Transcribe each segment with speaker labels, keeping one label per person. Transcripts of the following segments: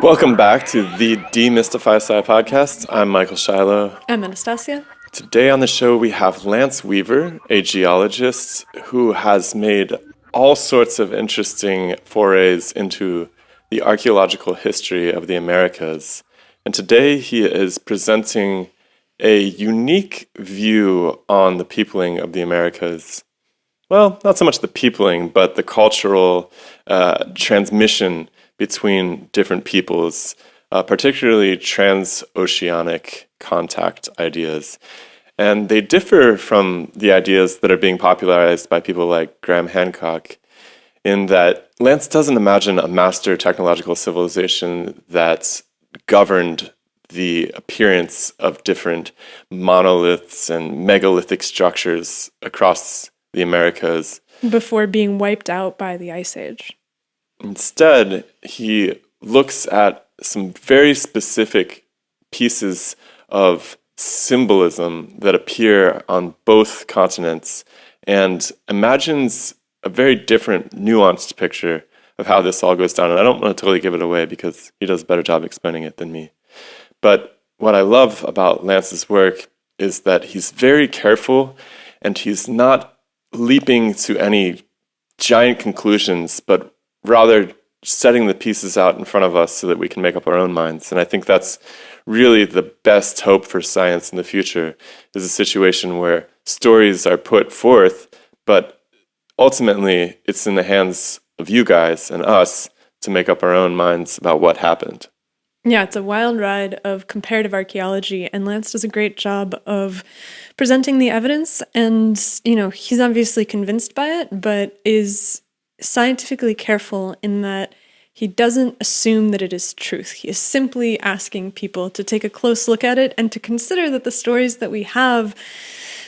Speaker 1: Welcome back to the Demystify Sci podcast. I'm Michael Shiloh.
Speaker 2: I'm Anastasia.
Speaker 1: Today on the show we have Lance Weaver, a geologist who has made all sorts of interesting forays into the archaeological history of the Americas. And today he is presenting a unique view on the peopling of the Americas. Well, not so much the peopling, but the cultural transmission between different peoples, particularly transoceanic contact ideas. And they differ from the ideas that are being popularized by people like Graham Hancock in that Lance doesn't imagine a master technological civilization that governed the appearance of different monoliths and megalithic structures across the Americas.
Speaker 2: Before being wiped out by the Ice Age.
Speaker 1: Instead, he looks at some very specific pieces of symbolism that appear on both continents and imagines a very different, nuanced picture of how this all goes down. And I don't want to totally give it away because he does a better job explaining it than me. But what I love about Lance's work is that he's very careful and he's not leaping to any giant conclusions, but rather setting the pieces out in front of us so that we can make up our own minds. And I think that's really the best hope for science in the future, is a situation where stories are put forth, but ultimately it's in the hands of you guys and us to make up our own minds about what happened.
Speaker 2: Yeah, it's a wild ride of comparative archaeology, and Lance does a great job of presenting the evidence, and, he's obviously convinced by it, but is scientifically careful in that he doesn't assume that it is truth. He is simply asking people to take a close look at it and to consider that the stories that we have,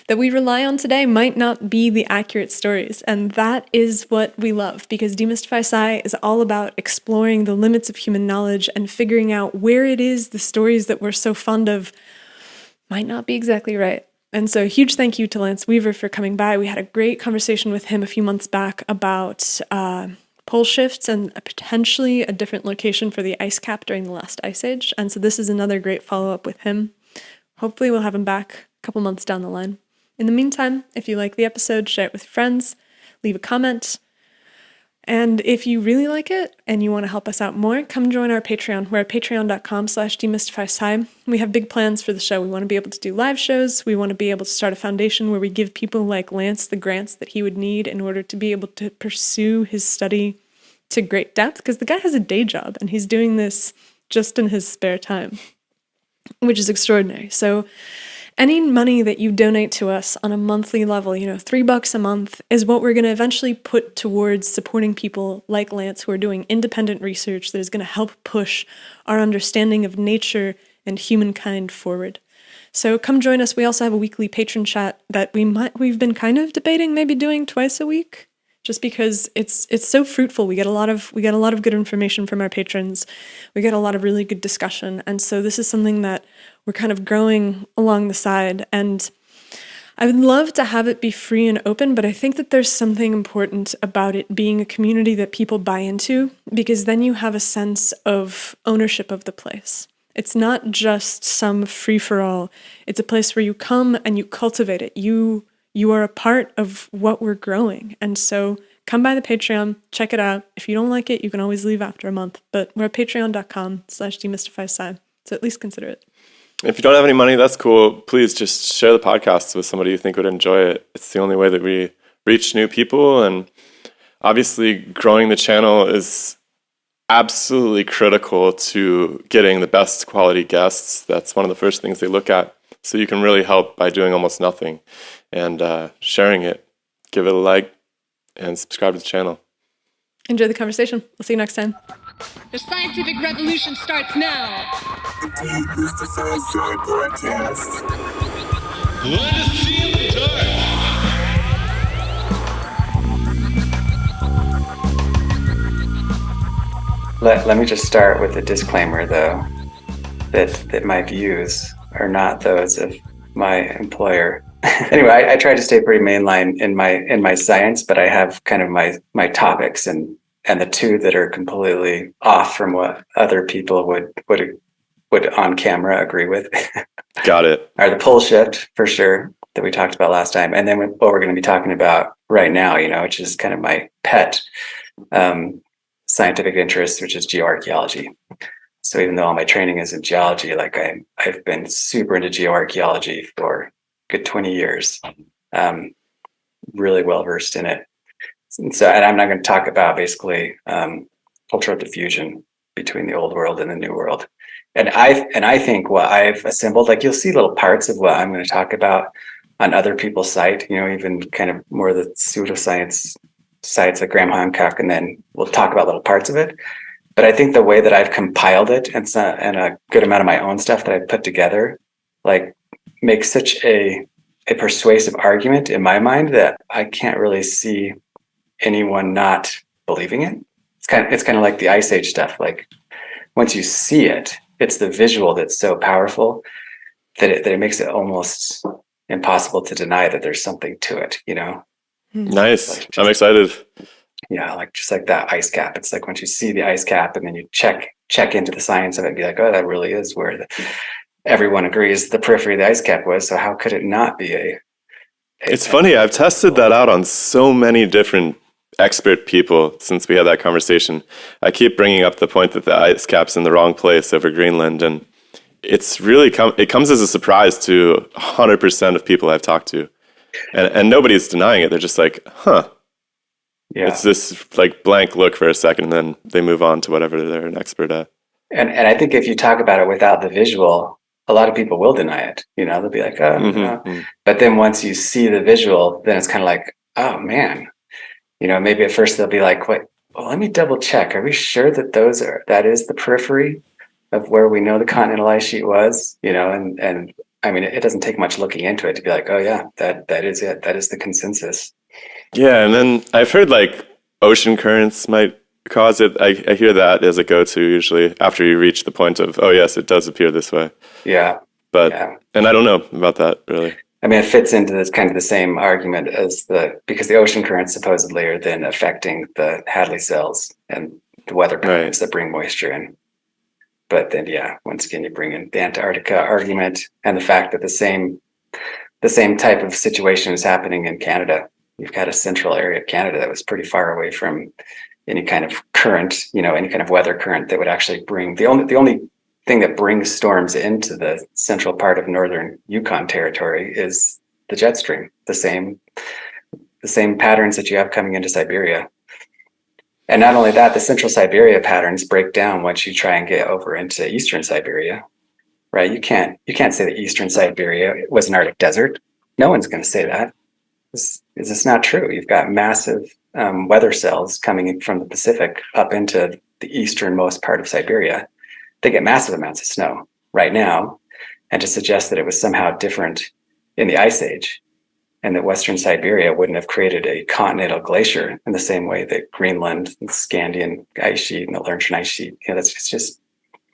Speaker 2: that we rely on today, might not be the accurate stories. And that is what we love, because Demystify Sci is all about exploring the limits of human knowledge and figuring out where it is the stories that we're so fond of might not be exactly right. And so a huge thank you to Lance Weaver for coming by. We had a great conversation with him a few months back about pole shifts and potentially a different location for the ice cap during the last ice age. And so this is another great follow-up with him. Hopefully we'll have him back a couple months down the line. In the meantime, if you like the episode, share it with friends, leave a comment. And if you really like it and you want to help us out more, come join our Patreon. We're at patreon.com/demystifysci. We have big plans for the show. We want to be able to do live shows. We want to be able to start a foundation where we give people like Lance the grants that he would need in order to be able to pursue his study to great depth, because the guy has a day job and he's doing this just in his spare time, which is extraordinary. So any money that you donate to us on a monthly level, $3 a month, is what we're going to eventually put towards supporting people like Lance who are doing independent research that is going to help push our understanding of nature and humankind forward. So come join us. We also have a weekly patron chat that we've been kind of debating maybe doing twice a week, just because it's so fruitful. We get a lot of good information from our patrons. We get a lot of really good discussion, and so this is something that we're kind of growing along the side. And I would love to have it be free and open, but I think that there's something important about it being a community that people buy into, because then you have a sense of ownership of the place. It's not just some free-for-all. It's a place where you come and you cultivate it. You are a part of what we're growing. And so come by the Patreon, check it out. If you don't like it, you can always leave after a month. But we're at patreon.com/demystifysci. So at least consider it.
Speaker 1: If you don't have any money, that's cool. Please just share the podcast with somebody you think would enjoy it. It's the only way that we reach new people. And obviously, growing the channel is absolutely critical to getting the best quality guests. That's one of the first things they look at. So you can really help by doing almost nothing and sharing it. Give it a like and subscribe to the channel.
Speaker 2: Enjoy the conversation. We'll see you next time.
Speaker 3: The scientific revolution starts now.
Speaker 4: The Demystify Sci podcast.
Speaker 5: Let us see in the dark.
Speaker 6: Let me just start with a disclaimer, though, that my views are not those of my employer. Anyway, I try to stay pretty mainline in my science, but I have kind of my topics, and and the two that are completely off from what other people would on camera agree with
Speaker 1: Got it.
Speaker 6: are the pole shift for sure that we talked about last time, and then what we're going to be talking about right now, which is kind of my pet scientific interest, which is geoarchaeology. So even though all my training is in geology, like I've been super into geoarchaeology for a good 20 years, really well versed in it. And I'm not going to talk about basically cultural diffusion between the old world and the new world. And I think what I've assembled, like you'll see little parts of what I'm going to talk about on other people's site, even kind of more of the pseudoscience sites like Graham Hancock, and then we'll talk about little parts of it. But I think the way that I've compiled it and a good amount of my own stuff that I've put together, like makes such a persuasive argument in my mind that I can't really see anyone not believing it. It's kind of like the Ice Age stuff. Like once you see it, it's the visual that's so powerful that it makes it almost impossible to deny that there's something to it,
Speaker 1: Nice.
Speaker 6: Like
Speaker 1: I'm excited.
Speaker 6: Yeah, like just like that ice cap. It's like once you see the ice cap and then you check into the science of it and be like, oh, that really is where everyone agrees the periphery of the ice cap was. So how could it not be
Speaker 1: It's funny. I've tested that out on so many different expert people since we had that conversation. I keep bringing up the point that the ice cap's in the wrong place over Greenland, and it's really it comes as a surprise to 100% of people I've talked to, and nobody's denying it. They're just like, huh.
Speaker 6: Yeah.
Speaker 1: It's this like blank look for a second, and then they move on to whatever they're an expert at.
Speaker 6: And I think if you talk about it without the visual, a lot of people will deny it. They'll be like, oh, no. But then once you see the visual, then it's kind of like, oh man. Maybe at first they'll be like, wait, well, let me double check. Are we sure that that is the periphery of where we know the continental ice sheet was? And I mean, it doesn't take much looking into it to be like, oh yeah, that is it. That is the consensus.
Speaker 1: Yeah, and then I've heard like ocean currents might cause it. I hear that as a go-to usually after you reach the point of, oh yes, it does appear this way.
Speaker 6: Yeah.
Speaker 1: But, and I don't know about that really.
Speaker 6: I mean, it fits into this kind of the same argument as because the ocean currents supposedly are then affecting the Hadley cells and the weather patterns that bring moisture in. But then, once again, you bring in the Antarctica argument and the fact that the same type of situation is happening in Canada. You've got a central area of Canada that was pretty far away from any kind of current, any kind of weather current that would actually bring the only thing that brings storms into the central part of northern Yukon territory is the jet stream, the same patterns that you have coming into Siberia. And not only that, the central Siberia patterns break down once you try and get over into eastern Siberia, right? You can't say that eastern Siberia was an Arctic desert. No one's going to say that. It's not true. You've got massive weather cells coming in from the Pacific up into the easternmost part of Siberia. They get massive amounts of snow right now, and to suggest that it was somehow different in the Ice Age and that Western Siberia wouldn't have created a continental glacier in the same way that Greenland, the Scandian ice sheet, and the Laurentian ice sheet, that's just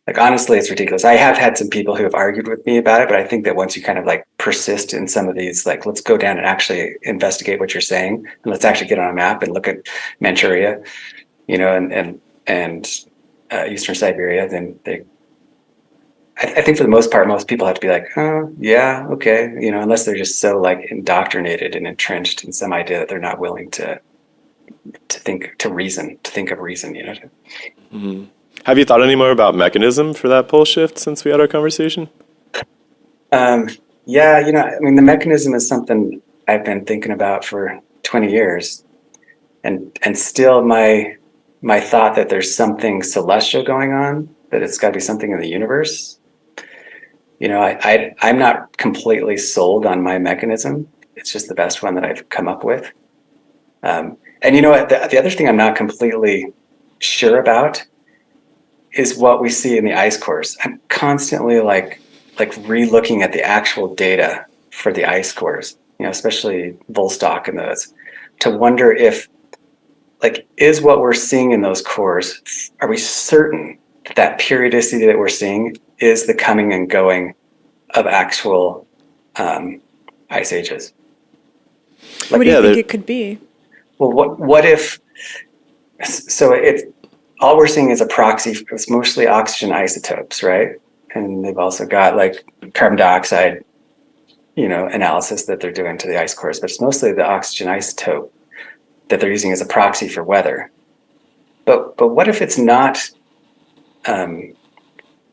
Speaker 6: like, honestly, it's ridiculous. I have had some people who have argued with me about it, but I think that once you kind of like persist in some of these, like, let's go down and actually investigate what you're saying, and let's actually get on a map and look at Manchuria, and Eastern Siberia, then I think for the most part, most people have to be like, oh, yeah, okay, unless they're just so like indoctrinated and entrenched in some idea that they're not willing to think of reason.
Speaker 1: Mm-hmm. Have you thought any more about mechanism for that pole shift since we had our conversation?
Speaker 6: The mechanism is something I've been thinking about for 20 years, and still my thought that there's something celestial going on, that it's got to be something in the universe. I'm not completely sold on my mechanism. It's just the best one that I've come up with. And you know what? The other thing I'm not completely sure about is what we see in the ice cores. I'm constantly like re-looking at the actual data for the ice cores, especially Volstock and those, to wonder if, is what we're seeing in those cores, are we certain that periodicity that we're seeing is the coming and going of actual ice ages?
Speaker 2: What do you think it could be?
Speaker 6: Well, what if So it's all we're seeing is a proxy. It's mostly oxygen isotopes, right? And they've also got like carbon dioxide, analysis that they're doing to the ice cores, but it's mostly the oxygen isotope that they're using as a proxy for weather. But what if it's not?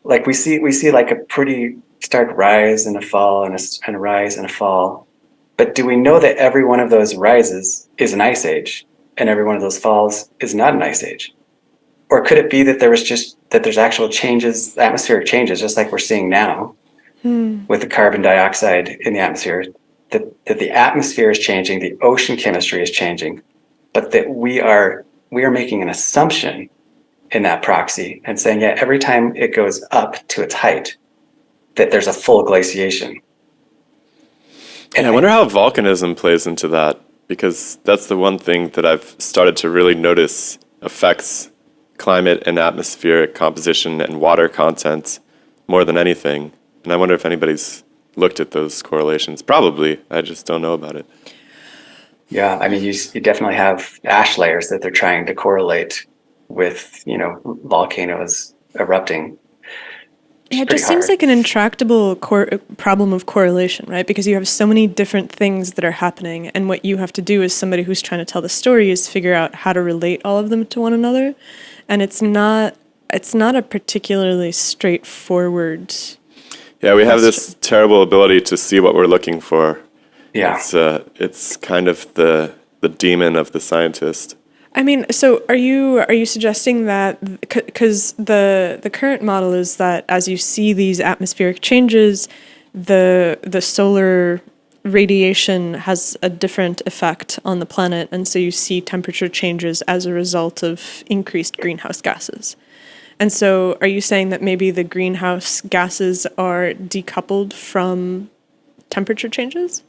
Speaker 6: Like we see like a pretty stark rise and a fall and a rise and a fall. But do we know that every one of those rises is an ice age, and every one of those falls is not an ice age? Or could it be that there's actual changes, atmospheric changes, just like we're seeing now with the carbon dioxide in the atmosphere, that the atmosphere is changing, the ocean chemistry is changing, but that we are making an assumption in that proxy and saying, yeah, every time it goes up to its height, that there's a full glaciation.
Speaker 1: And I wonder how volcanism plays into that, because that's the one thing that I've started to really notice affects climate and atmospheric composition and water content more than anything. And I wonder if anybody's looked at those correlations. Probably. I just don't know about it.
Speaker 6: Yeah, I mean, you definitely have ash layers that they're trying to correlate with, volcanoes erupting.
Speaker 2: Yeah, it just seems like an intractable problem of correlation, right? Because you have so many different things that are happening, and what you have to do as somebody who's trying to tell the story is figure out how to relate all of them to one another. And it's not a particularly straightforward.
Speaker 1: Yeah, we have this terrible ability to see what we're looking for.
Speaker 6: Yeah,
Speaker 1: it's kind of the demon of the scientist.
Speaker 2: I mean, so are you suggesting that because the current model is that as you see these atmospheric changes, the solar radiation has a different effect on the planet, and so you see temperature changes as a result of increased greenhouse gases. And so are you saying that maybe the greenhouse gases are decoupled from temperature changes?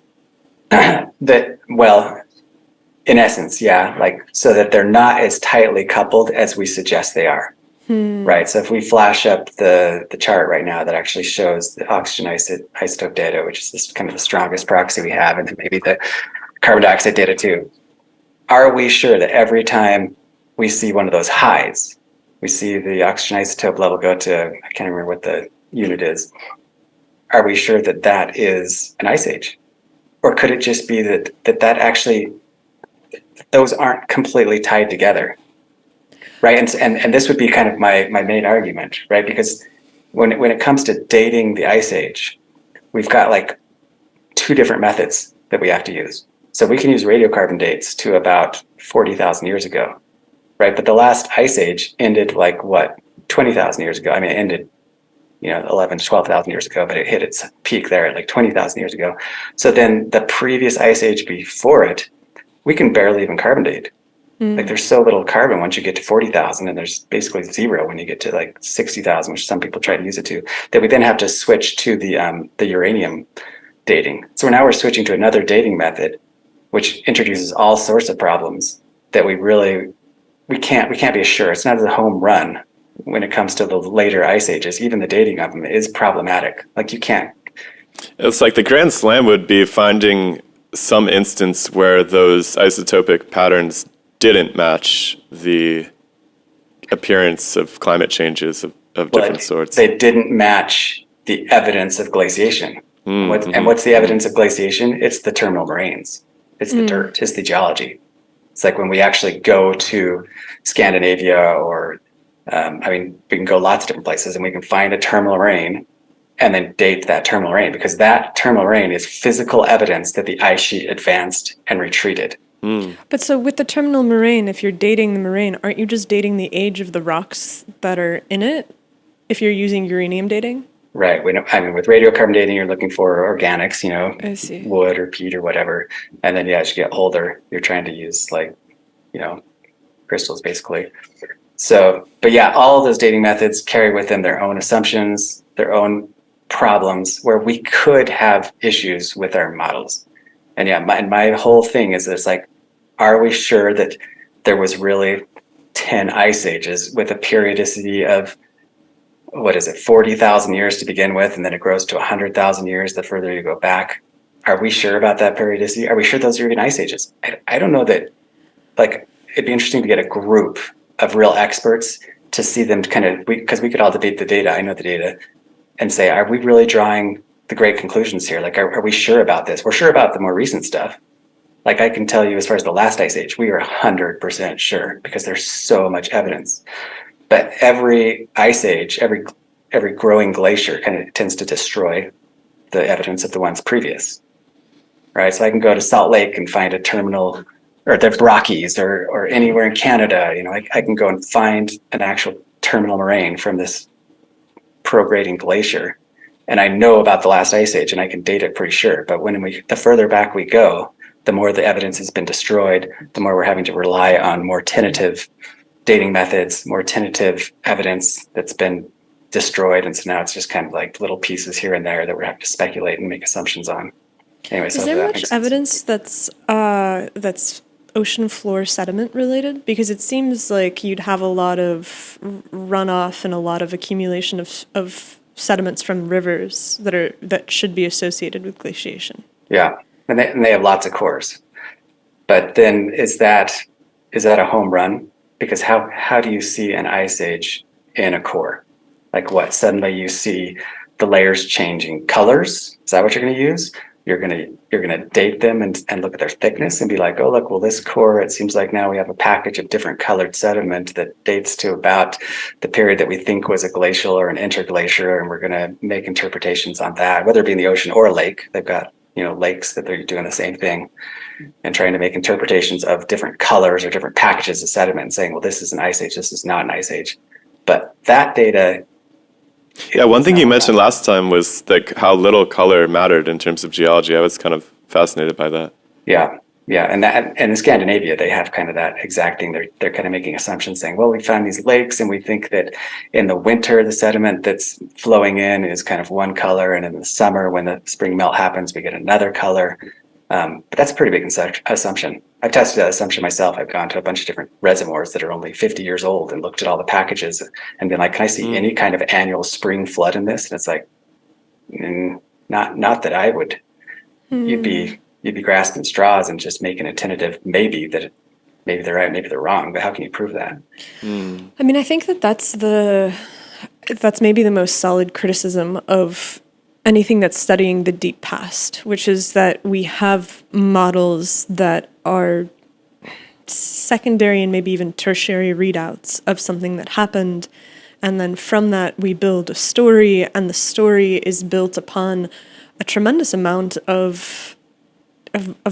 Speaker 6: In essence, yeah, like so that they're not as tightly coupled as we suggest they are. Right. So if we flash up the chart right now that actually shows the oxygen isotope data, which is this kind of the strongest proxy we have, and then maybe the carbon dioxide data too. Are we sure that every time we see one of those highs, we see the oxygen isotope level go to, I can't remember what the unit is, are we sure that that is an ice age? Or could it just be that actually those aren't completely tied together, right? And this would be kind of my main argument, right? Because when it comes to dating the ice age, we've got like two different methods that we have to use. So we can use radiocarbon dates to about 40,000 years ago, right? But the last ice age ended like what, 20,000 years ago? I mean, it ended 11 to 12,000 years ago, but it hit its peak there at like 20,000 years ago. So then the previous ice age before it, we can barely even carbon date. Like there's so little carbon once you get to 40,000, and there's basically zero when you get to like 60,000, which some people try to use it to, that we then have to switch to the uranium dating. So now we're switching to another dating method, which introduces all sorts of problems that we can't be sure. It's not as a home run when it comes to the later ice ages. Even the dating of them is problematic. Like you can't.
Speaker 1: It's like the grand slam would be finding some instance where those isotopic patterns didn't match the appearance of climate changes of different sorts.
Speaker 6: They didn't match the evidence of glaciation. And what's the evidence of glaciation? It's the terminal moraines. It's the dirt. It's the geology. It's like when we actually go to Scandinavia or, we can go lots of different places and we can find a terminal moraine and then date that terminal moraine, because that terminal moraine is physical evidence that the ice sheet advanced and retreated.
Speaker 2: But so with the terminal moraine, if you're dating the moraine, aren't you just dating the age of the rocks that are in it if you're using uranium dating?
Speaker 6: Right. With radiocarbon dating, you're looking for organics,
Speaker 2: I see.
Speaker 6: Wood or peat or whatever. And then, as you get older, you're trying to use crystals basically. So, but yeah, all of those dating methods carry with them their own assumptions, their own problems where we could have issues with our models. And my whole thing is this, like, are we sure that there was really 10 ice ages with a periodicity of, 40,000 years to begin with, and then it grows to 100,000 years the further you go back? Are we sure about that periodicity? Are we sure those are even ice ages? I don't know that, like, it'd be interesting to get a group of real experts to see them because we could all debate the data. I know the data, and say, are we really drawing the great conclusions here? Like, are we sure about this? We're sure about the more recent stuff. Like, I can tell you, as far as the last ice age, we are 100% sure because there's so much evidence. But every ice age, every growing glacier kind of tends to destroy the evidence of the ones previous, right? So I can go to Salt Lake and find a terminal, or the Rockies, or anywhere in Canada. I can go and find an actual terminal moraine from this prograding glacier, and I know about the last ice age, and I can date it pretty sure. But the further back we go, the more the evidence has been destroyed, the more we're having to rely on more tentative dating methods, more tentative evidence that's been destroyed. And so now it's just kind of like little pieces here and there that we have to speculate and make assumptions on. Anyway,
Speaker 2: is there much evidence that's ocean floor sediment related? Because it seems like you'd have a lot of runoff and a lot of accumulation of sediments from rivers that should be associated with glaciation.
Speaker 6: Yeah, and they have lots of cores. But then is that a home run? Because how do you see an ice age in a core? Like what? Suddenly you see the layers changing colors? Is that what you're going to use? You're gonna date them and look at their thickness and be like, oh look, well this core, it seems like now we have a package of different colored sediment that dates to about the period that we think was a glacial or an interglacier, and we're gonna make interpretations on that, whether it be in the ocean or a lake. They've got lakes that they're doing the same thing and trying to make interpretations of different colors or different packages of sediment and saying, well, this is an ice age, this is not an ice age. But that data.
Speaker 1: Yeah, one thing you mentioned last time was like how little color mattered in terms of geology. I was kind of fascinated by that.
Speaker 6: Yeah, and in Scandinavia they have kind of that exact thing. They're kind of making assumptions, saying, well, we found these lakes and we think that in the winter the sediment that's flowing in is kind of one color, and in the summer when the spring melt happens we get another color. But that's a pretty big assumption. I've tested that assumption myself. I've gone to a bunch of different reservoirs that are only 50 years old and looked at all the packages and been like, can I see any kind of annual spring flood in this? And it's like, not that I would. You'd be grasping straws and just making a tentative maybe that maybe they're right, maybe they're wrong. But how can you prove that?
Speaker 2: I mean, I think that's maybe the most solid criticism of anything that's studying the deep past, which is that we have models that are secondary and maybe even tertiary readouts of something that happened. And then from that, we build a story, and the story is built upon a tremendous amount of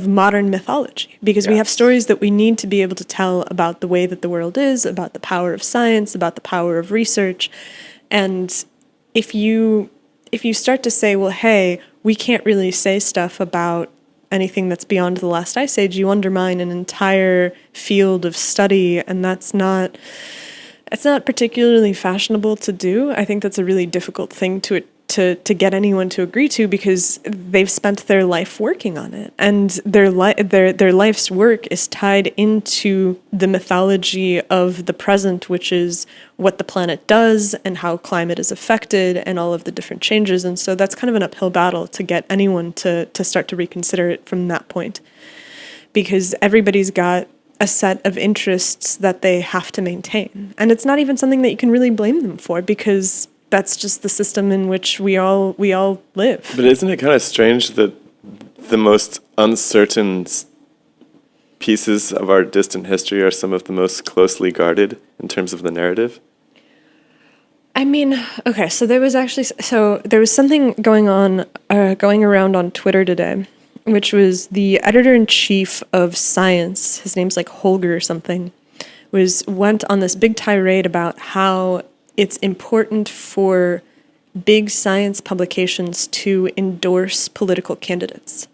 Speaker 2: modern mythology, because we have stories that we need to be able to tell about the way that the world is, about the power of science, about the power of research. And if you start to say, well, hey, we can't really say stuff about anything that's beyond the last ice age, you undermine an entire field of study, and it's not particularly fashionable to do. I think that's a really difficult thing to get anyone to agree to, because they've spent their life working on it, and their life's work is tied into the mythology of the present, which is what the planet does and how climate is affected and all of the different changes. And so that's kind of an uphill battle to get anyone to start to reconsider it from that point, because everybody's got a set of interests that they have to maintain. And it's not even something that you can really blame them for, because that's just the system in which we all live.
Speaker 1: But isn't it kind of strange that the most uncertain pieces of our distant history are some of the most closely guarded in terms of the narrative?
Speaker 2: I mean, okay, so there was something going around on Twitter today, which was the editor-in-chief of Science, his name's like Holger or something, went on this big tirade about how it's important for big science publications to endorse political candidates.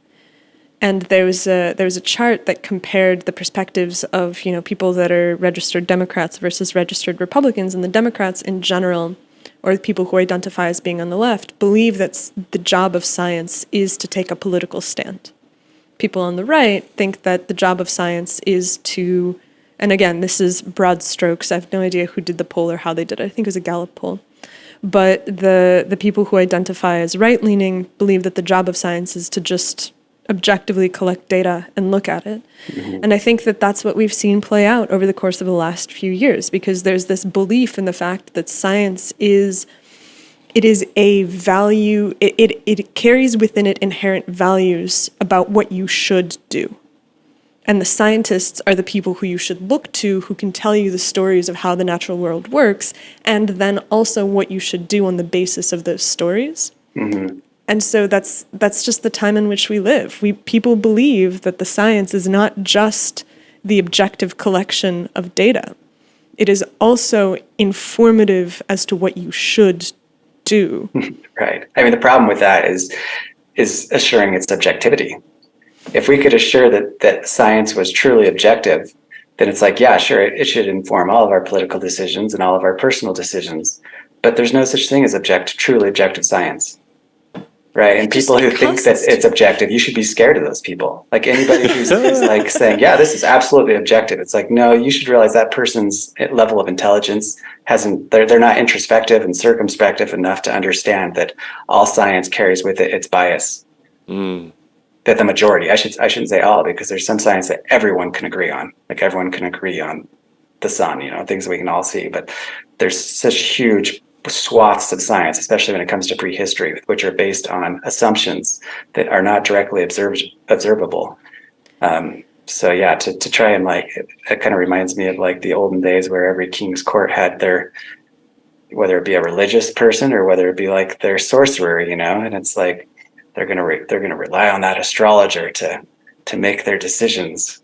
Speaker 2: And there was a chart that compared the perspectives of, people that are registered Democrats versus registered Republicans, and the Democrats in general, or the people who identify as being on the left, believe that the job of science is to take a political stand. People on the right think that the job of science is to, and again, this is broad strokes. I have no idea who did the poll or how they did it. I think it was a Gallup poll. But the people who identify as right-leaning believe that the job of science is to just objectively collect data and look at it. And I think that that's what we've seen play out over the course of the last few years, because there's this belief in the fact that science is a value, it carries within it inherent values about what you should do. And the scientists are the people who you should look to, who can tell you the stories of how the natural world works, and then also what you should do on the basis of those stories. And so that's just the time in which we live. People believe that the science is not just the objective collection of data. It is also informative as to what you should do.
Speaker 6: Right. I mean, the problem with that is assuring its objectivity. If we could assure that science was truly objective, then it's like, yeah, sure, it should inform all of our political decisions and all of our personal decisions. But there's no such thing as truly objective science. Right. And people who think that it's objective, you should be scared of those people. Like anybody who's like saying, yeah, this is absolutely objective. It's like, no, you should realize that person's level of intelligence they're not introspective and circumspective enough to understand that all science carries with it its bias. That the majority, I shouldn't say all, because there's some science that everyone can agree on. Like everyone can agree on the sun, things that we can all see. But there's such huge swaths of science, especially when it comes to prehistory, which are based on assumptions that are not directly observable. So yeah, to try and it kind of reminds me of like the olden days where every king's court had their, whether it be a religious person or whether it be like their sorcerer, and it's like they're gonna rely on that astrologer to make their decisions.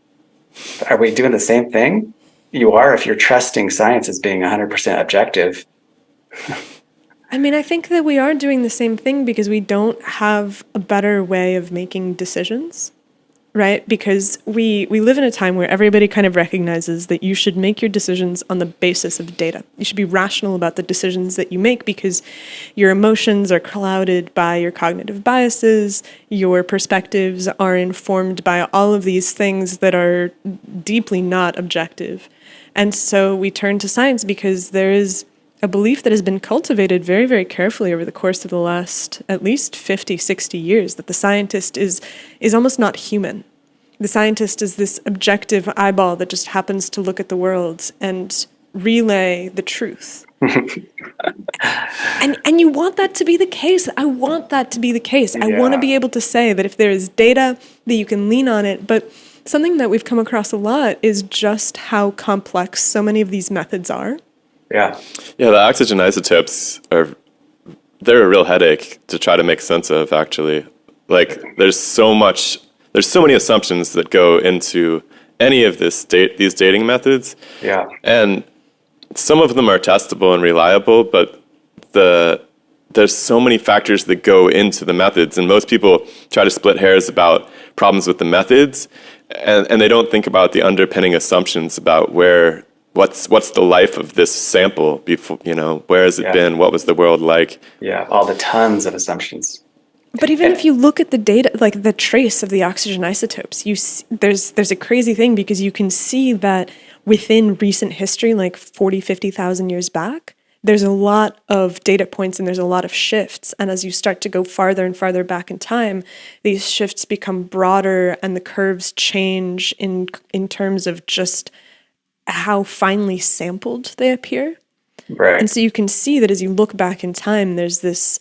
Speaker 6: Are we doing the same thing? You are, if you're trusting science as being 100% objective.
Speaker 2: I mean, I think that we are doing the same thing because we don't have a better way of making decisions, right? Because we live in a time where everybody kind of recognizes that you should make your decisions on the basis of data. You should be rational about the decisions that you make because your emotions are clouded by your cognitive biases, your perspectives are informed by all of these things that are deeply not objective. And so we turn to science because there is a belief that has been cultivated very, very carefully over the course of the last at least 50, 60 years, that the scientist is almost not human. The scientist is this objective eyeball that just happens to look at the world and relay the truth. and you want that to be the case. I want that to be the case. I want to be able to say that if there is data, that you can lean on it. But something that we've come across a lot is just how complex so many of these methods are.
Speaker 1: Yeah, the oxygen isotopes they're a real headache to try to make sense of, actually. Like, there's so many assumptions that go into any of these dating methods. Yeah. And some of them are testable and reliable, but there's so many factors that go into the methods, and most people try to split hairs about problems with the methods, and they don't think about the underpinning assumptions about what's the life of this sample before, where has it been, what was the world like?
Speaker 6: Yeah, all the tons of assumptions.
Speaker 2: But even if you look at the data, like the trace of the oxygen isotopes, there's a crazy thing because you can see that within recent history, like 40, 50,000 years back, there's a lot of data points and there's a lot of shifts. And as you start to go farther and farther back in time, these shifts become broader and the curves change in terms of just how finely sampled they appear. Right. And so you can see that as you look back in time, it's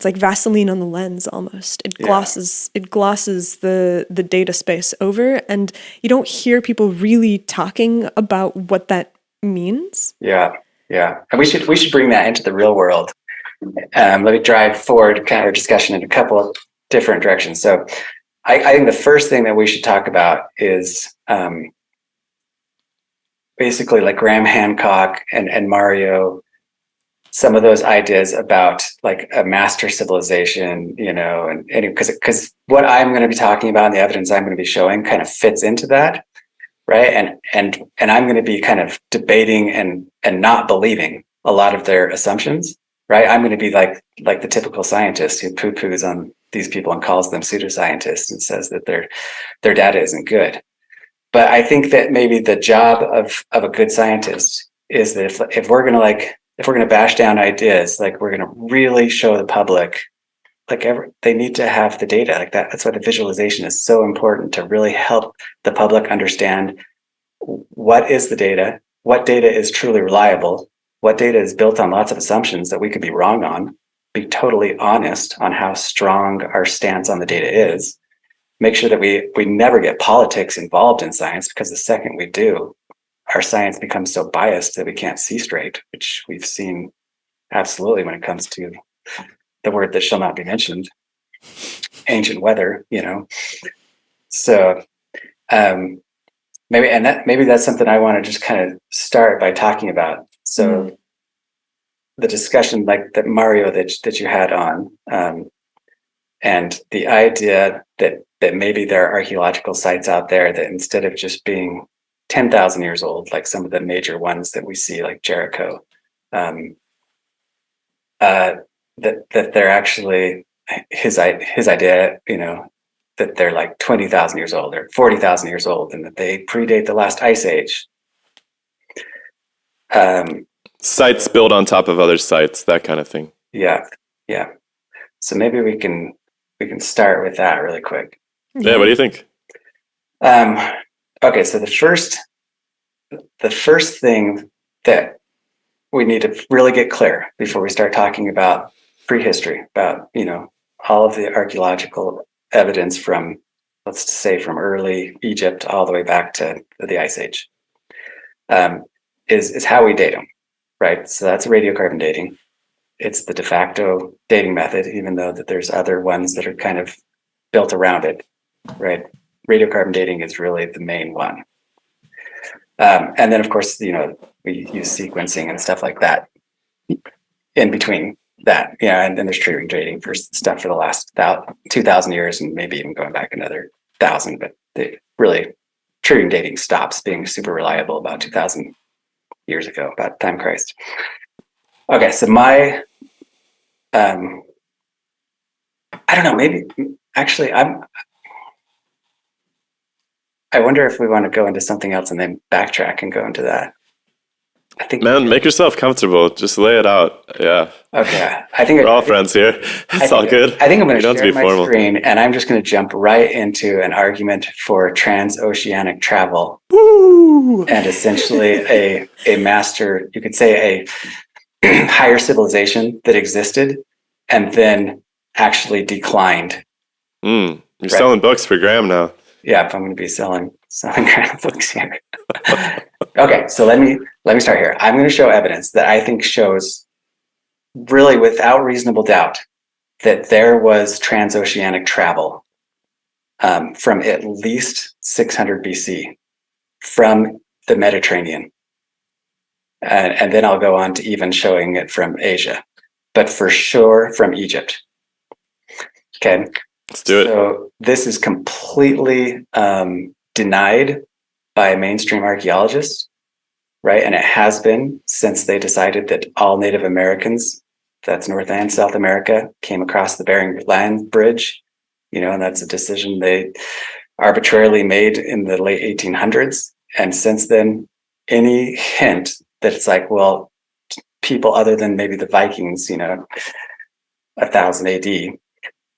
Speaker 2: like Vaseline on the lens almost. It glosses the data space over, and you don't hear people really talking about what that means.
Speaker 6: Yeah. And we should bring that into the real world. Let me drive forward kind of our discussion in a couple of different directions. So I think the first thing that we should talk about is basically like Graham Hancock and Mario, some of those ideas about like a master civilization, and because what I'm going to be talking about and the evidence I'm going to be showing kind of fits into that, right? And I'm going to be kind of debating and not believing a lot of their assumptions, right? I'm going to be like the typical scientist who poo-poos on these people and calls them pseudoscientists and says that their data isn't good. But I think that maybe the job of a good scientist is that if we're going to bash down ideas, like we're going to really show the public they need to have the data like that. That's why the visualization is so important, to really help the public understand what is the data, what data is truly reliable, what data is built on lots of assumptions that we could be wrong on, be totally honest on how strong our stance on the data is, make sure that we never get politics involved in science, because the second we do, our science becomes so biased that we can't see straight, which we've seen absolutely when it comes to the word that shall not be mentioned, ancient weather, So maybe that's something I want to just kind of start by talking about. So the discussion like that, Mario, that you had on, and the idea that maybe there are archaeological sites out there that, instead of just being 10,000 years old, like some of the major ones that we see, like Jericho, that they're actually his idea, that they're like 20,000 years old or 40,000 years old, and that they predate the last ice age.
Speaker 1: Sites built on top of other sites, that kind of thing.
Speaker 6: Yeah. So maybe we can start with that really quick.
Speaker 1: Yeah, what do you think?
Speaker 6: Okay, so the first thing that we need to really get clear before we start talking about prehistory, about all of the archaeological evidence from, let's say, from early Egypt all the way back to the Ice Age, is how we date them, right? So that's radiocarbon dating. It's the de facto dating method, even though that there's other ones that are kind of built around it, right? Radiocarbon dating is really the main one. And then, of course, we use sequencing and stuff like that in between that, and then there's tree dating for stuff for the last 2,000 years, and maybe even going back another 1,000. But really, tree dating stops being super reliable about 2,000 years ago, about time Christ. Okay, so I don't know, maybe actually I wonder if we want to go into something else and then backtrack and go into that. I think,
Speaker 1: man, make yourself comfortable. Just lay it out. Yeah.
Speaker 6: Okay. I think
Speaker 1: we're all friends here. It's all good.
Speaker 6: I think I'm going to share my screen, and I'm just going to jump right into an argument for transoceanic travel.
Speaker 1: Woo!
Speaker 6: And essentially a master, you could say a higher civilization that existed and then actually declined.
Speaker 1: You're selling books for Graham now.
Speaker 6: Yeah, if I'm going to be selling Graham books here. Okay, so let me start here. I'm going to show evidence that I think shows, really without reasonable doubt, that there was transoceanic travel from at least 600 BC from the Mediterranean. And then I'll go on to even showing it from Asia, but for sure from Egypt. Okay.
Speaker 1: Let's do it.
Speaker 6: So this is completely denied by mainstream archaeologists, right? And it has been since they decided that all Native Americans, that's North and South America, came across the Bering Land Bridge, and that's a decision they arbitrarily made in the late 1800s. And since then, any hint that it's like, well, people other than maybe the Vikings, 1000 AD,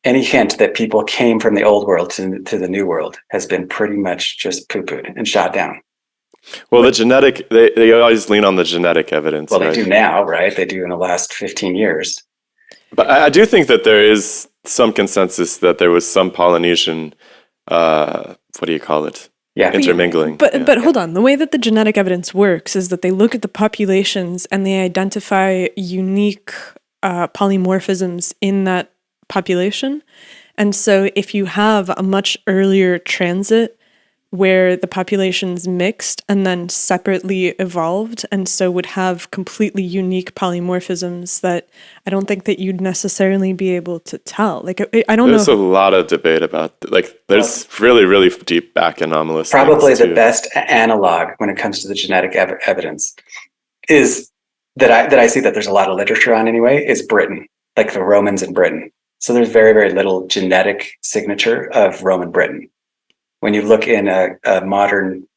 Speaker 6: any hint that people came from the old world to the new world has been pretty much just poo-pooed and shot down.
Speaker 1: Well, the genetic, they always lean on the genetic evidence.
Speaker 6: Well, they do now, right? They do in the last 15 years.
Speaker 1: But I do think that there is some consensus that there was some Polynesian, what do you call it?
Speaker 6: Yeah.
Speaker 1: Intermingling.
Speaker 2: But hold on. The way that the genetic evidence works is that they look at the populations and they identify unique polymorphisms in that population. And so if you have a much earlier transit where the populations mixed and then separately evolved, and so would have completely unique polymorphisms that I don't think that you'd necessarily be able to tell. Like, I don't know.
Speaker 1: There's a lot of debate about, there's really, really deep back anomalous.
Speaker 6: Probably the best analog when it comes to the genetic evidence is that I see that there's a lot of literature on anyway, is Britain, like the Romans in Britain. So there's very, very little genetic signature of Roman Britain. When you look in a modern,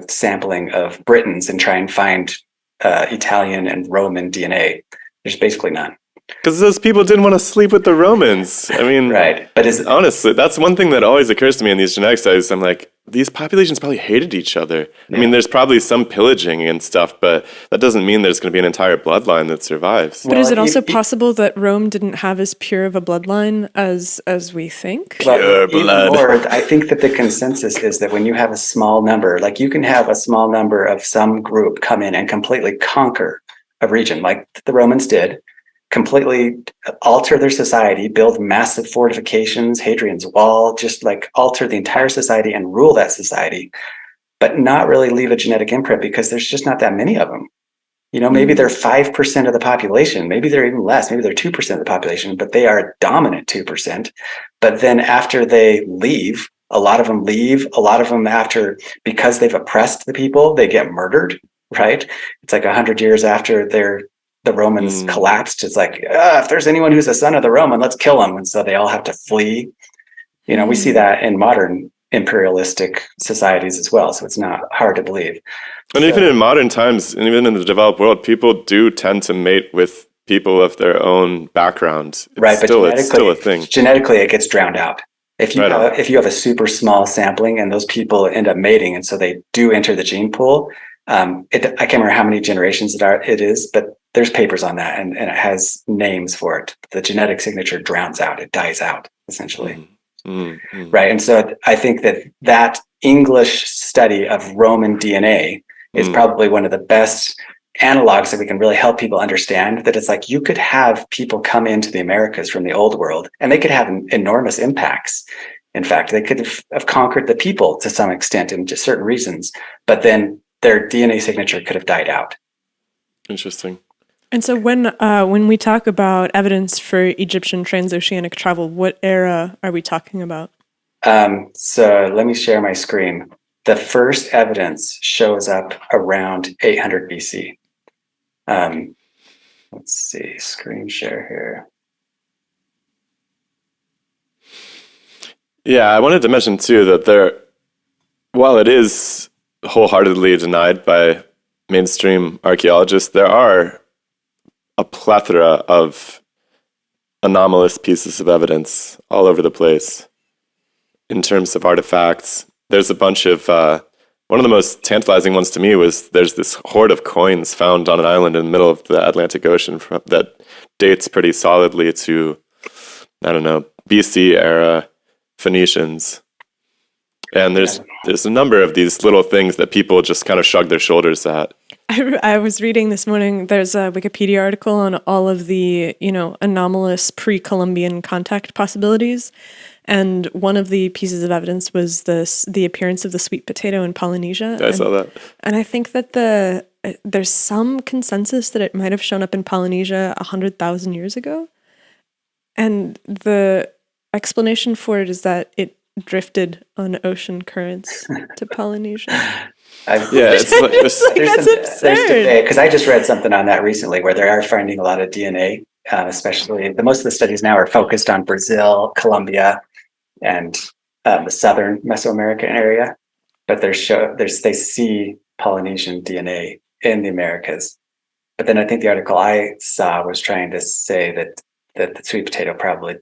Speaker 6: sampling of Britons and try and find Italian and Roman DNA, there's basically none.
Speaker 1: Because those people didn't want to sleep with the Romans. I mean,
Speaker 6: Right. But
Speaker 1: honestly, that's one thing that always occurs to me in these genetic studies. I'm like, these populations probably hated each other. I mean, there's probably some pillaging and stuff, but that doesn't mean there's going to be an entire bloodline that survives.
Speaker 2: But is it also possible that Rome didn't have as pure of a bloodline as we think?
Speaker 1: Pure blood.
Speaker 6: Or I think that the consensus is that when you have a small number, like you can have a small number of some group come in and completely conquer a region, like the Romans did, completely alter their society, build massive fortifications, Hadrian's Wall, just like alter the entire society and rule that society, but not really leave a genetic imprint because there's just not that many of them. You know, maybe they're 5% of the population, maybe they're even less, maybe they're 2% of the population, but they are a dominant 2%. But then after they leave, a lot of them leave, a lot of them because they've oppressed the people, they get murdered, right? It's like 100 years after the Romans collapsed. It's like, if there's anyone who's a son of the Roman, let's kill him. And so they all have to flee. You know, we see that in modern imperialistic societies as well. So it's not hard to believe.
Speaker 1: And even in modern times, and even in the developed world, people do tend to mate with people of their own background. It's still a thing. Genetically,
Speaker 6: it gets drowned out. If you have a super small sampling and those people end up mating, and so they do enter the gene pool, I can't remember how many generations it is, but there's papers on that, and it has names for it. The genetic signature drowns out; it dies out essentially, right? And so I think that English study of Roman DNA is probably one of the best analogs that we can really help people understand that it's like you could have people come into the Americas from the old world, and they could have enormous impacts. In fact, they could have conquered the people to some extent in just certain reasons, but then their DNA signature could have died out.
Speaker 1: Interesting.
Speaker 2: And so when we talk about evidence for Egyptian transoceanic travel, what era are we talking about?
Speaker 6: So let me share my screen. The first evidence shows up around 800 BC. Let's see, screen share here.
Speaker 1: Yeah, I wanted to mention too that while it is wholeheartedly denied by mainstream archaeologists, there are a plethora of anomalous pieces of evidence all over the place in terms of artifacts. There's a bunch of, one of the most tantalizing ones to me was there's this hoard of coins found on an island in the middle of the Atlantic Ocean that dates pretty solidly to, I don't know, BC era Phoenicians. And there's a number of these little things that people just kind of shrug their shoulders at.
Speaker 2: I was reading this morning, there's a Wikipedia article on all of the, anomalous pre-Columbian contact possibilities. And one of the pieces of evidence was the appearance of the sweet potato in Polynesia.
Speaker 1: I saw that.
Speaker 2: And I think that there's some consensus that it might have shown up in Polynesia 100,000 years ago. And the explanation for it is that it drifted on ocean currents to Polynesia.
Speaker 1: It's
Speaker 2: that's absurd.
Speaker 6: Because I just read something on that recently where they are finding a lot of DNA, especially most of the studies now are focused on Brazil, Colombia, and the southern Mesoamerican area. But they see Polynesian DNA in the Americas. But then I think the article I saw was trying to say that the sweet potato probably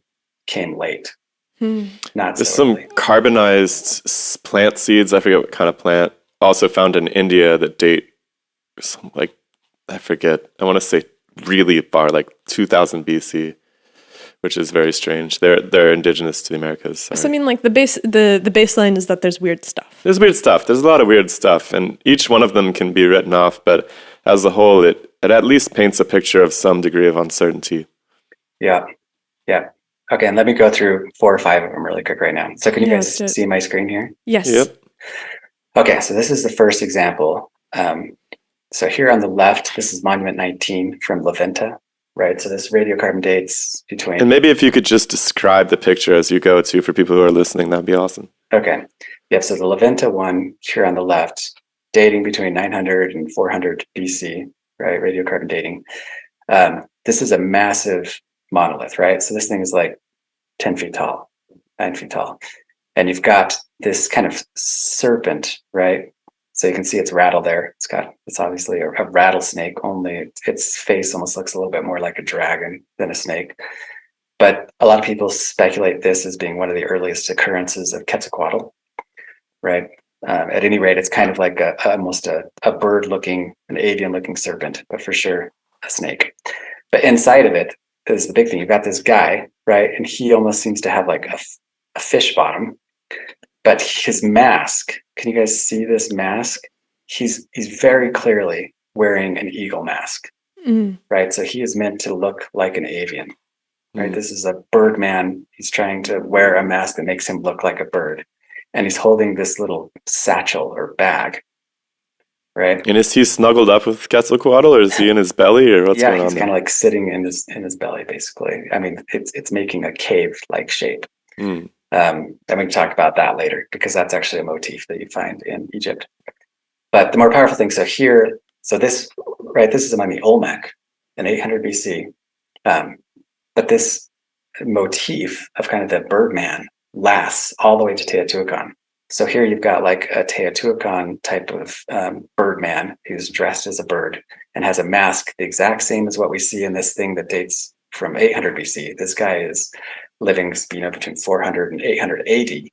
Speaker 6: came late.
Speaker 1: There's some carbonized plant seeds, I forget what kind of plant, also found in India that date I want to say really far, like 2000 BC, which is very strange. They're indigenous to the Americas. Sorry.
Speaker 2: So I mean, like the baseline is that there's weird stuff.
Speaker 1: There's weird stuff. There's a lot of weird stuff, and each one of them can be written off, but as a whole, it at least paints a picture of some degree of uncertainty.
Speaker 6: Yeah. Okay, and let me go through 4 or 5 of them really quick right now. So can you guys see my screen here?
Speaker 2: Yes.
Speaker 1: Yep.
Speaker 6: Okay, so this is the first example. So here on the left, this is Monument 19 from La Venta, right? So this radiocarbon dates between...
Speaker 1: And maybe if you could just describe the picture as you go to for people who are listening, that'd be awesome.
Speaker 6: Okay. Yep, so the La Venta one here on the left, dating between 900 and 400 BC, right? Radiocarbon dating. This is a massive monolith, right? So this thing is like 10 feet tall, 9 feet tall. And you've got this kind of serpent, right? So you can see its rattle there. It's obviously a rattlesnake, only its face almost looks a little bit more like a dragon than a snake. But a lot of people speculate this as being one of the earliest occurrences of Quetzalcoatl, right? At any rate, it's kind of like almost a bird-looking, an avian-looking serpent, but for sure a snake. But inside of it is the big thing. You've got this guy, right? And he almost seems to have like a fish bottom, but his mask, can you guys see this mask? He's very clearly wearing an eagle mask, right? So he is meant to look like an avian, right? This is a bird man. He's trying to wear a mask that makes him look like a bird. And he's holding this little satchel or bag, right?
Speaker 1: And is he snuggled up with Quetzalcoatl, or is he in his belly, or what's going on?
Speaker 6: Yeah, he's
Speaker 1: there?
Speaker 6: kind of like sitting in his belly, basically. I mean, it's making a cave-like shape. And we can talk about that later, because that's actually a motif that you find in Egypt. But the more powerful thing, this is among the Olmec in 800 BC. But this motif of kind of the Birdman lasts all the way to Teotihuacan. So here you've got like a Teotihuacan type of Birdman who's dressed as a bird and has a mask the exact same as what we see in this thing that dates from 800 BC. This guy is living, between 400 and 800 AD,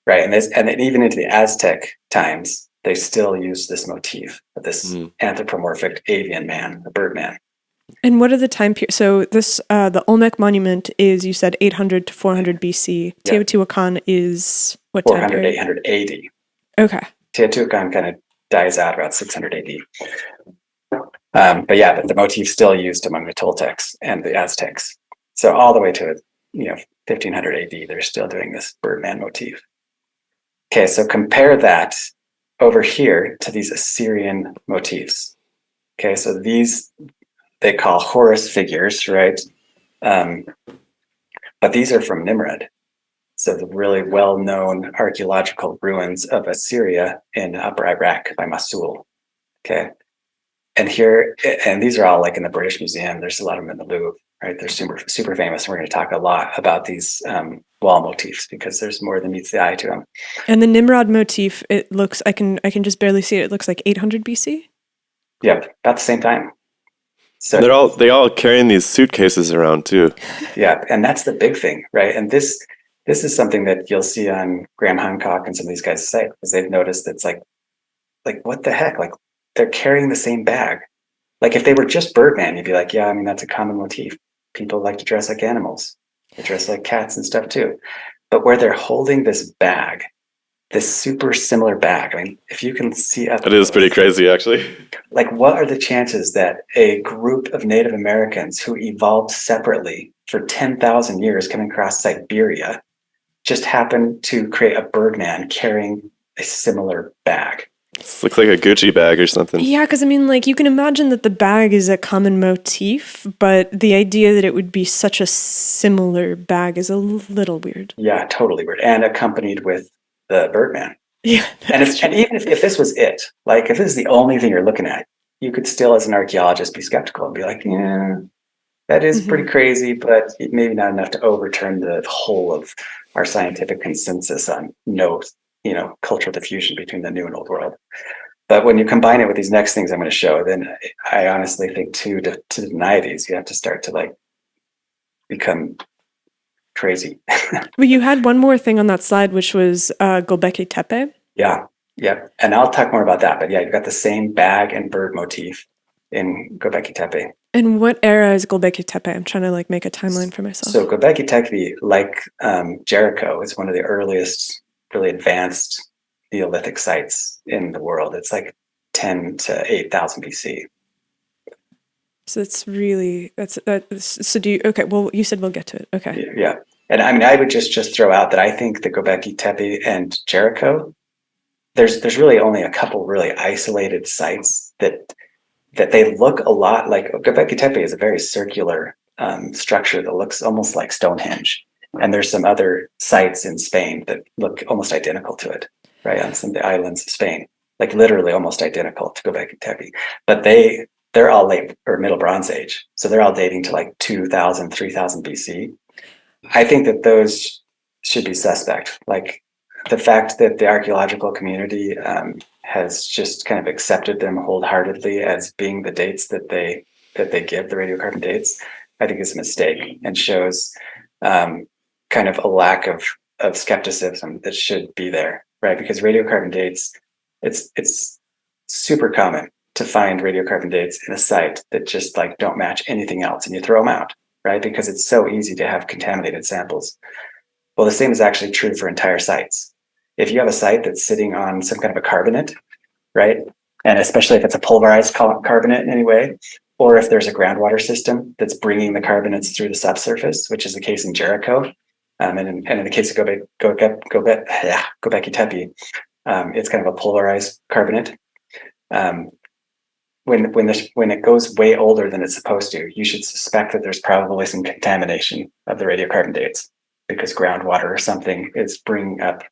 Speaker 6: right? And then even into the Aztec times, they still use this motif of this anthropomorphic avian man, a Birdman.
Speaker 2: And what are the time periods? So this, the Olmec monument is, you said 800 to 400 BC.
Speaker 6: Yeah.
Speaker 2: Teotihuacan is what time
Speaker 6: 400,
Speaker 2: period?
Speaker 6: 800 AD.
Speaker 2: Okay.
Speaker 6: Teotihuacan kind of dies out about 600 AD. But the motif's still used among the Toltecs and the Aztecs. So all the way to 1500 AD, they're still doing this Birdman motif. Okay, so compare that over here to these Assyrian motifs. Okay, so these they call Horus figures, right? But these are from Nimrud. So the really well-known archaeological ruins of Assyria in Upper Iraq by Mosul. Okay. And these are all like in the British Museum. There's a lot of them in the Louvre, right? They're super, super famous. And we're going to talk a lot about these wall motifs because there's more than meets the eye to them.
Speaker 2: And the Nimrod motif, it looks, I can just barely see it. It looks like 800 BC.
Speaker 6: Yeah, about the same time. So
Speaker 1: they all carrying these suitcases around too.
Speaker 6: Yeah, and that's the big thing, right? And this is something that you'll see on Graham Hancock and some of these guys' site, because they've noticed it's like what the heck? Like they're carrying the same bag. Like if they were just Birdman, you'd be like, yeah, I mean that's a common motif. People like to dress like animals. They dress like cats and stuff too. But where they're holding this bag, this super similar bag. I mean, if you can see up,
Speaker 1: it is pretty crazy, actually.
Speaker 6: Like, what are the chances that a group of Native Americans who evolved separately for 10,000 years coming across Siberia just happened to create a Birdman carrying a similar bag?
Speaker 1: It looks like a Gucci bag or something.
Speaker 2: Yeah, because I mean, like you can imagine that the bag is a common motif, but the idea that it would be such a similar bag is a little weird.
Speaker 6: Yeah, totally weird. And accompanied with the Birdman.
Speaker 2: Yeah.
Speaker 6: And even if this was it, like if this is the only thing you're looking at, you could still, as an archaeologist, be skeptical and be like, yeah, that is pretty crazy, but maybe not enough to overturn the whole of our scientific consensus on cultural diffusion between the New and Old World. But when you combine it with these next things I'm going to show, then I honestly think to deny these, you have to start to like become crazy.
Speaker 2: Well, you had one more thing on that slide, which was Göbekli Tepe.
Speaker 6: Yeah. And I'll talk more about that. But yeah, you've got the same bag and bird motif in Göbekli Tepe.
Speaker 2: And what era is Göbekli Tepe? I'm trying to like make a timeline for myself.
Speaker 6: So Göbekli Tepe, like Jericho, is one of the earliest really advanced Neolithic sites in the world. It's like 10 to 8,000 BC.
Speaker 2: So it's really, so do you, okay, well, you said we'll get to it. Okay.
Speaker 6: Yeah. And I mean, I would just throw out that I think the Göbekli Tepe and Jericho, there's really only a couple really isolated sites that they look a lot like. Göbekli Tepe is a very circular structure that looks almost like Stonehenge. And there's some other sites in Spain that look almost identical to it, right? On some of the islands of Spain, like literally almost identical to Göbekli Tepe. But they're all late or Middle Bronze Age. So they're all dating to like 2000, 3000 BC. I think that those should be suspect. Like the fact that the archaeological community has just kind of accepted them wholeheartedly as being the dates that they give, the radiocarbon dates, I think is a mistake, and shows kind of a lack of skepticism that should be there, right? Because radiocarbon dates, it's super common to find radiocarbon dates in a site that just like don't match anything else, and you throw them out, right? Because it's so easy to have contaminated samples. Well, the same is actually true for entire sites. If you have a site that's sitting on some kind of a carbonate, right? And especially if it's a pulverized carbonate in any way, or if there's a groundwater system that's bringing the carbonates through the subsurface, which is the case in Jericho, and in the case of Göbekli Tepe, it's kind of a pulverized carbonate. When it goes way older than it's supposed to, you should suspect that there's probably some contamination of the radiocarbon dates, because groundwater or something is bringing up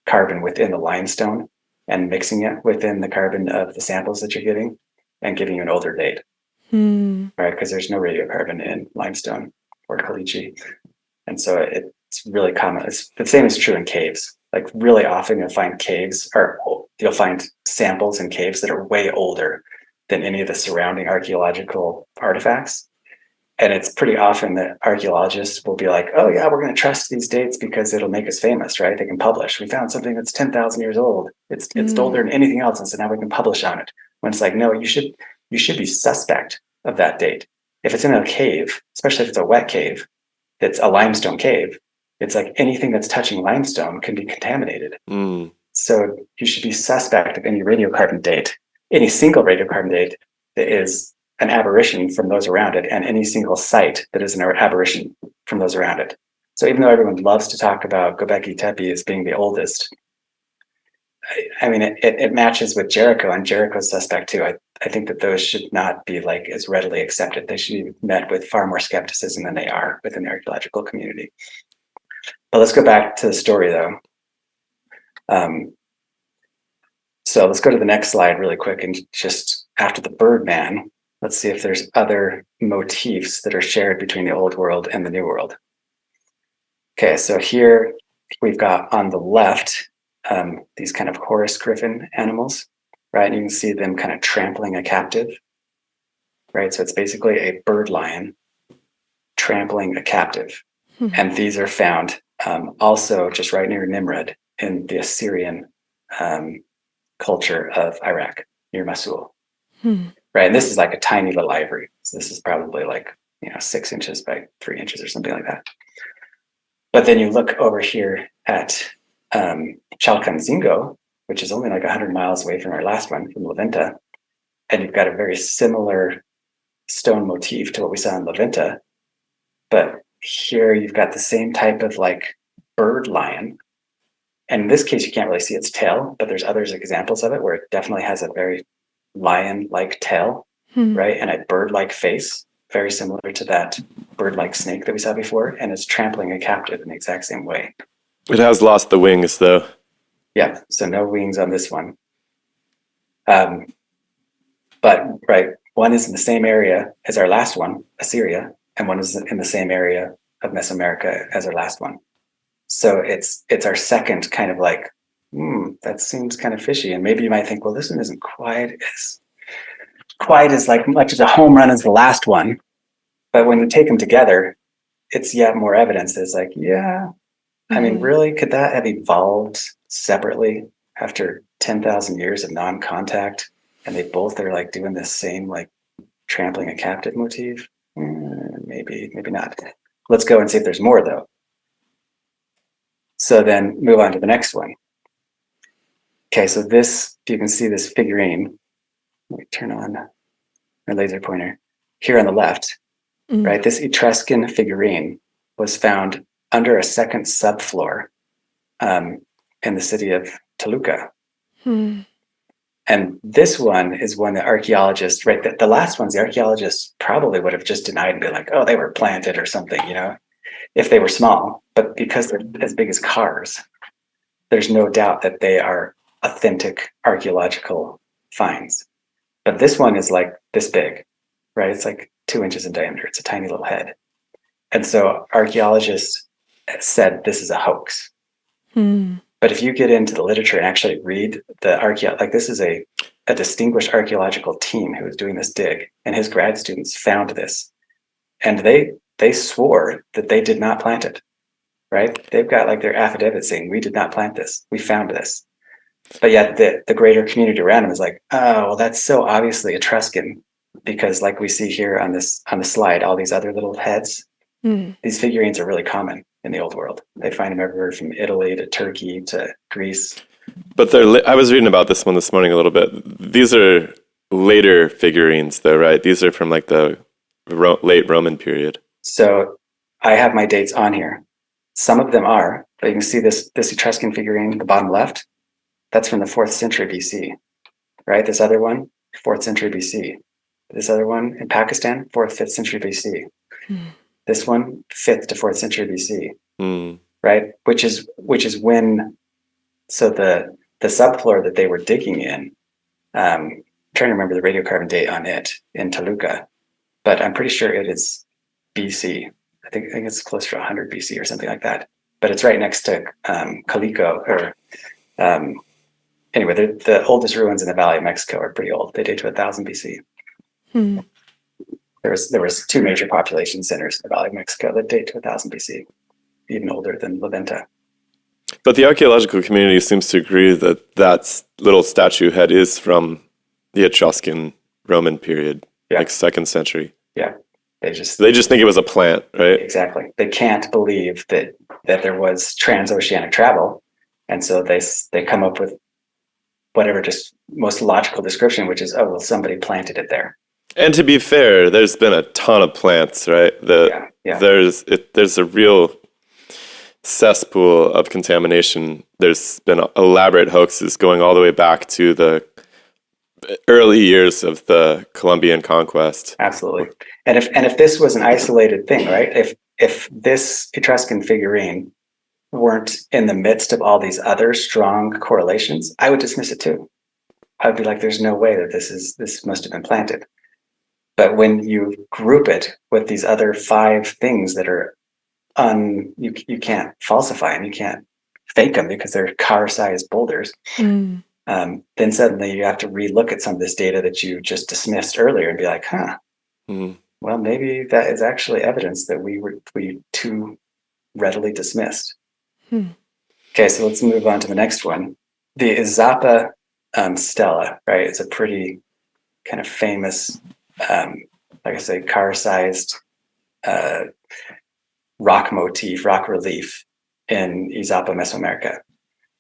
Speaker 6: carbon within the limestone and mixing it within the carbon of the samples that you're getting and giving you an older date, right? Because there's no radiocarbon in limestone or caliche. And so it's really common. It's the same is true in caves. Like really often you'll find you'll find samples in caves that are way older than any of the surrounding archaeological artifacts. And it's pretty often that archaeologists will be like, oh yeah, we're going to trust these dates because it'll make us famous, right? They can publish. We found something that's 10,000 years old. It's older than anything else. And so now we can publish on it. When it's like, no, you should be suspect of that date. If it's in a cave, especially if it's a wet cave, it's a limestone cave, it's like anything that's touching limestone can be contaminated. So you should be suspect of any radiocarbon date, any single radiocarbon date that is an aberration from those around it, and any single site that is an aberration from those around it. So even though everyone loves to talk about Göbekli Tepe as being the oldest, I mean, it matches with Jericho, and Jericho's suspect too. I think that those should not be like as readily accepted. They should be met with far more skepticism than they are within the archaeological community. But let's go back to the story though. So let's go to the next slide really quick, and just after the Birdman, let's see if there's other motifs that are shared between the old world and the new world. Okay, so here we've got on the left these kind of Horus griffin animals, right? And you can see them kind of trampling a captive, right? So it's basically a bird lion trampling a captive. And these are found also just right near Nimrud in the Assyrian culture of Iraq, near Mosul. Right, and this is like a tiny little ivory. So this is probably like 6 inches by 3 inches or something like that. But then you look over here at Chalcanzingo, which is only like 100 miles away from our last one, from La Venta, and you've got a very similar stone motif to what we saw in La Venta. But here you've got the same type of like bird lion. And in this case, you can't really see its tail, but there's other examples of it where it definitely has a very lion-like tail, right? And a bird-like face, very similar to that bird-like snake that we saw before, and it's trampling a captive in the exact same way.
Speaker 1: It has lost the wings, though.
Speaker 6: Yeah, so no wings on this one. But, right, one is in the same area as our last one, Assyria, and one is in the same area of Mesoamerica as our last one. So it's our second kind of like, that seems kind of fishy. And maybe you might think, well, this one isn't quite as like much as a home run as the last one. But when you take them together, it's yet more evidence that it's like, I mean, really, could that have evolved separately after 10,000 years of non-contact? And they both are like doing this same like trampling a captive motif? Maybe not. Let's go and see if there's more though. So then move on to the next one. Okay, so this, you can see this figurine. Let me turn on my laser pointer. Here on the left, right? This Etruscan figurine was found under a second subfloor in the city of Toluca. And this one is one that archaeologists, right? The last ones, the archaeologists probably would have just denied and be like, oh, they were planted or something, if they were small. But because they're as big as cars, there's no doubt that they are authentic archaeological finds. But this one is like this big, right? It's like 2 inches in diameter. It's a tiny little head. And so archaeologists said this is a hoax, But if you get into the literature and actually read like this is a distinguished archaeological team who was doing this dig, and his grad students found this, and they swore that they did not plant it, right? They've got like their affidavit saying, we did not plant this, we found this. But yet the greater community around him is like, oh, well, that's so obviously Etruscan, because like we see here on the slide, all these other little heads, these figurines are really common in the old world. They find them everywhere from Italy to Turkey to Greece.
Speaker 1: But I was reading about this one this morning a little bit. These are later figurines, though, right? These are from like the late Roman period.
Speaker 6: So I have my dates on here. Some of them are, but you can see this Etruscan figurine, the bottom left, that's from the 4th century BC, right? This other one, 4th century BC. This other one in Pakistan, 4th, 5th century BC. This one, 5th to 4th century BC, right? Which is when, so the subfloor that they were digging in, I'm trying to remember the radiocarbon date on it in Toluca, but I'm pretty sure it is BC. I think it's close to 100 BC or something like that. But it's right next to Calico, or anyway, the oldest ruins in the Valley of Mexico are pretty old. They date to 1000 BC. There was 2 major population centers in the Valley of Mexico that date to 1000 BC, even older than La Venta.
Speaker 1: But the archaeological community seems to agree that little statue head is from the Etruscan Roman period, like 2nd century.
Speaker 6: Yeah, they just
Speaker 1: think it was a plant, right?
Speaker 6: Exactly. They can't believe that there was transoceanic travel, and so they come up with whatever just most logical description, which is, oh well, somebody planted it there.
Speaker 1: And to be fair, there's been a ton of plants, right? There's a real cesspool of contamination. There's been elaborate hoaxes going all the way back to the early years of the Columbian conquest.
Speaker 6: Absolutely. And if this was an isolated thing, right? If this Etruscan figurine weren't in the midst of all these other strong correlations, I would dismiss it too. I would be like, there's no way that this must have been planted. But when you group it with these other 5 things that are you can't falsify them, you can't fake them because they're car-sized boulders, then suddenly you have to relook at some of this data that you just dismissed earlier and be like, well, maybe that is actually evidence that we too readily dismissed. Okay, so let's move on to the next one. The Izapa stela, right? It's a pretty kind of famous, like I say, car-sized rock motif, rock relief in Izapa, Mesoamerica.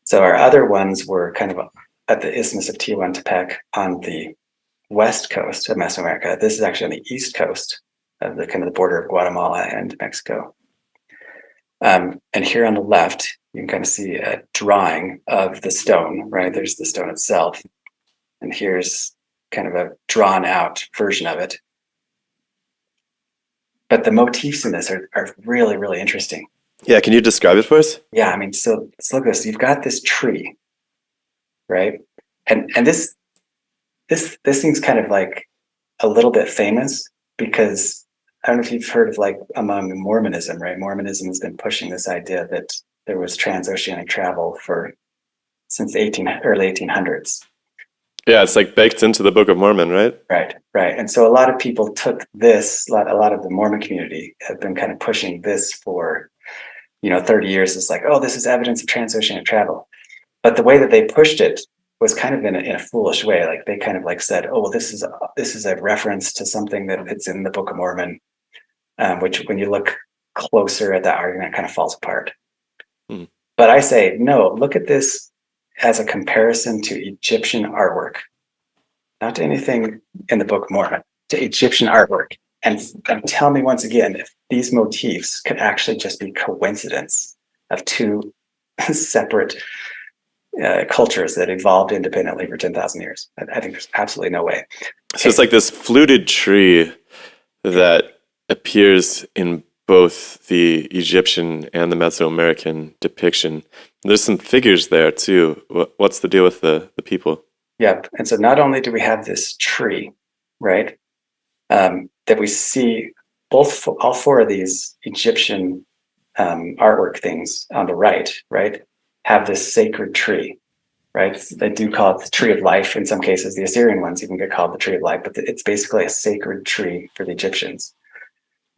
Speaker 6: So our other ones were kind of at the Isthmus of Tehuantepec on the west coast of Mesoamerica. This is actually on the east coast of the kind of the border of Guatemala and Mexico. And here on the left, you can kind of see a drawing of the stone, right? There's the stone itself. And here's kind of a drawn out version of it. But the motifs in this are really, really interesting.
Speaker 1: Yeah, can you describe it for us?
Speaker 6: Yeah, I mean, so let's look at this. You've got this tree, right? And this thing's kind of like a little bit famous because I don't know if you've heard of like among Mormonism, right? Mormonism has been pushing this idea that there was transoceanic travel since the early 1800s.
Speaker 1: Yeah, it's like baked into the Book of Mormon, right?
Speaker 6: Right. And so a lot of people took this, a lot of the Mormon community have been kind of pushing this for, 30 years. It's like, oh, this is evidence of transoceanic travel. But the way that they pushed it was kind of in a foolish way. Like they kind of like said, oh, well, this is a reference to something that it's in the Book of Mormon, which when you look closer at that argument, kind of falls apart. But I say, no, look at this as a comparison to Egyptian artwork, not to anything in the Book of Mormon, to Egyptian artwork. And tell me once again, if these motifs could actually just be coincidence of 2 separate cultures that evolved independently for 10,000 years. I think there's absolutely no way.
Speaker 1: So it's like this fluted tree that appears in both the Egyptian and the Mesoamerican depiction. There's some figures there too. What's the deal with the people?
Speaker 6: Yep. And so not only do we have this tree, right, that we see all 4 of these Egyptian artwork things on the right, have this sacred tree, right? They do call it the tree of life. In some cases, the Assyrian ones even get called the tree of life, but it's basically a sacred tree for the Egyptians.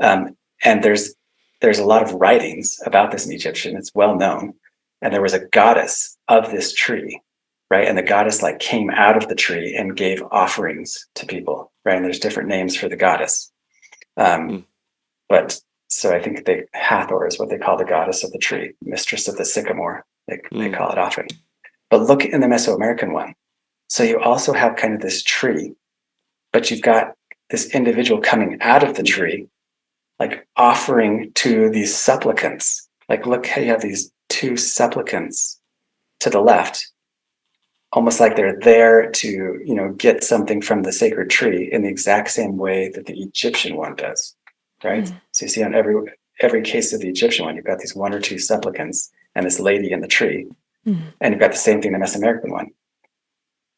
Speaker 6: And there's a lot of writings about this in Egyptian. It's well known. And there was a goddess of this tree, right? And the goddess like came out of the tree and gave offerings to people, right? And there's different names for the goddess. But so I think Hathor is what they call the goddess of the tree, mistress of the sycamore. They call it often. But look in the Mesoamerican one. So you also have kind of this tree, but you've got this individual coming out of the tree, like offering to these supplicants. Like, look how you have these two supplicants to the left, almost like they're there to, get something from the sacred tree in the exact same way that the Egyptian one does, right? So you see on every case of the Egyptian one, you've got these one or two supplicants and this lady in the tree, and you've got the same thing in the Mesoamerican one.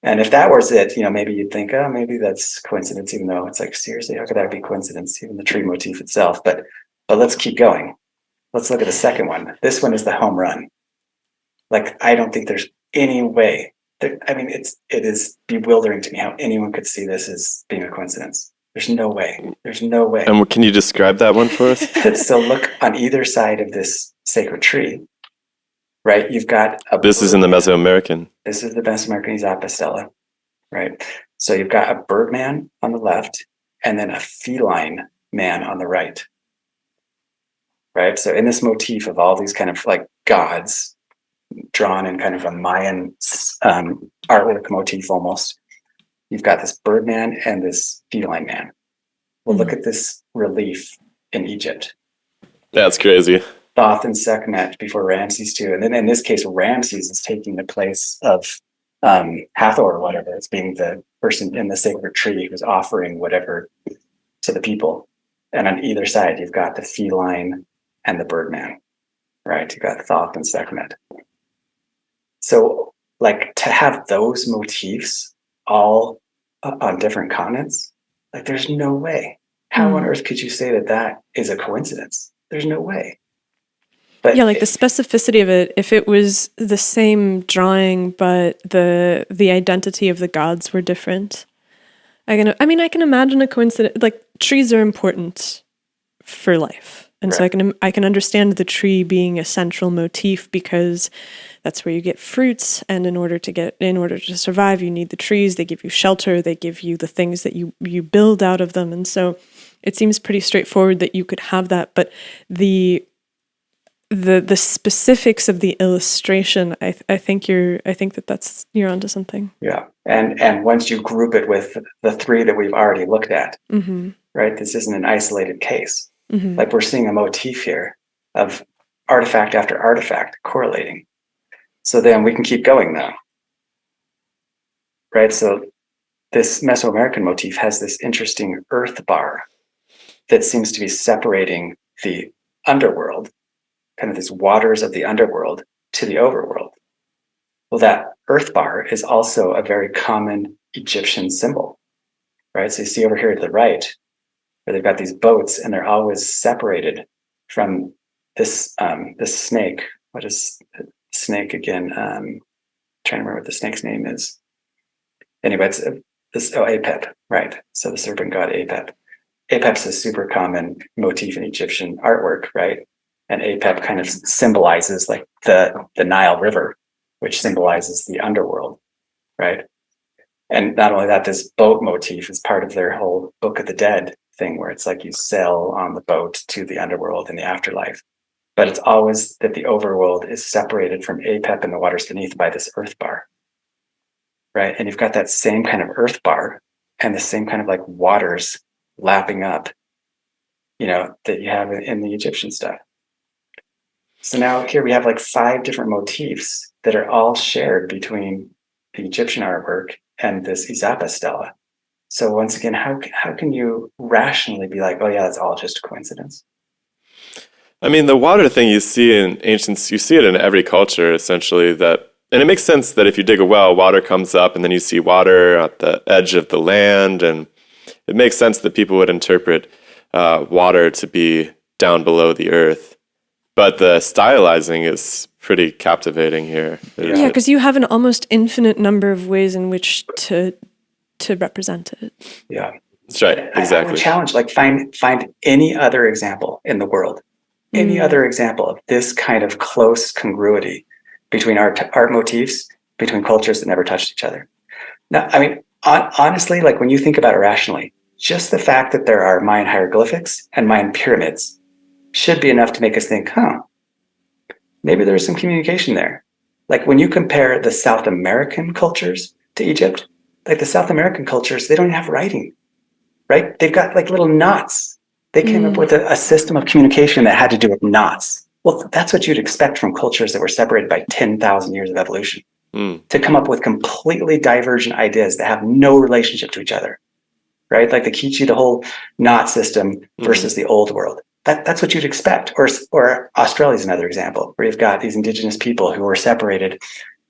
Speaker 6: And if that was it, maybe you'd think, oh, maybe that's coincidence, even though it's like, seriously, how could that be coincidence? Even the tree motif itself. But let's keep going. Let's look at the second one. This one is the home run. Like, I don't think there's any way. It is bewildering to me how anyone could see this as being a coincidence. There's no way. There's no way.
Speaker 1: And can you describe that one for us?
Speaker 6: So look on either side of this sacred tree, right? You've got
Speaker 1: This is in the Mesoamerican.
Speaker 6: This is the Mesoamerican Ixtlilxóchitl stela, right? So you've got a birdman on the left and then a feline man on the right, right? So in this motif of all these kind of like gods drawn in kind of a Mayan artwork motif almost, you've got this birdman and this feline man. Well, look at this relief in Egypt.
Speaker 1: That's crazy.
Speaker 6: Thoth and Sekhmet before Ramses too. And then in this case, Ramses is taking the place of Hathor or whatever. It's being the person in the sacred tree who's offering whatever to the people. And on either side, you've got the feline and the birdman, right? You've got Thoth and Sekhmet. So like to have those motifs all on different continents, like there's no way. How on earth could you say that is a coincidence? There's no way. But
Speaker 2: yeah, like the specificity of it, if it was the same drawing, but the identity of the gods were different. I can imagine a coincidence. Like trees are important for life. And so I can understand the tree being a central motif because that's where you get fruits. And in order to survive, you need the trees. They give you shelter. They give you the things that you build out of them. And so it seems pretty straightforward that you could have that. But the specifics of the illustration, I think you're onto something.
Speaker 6: Yeah. And once you group it with the three that we've already looked at, right? This isn't an isolated case. Like we're seeing a motif here of artifact after artifact correlating. So then we can keep going now. Right? So this Mesoamerican motif has this interesting earth bar that seems to be separating the underworld, kind of these waters of the underworld, to the overworld. Well, that earth bar is also a very common Egyptian symbol, right? So you see over here to the right, where they've got these boats and they're always separated from this snake. What is the snake again? Trying to remember what the snake's name is. Anyway, it's Apep, right? So the serpent god Apep. Apep's a super common motif in Egyptian artwork, right? And Apep kind of symbolizes like the Nile River, which symbolizes the underworld, right? And not only that, this boat motif is part of their whole Book of the Dead thing, where it's like you sail on the boat to the underworld and the afterlife. But it's always that the overworld is separated from Apep and the waters beneath by this earth bar, right? And you've got that same kind of earth bar and the same kind of like waters lapping up, that you have in the Egyptian stuff. So now here we have like 5 different motifs that are all shared between the Egyptian artwork and this Ixtlilxóchitl stela. So once again, how can you rationally be like, oh yeah, that's all just a coincidence?
Speaker 1: I mean, the water thing you see in ancients, you see it in every culture, essentially, and it makes sense that if you dig a well, water comes up and then you see water at the edge of the land, and it makes sense that people would interpret water to be down below the earth. But the stylizing is pretty captivating here.
Speaker 2: Yeah, because you have an almost infinite number of ways in which to represent it.
Speaker 6: Yeah.
Speaker 1: That's right,
Speaker 6: I
Speaker 1: exactly.
Speaker 6: would challenge, like find any other example in the world, any other example of this kind of close congruity between art motifs, between cultures that never touched each other. Now, I mean, honestly, like when you think about it rationally, just the fact that there are Mayan hieroglyphics and Mayan pyramids should be enough to make us think, maybe there's some communication there. Like when you compare the South American cultures to Egypt, like the South American cultures, they don't have writing, right? They've got like little knots. They came up with a system of communication that had to do with knots. Well, that's what you'd expect from cultures that were separated by 10,000 years of evolution, to come up with completely divergent ideas that have no relationship to each other, right? Like the Kichi, the whole knot system versus the old world. That's what you'd expect. Or Australia is another example where you've got these indigenous people who were separated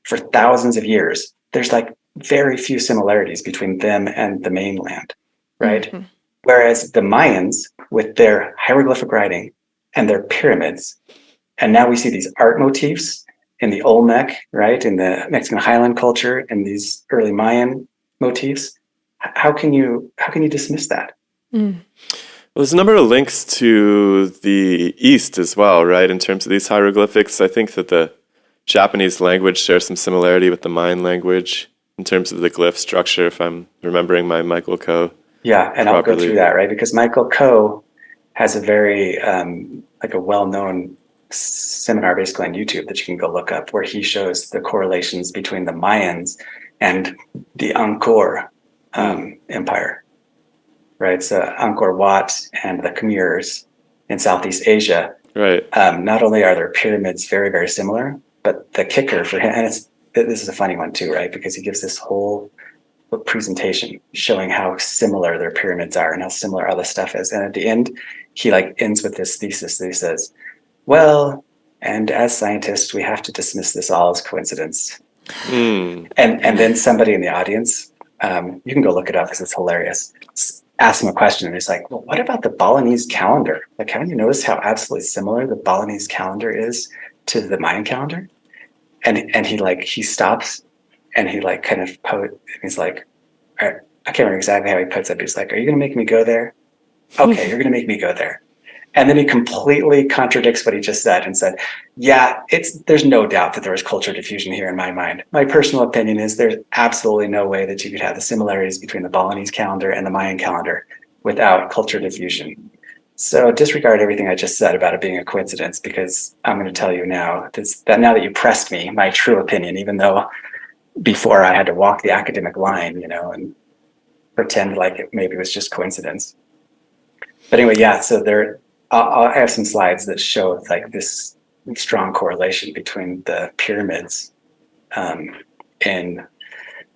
Speaker 6: for thousands of years. There's like very few similarities between them and the mainland, right? Whereas the Mayans, with their hieroglyphic writing and their pyramids, and now we see these art motifs in the Olmec, right, in the Mexican highland culture, and these early Mayan motifs. How can you dismiss that?
Speaker 1: Well, there's a number of links to the East as well, right? In terms of these hieroglyphics, I think that the Japanese language shares some similarity with the Mayan language in terms of the glyph structure, if I'm remembering my Michael Coe.
Speaker 6: Yeah, and
Speaker 1: properly.
Speaker 6: I'll go through that, right? Because Michael Coe has a very, like a well-known seminar basically on YouTube that you can go look up, where he shows the correlations between the Mayans and the Angkor Empire, right? So Angkor Wat and the Khmers in Southeast Asia.
Speaker 1: Right.
Speaker 6: Not only are their pyramids very, very similar, but the kicker for him, and this is a funny one too, right? Because he gives this whole presentation showing how similar their pyramids are and how similar all this stuff is. And at the end, he like ends with this thesis that he says, well, and as scientists, we have to dismiss this all as coincidence. And then somebody in the audience, you can go look it up because it's hilarious, ask him a question and he's like, well, what about the Balinese calendar? Like, haven't you noticed how absolutely similar the Balinese calendar is to the Mayan calendar? And he stops and he like kind of he's like, I can't remember exactly how he puts it, but he's like, are you going to make me go there? Okay, you're going to make me go there. And then he completely contradicts what he just said and said, yeah, there's no doubt that there was cultural diffusion here in my mind. My personal opinion is there's absolutely no way that you could have the similarities between the Balinese calendar and the Mayan calendar without cultural diffusion. So disregard everything I just said about it being a coincidence, because I'm going to tell you now that now that you pressed me, my true opinion, even though before I had to walk the academic line, and pretend like it maybe was just coincidence. But anyway, yeah, so I have some slides that show like this strong correlation between the pyramids in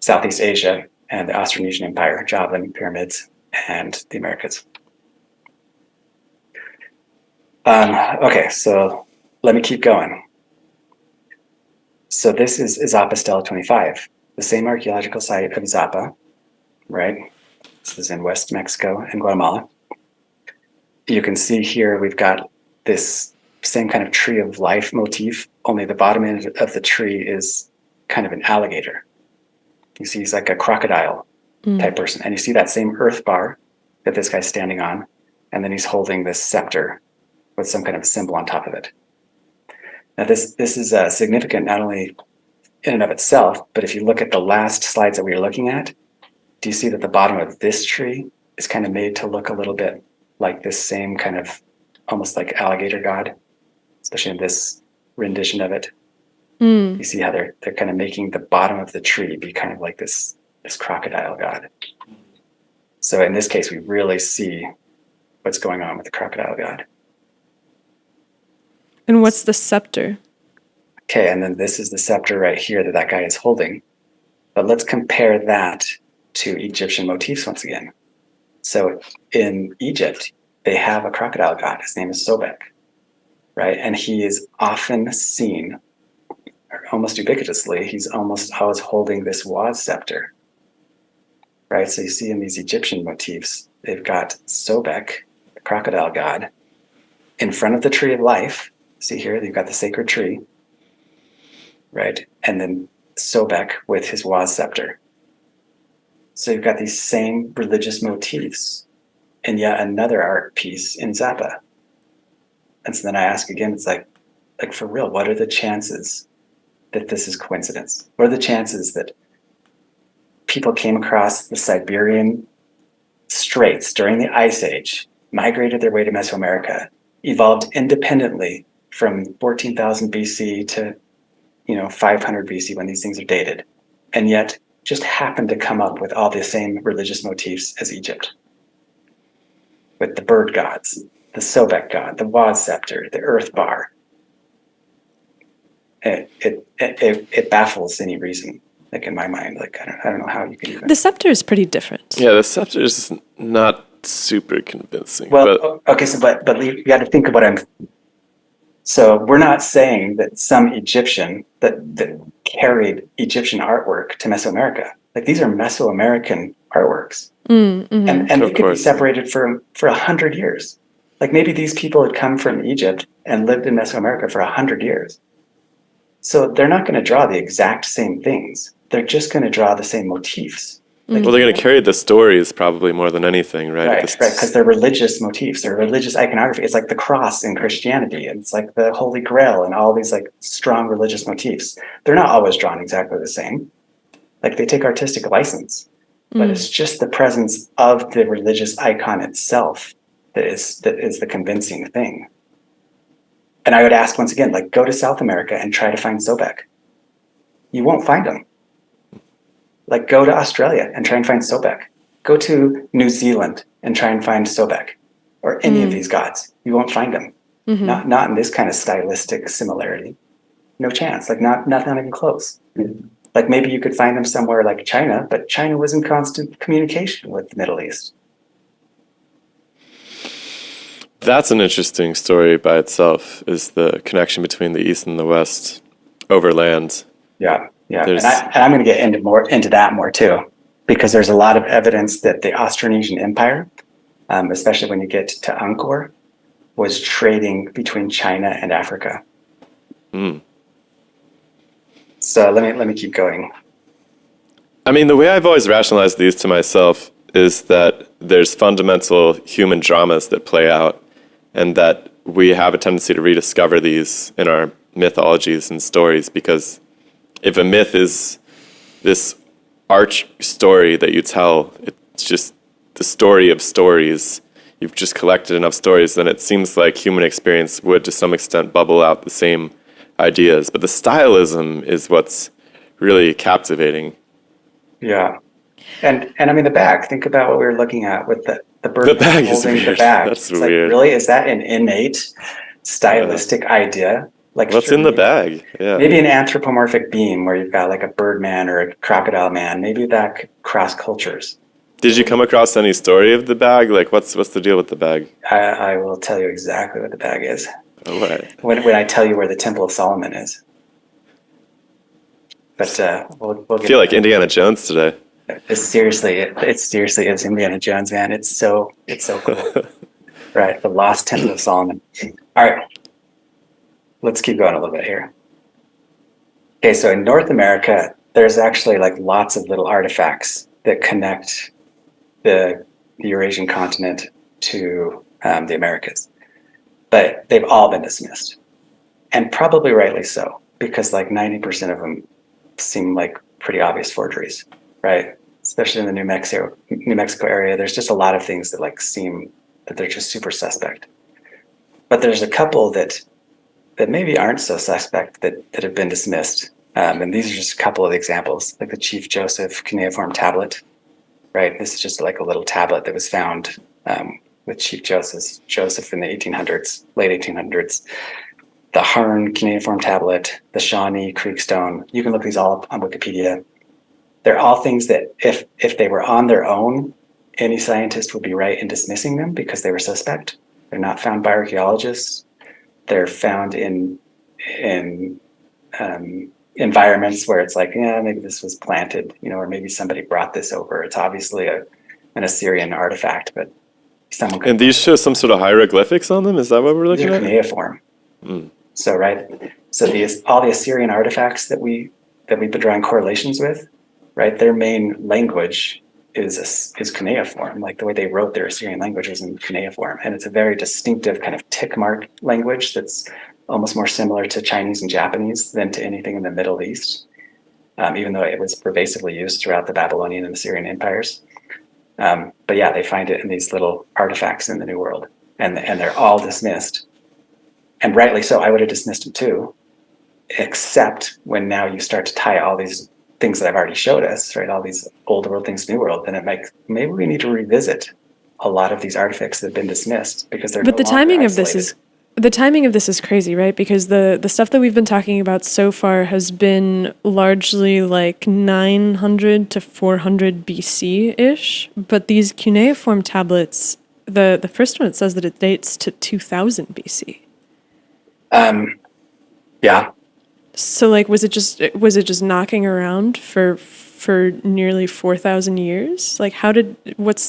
Speaker 6: Southeast Asia and the Austronesian Empire, Javan pyramids, and the Americas. Okay, so let me keep going. So this is Izapa Stela 25, the same archaeological site of Izapa, right? This is in West Mexico and Guatemala. You can see here we've got this same kind of tree of life motif, only the bottom end of the tree is kind of an alligator. You see he's like a crocodile type person. And you see that same earth bar that this guy's standing on, and then he's holding this scepter with some kind of symbol on top of it. Now this is significant not only in and of itself, but if you look at the last slides that we were looking at, do you see that the bottom of this tree is kind of made to look a little bit like this same kind of almost like alligator god, especially in this rendition of it. You see how they're kind of making the bottom of the tree be kind of like this crocodile god. So in this case, we really see what's going on with the crocodile god.
Speaker 2: And what's the scepter?
Speaker 6: Okay, and then this is the scepter right here that guy is holding. But let's compare that to Egyptian motifs once again. So in Egypt, they have a crocodile god. His name is Sobek, right? And he is often seen, or almost ubiquitously, he's almost always holding this waz scepter, right? So you see in these Egyptian motifs, they've got Sobek, the crocodile god, in front of the tree of life. See here, they've got the sacred tree. right? And then Sobek with his Waz scepter. So you've got these same religious motifs in yet another art piece in Zappa. And so then I ask again, it's like for real, what are the chances that this is coincidence? What are the chances that people came across the Siberian straits during the Ice Age, migrated their way to Mesoamerica, evolved independently from 14,000 BC to 500 BC when these things are dated, and yet just happened to come up with all the same religious motifs as Egypt, with the bird gods, the Sobek god, the Waz scepter, the earth bar. It baffles any reason, like in my mind. Like I don't know how you can even.
Speaker 2: The scepter is pretty different.
Speaker 1: Yeah, the scepter is not super convincing.
Speaker 6: Well, okay, so but you got to think of what I'm. So we're not saying that some Egyptian that carried Egyptian artwork to Mesoamerica. Like these are Mesoamerican artworks,
Speaker 2: Mm-hmm.
Speaker 6: and they could be separated for 100 years. Like maybe these people had come from Egypt and lived in Mesoamerica for 100 years. So they're not going to draw the exact same things. They're just going to draw the same motifs.
Speaker 1: Well, they're going to carry the stories probably more than anything, right?
Speaker 6: Right, because they're religious motifs, they're religious iconography. It's like the cross in Christianity, and it's like the Holy Grail and all these like strong religious motifs. They're not always drawn exactly the same. Like they take artistic license, but it's just the presence of the religious icon itself that is the convincing thing. And I would ask once again, like go to South America and try to find Sobek. You won't find them. Like go to Australia and try and find Sobek. Go to New Zealand and try and find Sobek or any of these gods. You won't find them. Mm-hmm. Not in this kind of stylistic similarity. No chance. Like not even close. Like maybe you could find them somewhere like China, but China was in constant communication with the Middle East.
Speaker 1: That's an interesting story by itself, is the connection between the East and the West over land.
Speaker 6: Yeah. And I'm going to get into that more too, because there's a lot of evidence that the Austronesian Empire, especially when you get to Angkor, was trading between China and Africa. So let me keep going.
Speaker 1: I mean, the way I've always rationalized these to myself is that there's fundamental human dramas that play out, and that we have a tendency to rediscover these in our mythologies and stories, because if a myth is this arch story that you tell, it's just the story of stories, you've just collected enough stories, then it seems like human experience would to some extent bubble out the same ideas. But the stylism is what's really captivating.
Speaker 6: Yeah. And I mean the bag, think about what we were looking at with the bird
Speaker 1: bag
Speaker 6: holding
Speaker 1: is
Speaker 6: the
Speaker 1: weird.
Speaker 6: bag.
Speaker 1: That's
Speaker 6: it's
Speaker 1: weird.
Speaker 6: Like, really? Is that an innate stylistic idea? Like
Speaker 1: what's in the bag? Yeah.
Speaker 6: Maybe an anthropomorphic beam where you've got like a bird man or a crocodile man. Maybe that could cross cultures.
Speaker 1: Did you come across any story of the bag? Like, what's the deal with the bag?
Speaker 6: I will tell you exactly what the bag is.
Speaker 1: Oh, right.
Speaker 6: When I tell you where the Temple of Solomon is. But we'll get.
Speaker 1: I feel like Indiana Jones today.
Speaker 6: It seriously is Indiana Jones, man. It's so cool. Right, the Lost Temple of Solomon. All right, let's keep going a little bit here. Okay, so in North America, there's actually like lots of little artifacts that connect the Eurasian continent to the Americas, but they've all been dismissed, and probably rightly so, because like 90% of them seem like pretty obvious forgeries, right? Especially in the New Mexico area, there's just a lot of things that like seem that they're just super suspect. But there's a couple that maybe aren't so suspect that have been dismissed. And these are just a couple of examples, like the Chief Joseph cuneiform tablet, right? This is just like a little tablet that was found with Chief Joseph in the 1800s, late 1800s. The Harn cuneiform tablet, the Shawnee Creek stone. You can look these all up on Wikipedia. They're all things that if they were on their own, any scientist would be right in dismissing them because they were suspect. They're not found by archaeologists. They're found in environments where it's like, yeah, maybe this was planted, or maybe somebody brought this over. It's obviously an Assyrian artifact, but someone could.
Speaker 1: And these show some sort of hieroglyphics on them? Is that what we're looking at?
Speaker 6: Cuneiform. So all the Assyrian artifacts that we've been drawing correlations with, right? Their main language is cuneiform. Like the way they wrote their Assyrian language was in cuneiform, and it's a very distinctive kind of tick mark language that's almost more similar to Chinese and Japanese than to anything in the Middle East, even though it was pervasively used throughout the Babylonian and Assyrian empires. But yeah, they find it in these little artifacts in the New World, and they're all dismissed. And rightly so. I would have dismissed them too, except when now you start to tie all these things that I've already showed us, right? All these old world things to New World, then maybe we need to revisit a lot of these artifacts that have been dismissed because they're. But
Speaker 2: the timing of this is crazy, right? Because the stuff that we've been talking about so far has been largely like 900 to 400 BC ish, but these cuneiform tablets, the first one, it says that it dates to 2000 BC.
Speaker 6: Yeah.
Speaker 2: So like, was it just knocking around for nearly 4,000 years? Like, how does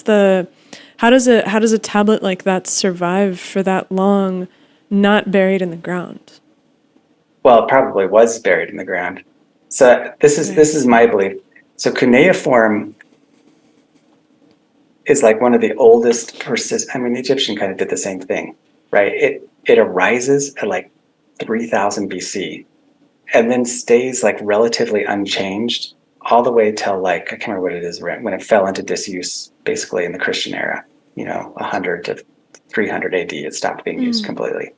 Speaker 2: a tablet like that survive for that long, not buried in the ground?
Speaker 6: Well, it probably was buried in the ground. So this is my belief. So cuneiform is like one of the oldest the Egyptian kind of did the same thing, right? It arises at like 3000 BC and then stays like relatively unchanged all the way till like, I can't remember what it is, when it fell into disuse basically in the Christian era, 100 to 300 AD, it stopped being used completely.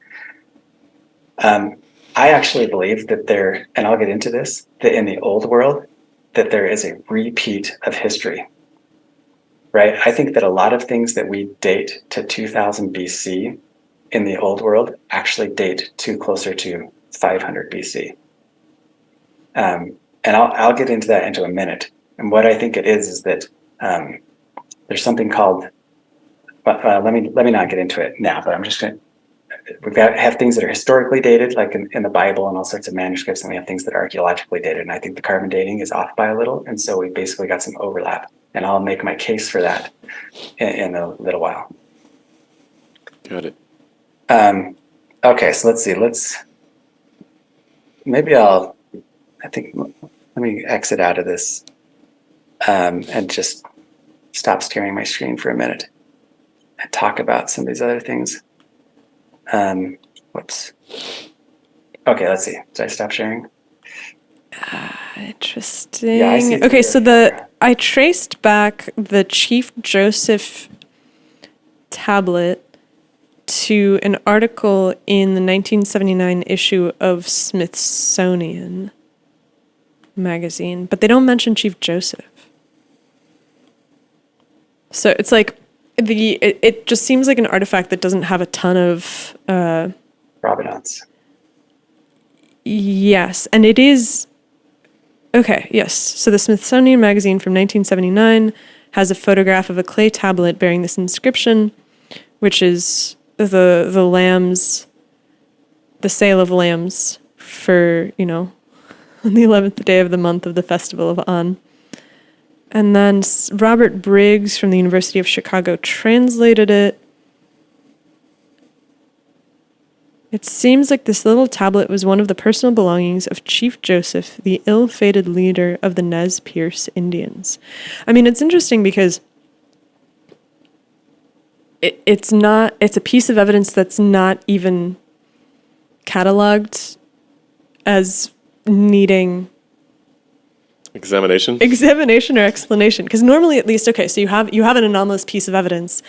Speaker 6: I actually believe that and I'll get into this, that in the old world, that there is a repeat of history, right? I think that a lot of things that we date to 2000 BC in the old world actually date to closer to 500 BC. And I'll get into that into a minute. And what I think it is that there's something called, let me not get into it now, but I'm just going to, have things that are historically dated, like in the Bible and all sorts of manuscripts, and we have things that are archaeologically dated. And I think the carbon dating is off by a little. And so we basically got some overlap. And I'll make my case for that in a little while.
Speaker 1: Got it.
Speaker 6: Okay, so let's see. Let me exit out of this and just stop staring at my screen for a minute and talk about some of these other things. Whoops. Okay, let's see. Did I stop sharing?
Speaker 2: Interesting.
Speaker 6: Yeah, I see.
Speaker 2: Okay, so I traced back the Chief Joseph tablet to an article in the 1979 issue of Smithsonian magazine, but they don't mention Chief Joseph. So it's like it just seems like an artifact that doesn't have a ton of
Speaker 6: provenance.
Speaker 2: Yes, and it is okay. Yes, so the Smithsonian magazine from 1979 has a photograph of a clay tablet bearing this inscription, which is the lambs, the sale of lambs for, on the 11th day of the month of the festival of On. And then Robert Briggs from the University of Chicago translated it. It seems like this little tablet was one of the personal belongings of Chief Joseph, the ill-fated leader of the Nez Perce Indians. I mean, it's interesting because it's a piece of evidence that's not even cataloged as needing
Speaker 1: examination
Speaker 2: or explanation. Because normally, at least, okay, so you have an anomalous piece of evidence,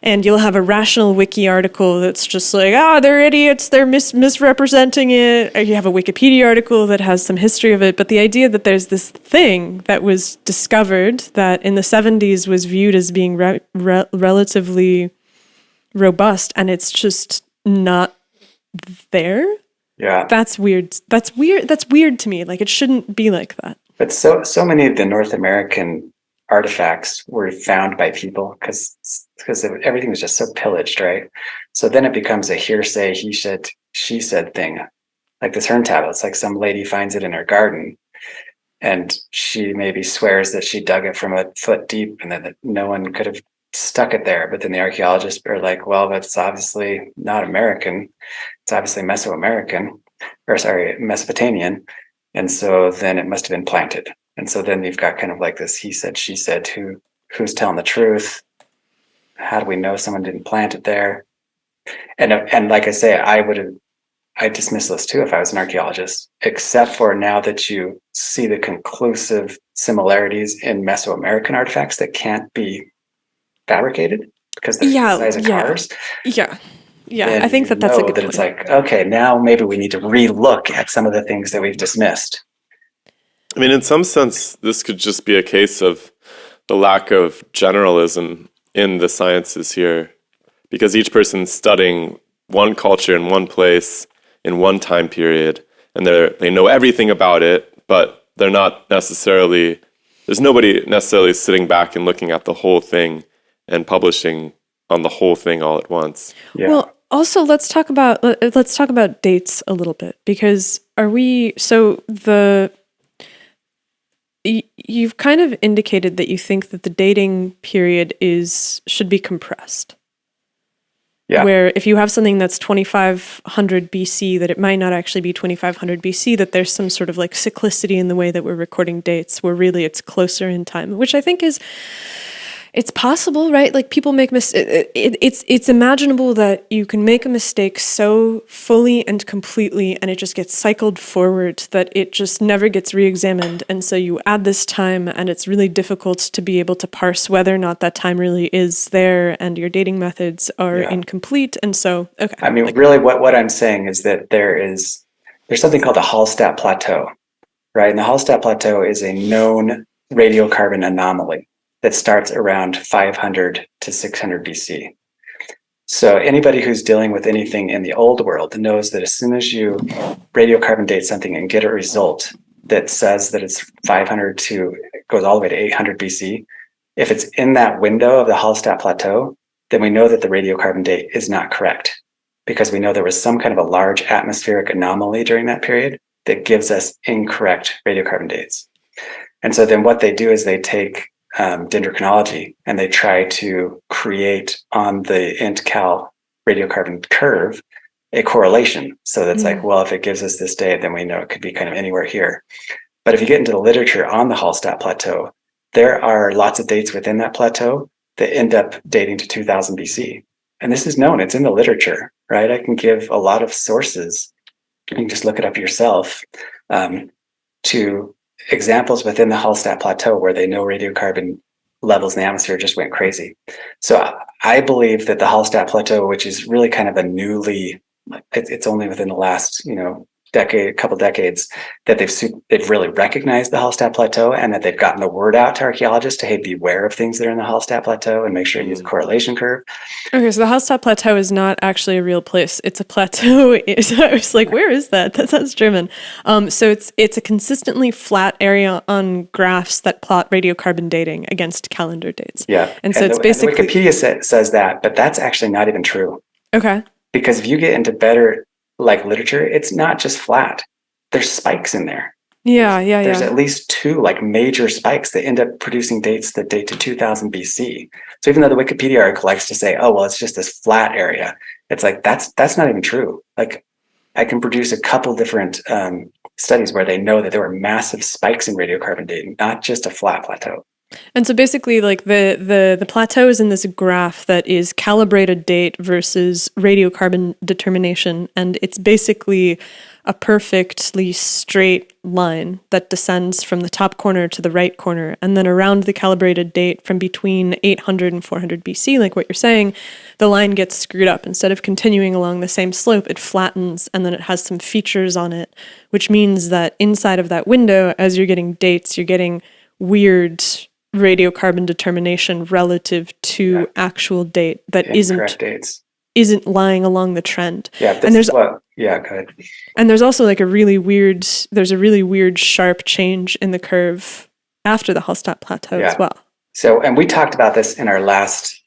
Speaker 2: and you'll have a rational wiki article that's just like, they're idiots, they're misrepresenting it. Or you have a Wikipedia article that has some history of it. But the idea that there's this thing that was discovered that in the 70s was viewed as being relatively robust, and it's just not there.
Speaker 6: Yeah.
Speaker 2: That's weird. That's weird to me. Like, it shouldn't be like that.
Speaker 6: But so many of the North American artifacts were found by people because everything was just so pillaged, right? So then it becomes a hearsay, he said, she said thing. Like this Hearn tablet, it's like some lady finds it in her garden and she maybe swears that she dug it from a foot deep and that no one could have stuck it there. But then the archaeologists are like, well, that's obviously not American it's obviously Mesopotamian, and so then it must have been planted. And so then you've got kind of like this he said, she said, who's telling the truth? How do we know someone didn't plant it there? And like I say, I dismiss those too if I was an archaeologist, except for now that you see the conclusive similarities in Mesoamerican artifacts that can't be fabricated because they're the size of cars.
Speaker 2: Yeah. I think that's a good point.
Speaker 6: It's like, okay, now maybe we need to re-look at some of the things that we've dismissed.
Speaker 1: I mean, in some sense, this could just be a case of the lack of generalism in the sciences here, because each person's studying one culture in one place in one time period, and they know everything about it, but they're not necessarily, there's nobody necessarily sitting back and looking at the whole thing and publishing on the whole thing all at once.
Speaker 6: Yeah.
Speaker 2: Well, also let's talk about dates a little bit, because you've kind of indicated that you think that the dating period should be compressed. Yeah. Where if you have something that's 2500 BC, that it might not actually be 2500 BC, that there's some sort of like cyclicity in the way that we're recording dates, where really it's closer in time, which I think it's possible, right? Like people make mistakes. It's imaginable that you can make a mistake so fully and completely, and it just gets cycled forward that it just never gets re-examined. And so you add this time, and it's really difficult to be able to parse whether or not that time really is there, and your dating methods are incomplete. And so, okay.
Speaker 6: I mean, really what I'm saying is that there's something called the Hallstatt Plateau, right? And the Hallstatt Plateau is a known radiocarbon anomaly that starts around 500 to 600 BC. So anybody who's dealing with anything in the old world knows that as soon as you radiocarbon date something and get a result that says that it's 500 to, goes all the way to 800 BC, if it's in that window of the Hallstatt Plateau, then we know that the radiocarbon date is not correct, because we know there was some kind of a large atmospheric anomaly during that period that gives us incorrect radiocarbon dates. And so then what they do is they take dendrochronology, and they try to create on the int-cal radiocarbon curve a correlation. So that's like, well, if it gives us this date, then we know it could be kind of anywhere here. But if you get into the literature on the Hallstatt Plateau, there are lots of dates within that plateau that end up dating to 2000 BC. And this is known, it's in the literature, right? I can give a lot of sources, you can just look it up yourself, to examples within the Hallstatt Plateau where they know radiocarbon levels in the atmosphere just went crazy. So I believe that the Hallstatt Plateau, which is really kind of a newly, it's only within the last, couple decades that they've really recognized the Hallstatt Plateau, and that they've gotten the word out to archaeologists to, hey, beware of things that are in the Hallstatt Plateau and make sure you use a correlation curve.
Speaker 2: Okay, so the Hallstatt Plateau is not actually a real place. It's a plateau. I was like, where is that? That sounds German. So it's a consistently flat area on graphs that plot radiocarbon dating against calendar dates.
Speaker 6: Yeah,
Speaker 2: and so it's basically
Speaker 6: Wikipedia says that, but that's actually not even true.
Speaker 2: Okay,
Speaker 6: because if you get into better literature, it's not just flat. There's spikes in there. There's at least two major spikes that end up producing dates that date to 2000 BC. So even though the Wikipedia article likes to say, oh, well, it's just this flat area, it's like, that's not even true. Like, I can produce a couple different studies where they know that there were massive spikes in radiocarbon dating, not just a flat plateau.
Speaker 2: And so basically, like the plateau is in this graph that is calibrated date versus radiocarbon determination, and it's basically a perfectly straight line that descends from the top corner to the right corner, and then around the calibrated date from between 800 and 400 BC, like what you're saying, the line gets screwed up. Instead of continuing along the same slope, it flattens, and then it has some features on it, which means that inside of that window, as you're getting dates, you're getting weird radiocarbon determination relative to actual date that isn't lying along the trend.
Speaker 6: Yeah,
Speaker 2: and there's
Speaker 6: go ahead.
Speaker 2: And there's also a really weird sharp change in the curve after the Hallstatt Plateau as well.
Speaker 6: So, and we talked about this in our last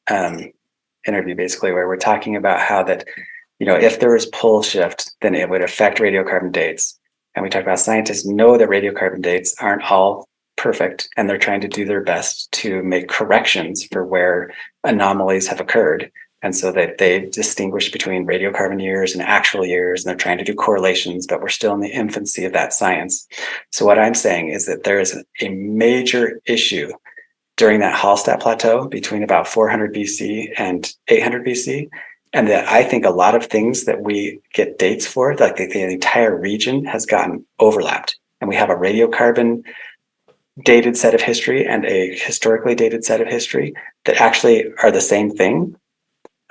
Speaker 6: interview, basically, where we're talking about how that, if there was pole shift, then it would affect radiocarbon dates. And we talked about scientists know that radiocarbon dates aren't all perfect, and they're trying to do their best to make corrections for where anomalies have occurred. And so they distinguish between radiocarbon years and actual years, and they're trying to do correlations, but we're still in the infancy of that science. So what I'm saying is that there is a major issue during that Hallstatt Plateau between about 400 BC and 800 BC. And that I think a lot of things that we get dates for, like the entire region has gotten overlapped. And we have a radiocarbon dated set of history and a historically dated set of history that actually are the same thing,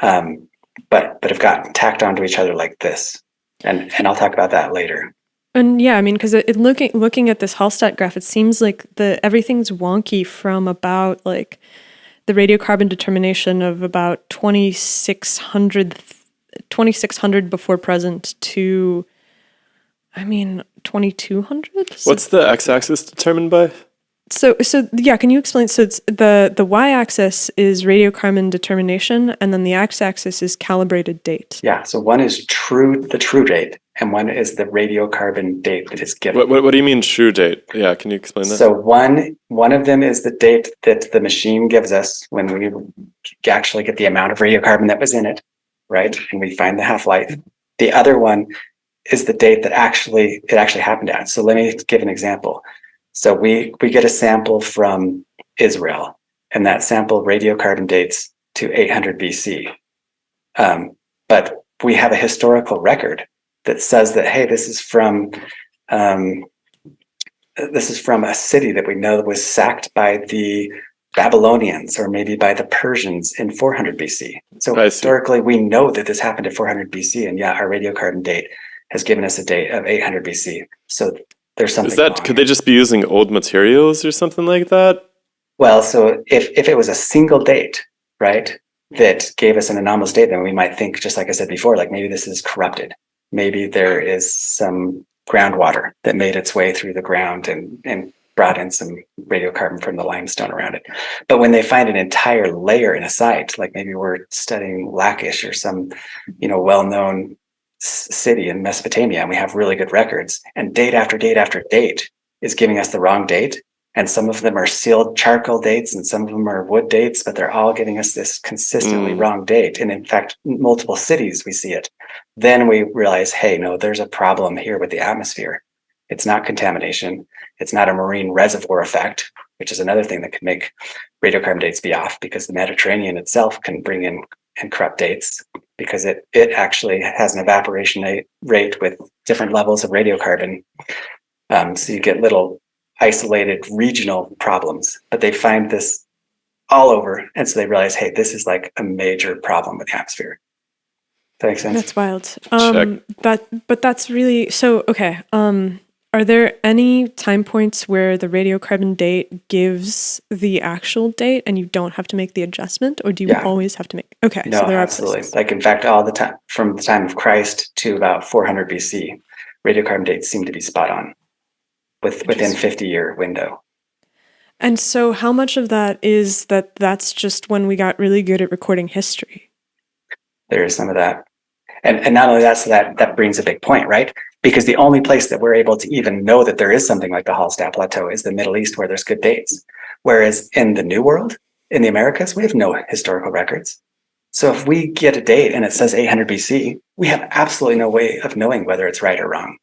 Speaker 6: but have gotten tacked onto each other like this. And I'll talk about that later.
Speaker 2: And yeah, I mean, because looking at this Hallstatt graph, it seems like everything's wonky from about like the radiocarbon determination of about 2600 before present to, I mean, 2200.
Speaker 1: What's the x-axis determined by?
Speaker 2: So yeah, can you explain? So it's the y-axis is radiocarbon determination, and then the x-axis is calibrated date.
Speaker 6: Yeah. So one is the true date, and one is the radiocarbon date that is given.
Speaker 1: What do you mean true date? Yeah, can you explain that?
Speaker 6: So one of them is the date that the machine gives us when we actually get the amount of radiocarbon that was in it, right? And we find the half-life. The other one is the date that it actually happened at. So let me give an example. So we get a sample from Israel, and that sample radiocarbon dates to 800 BC. But we have a historical record that says that, hey, this is from a city that we know was sacked by the Babylonians or maybe by the Persians in 400 BC. So historically, we know that this happened at 400 BC, and our radiocarbon date has given us a date of 800 BC. So there's something.
Speaker 1: Could they just be using old materials or something like that?
Speaker 6: Well, so if it was a single date, right, that gave us an anomalous date, then we might think, just like I said before, like maybe this is corrupted. Maybe there is some groundwater that made its way through the ground and brought in some radiocarbon from the limestone around it. But when they find an entire layer in a site, like maybe we're studying Lachish or some, well-known city in Mesopotamia, and we have really good records, and date after date after date is giving us the wrong date, and some of them are sealed charcoal dates and some of them are wood dates, but they're all giving us this consistently wrong date. And in fact, multiple cities we see it. Then we realize, hey, no, there's a problem here with the atmosphere. It's not contamination. It's not a marine reservoir effect, which is another thing that could make radiocarbon dates be off, because the Mediterranean itself can bring in and corrupt dates, because it actually has an evaporation rate with different levels of radiocarbon. So you get little isolated regional problems, but they find this all over. And so they realize, hey, this is like a major problem with the atmosphere. Does that make sense?
Speaker 2: That's wild. But that's really, so, okay. Are there any time points where the radiocarbon date gives the actual date and you don't have to make the adjustment, or do you always have to make? Okay,
Speaker 6: no,
Speaker 2: so there
Speaker 6: absolutely.
Speaker 2: are places.
Speaker 6: Like in fact, all the time from the time of Christ to about 400 BC, radiocarbon dates seem to be spot on within 50-year window.
Speaker 2: And so, how much of that is that's just when we got really good at recording history?
Speaker 6: There is some of that, and not only that, so that brings a big point, right? Because the only place that we're able to even know that there is something like the Hallstatt Plateau is the Middle East, where there's good dates. Whereas in the New World, in the Americas, we have no historical records. So if we get a date and it says 800 BC, we have absolutely no way of knowing whether it's right or wrong.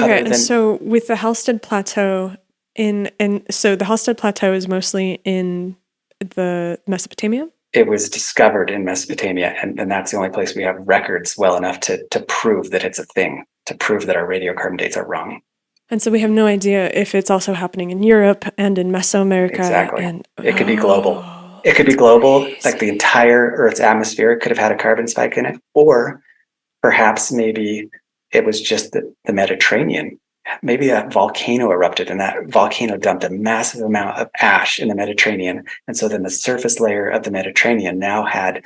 Speaker 2: Okay, and so with the Hallstatt Plateau, so the Hallstatt Plateau is mostly in the Mesopotamia?
Speaker 6: It was discovered in Mesopotamia, and that's the only place we have records well enough to prove that it's a thing, to prove that our radiocarbon dates are wrong.
Speaker 2: And so we have no idea if it's also happening in Europe and in Mesoamerica.
Speaker 6: Exactly.
Speaker 2: And,
Speaker 6: it could be global. It could be global, crazy. Like the entire Earth's atmosphere could have had a carbon spike in it, or perhaps maybe it was just the Mediterranean. Maybe a volcano erupted and that volcano dumped a massive amount of ash in the Mediterranean. And so then the surface layer of the Mediterranean now had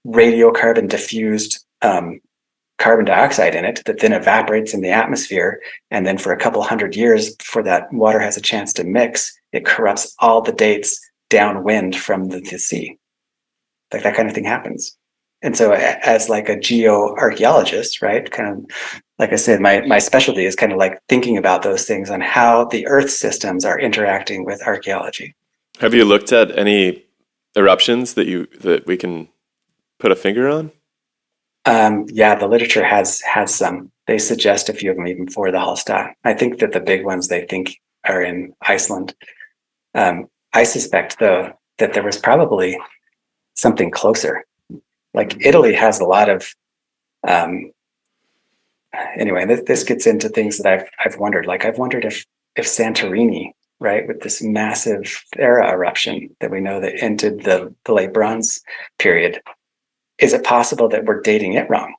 Speaker 6: radiocarbon diffused carbon dioxide in it that then evaporates in the atmosphere. And then for a couple hundred years, before that water has a chance to mix, it corrupts all the dates downwind from the sea. Like that kind of thing happens. And so as like a geoarchaeologist, right, kind of, like I said, my specialty is kind of like thinking about those things on how the Earth systems are interacting with archaeology.
Speaker 1: Have you looked at any eruptions that we can put a finger on?
Speaker 6: Yeah, the literature has some. They suggest a few of them even for the Hallstatt. I think that the big ones they think are in Iceland. I suspect, though, that there was probably something closer. Like Italy has a lot of. Anyway, this gets into things that I've wondered. Like I've wondered if Santorini, right, with this massive Thera eruption that we know that ended the late Bronze period, is it possible that we're dating it wrong?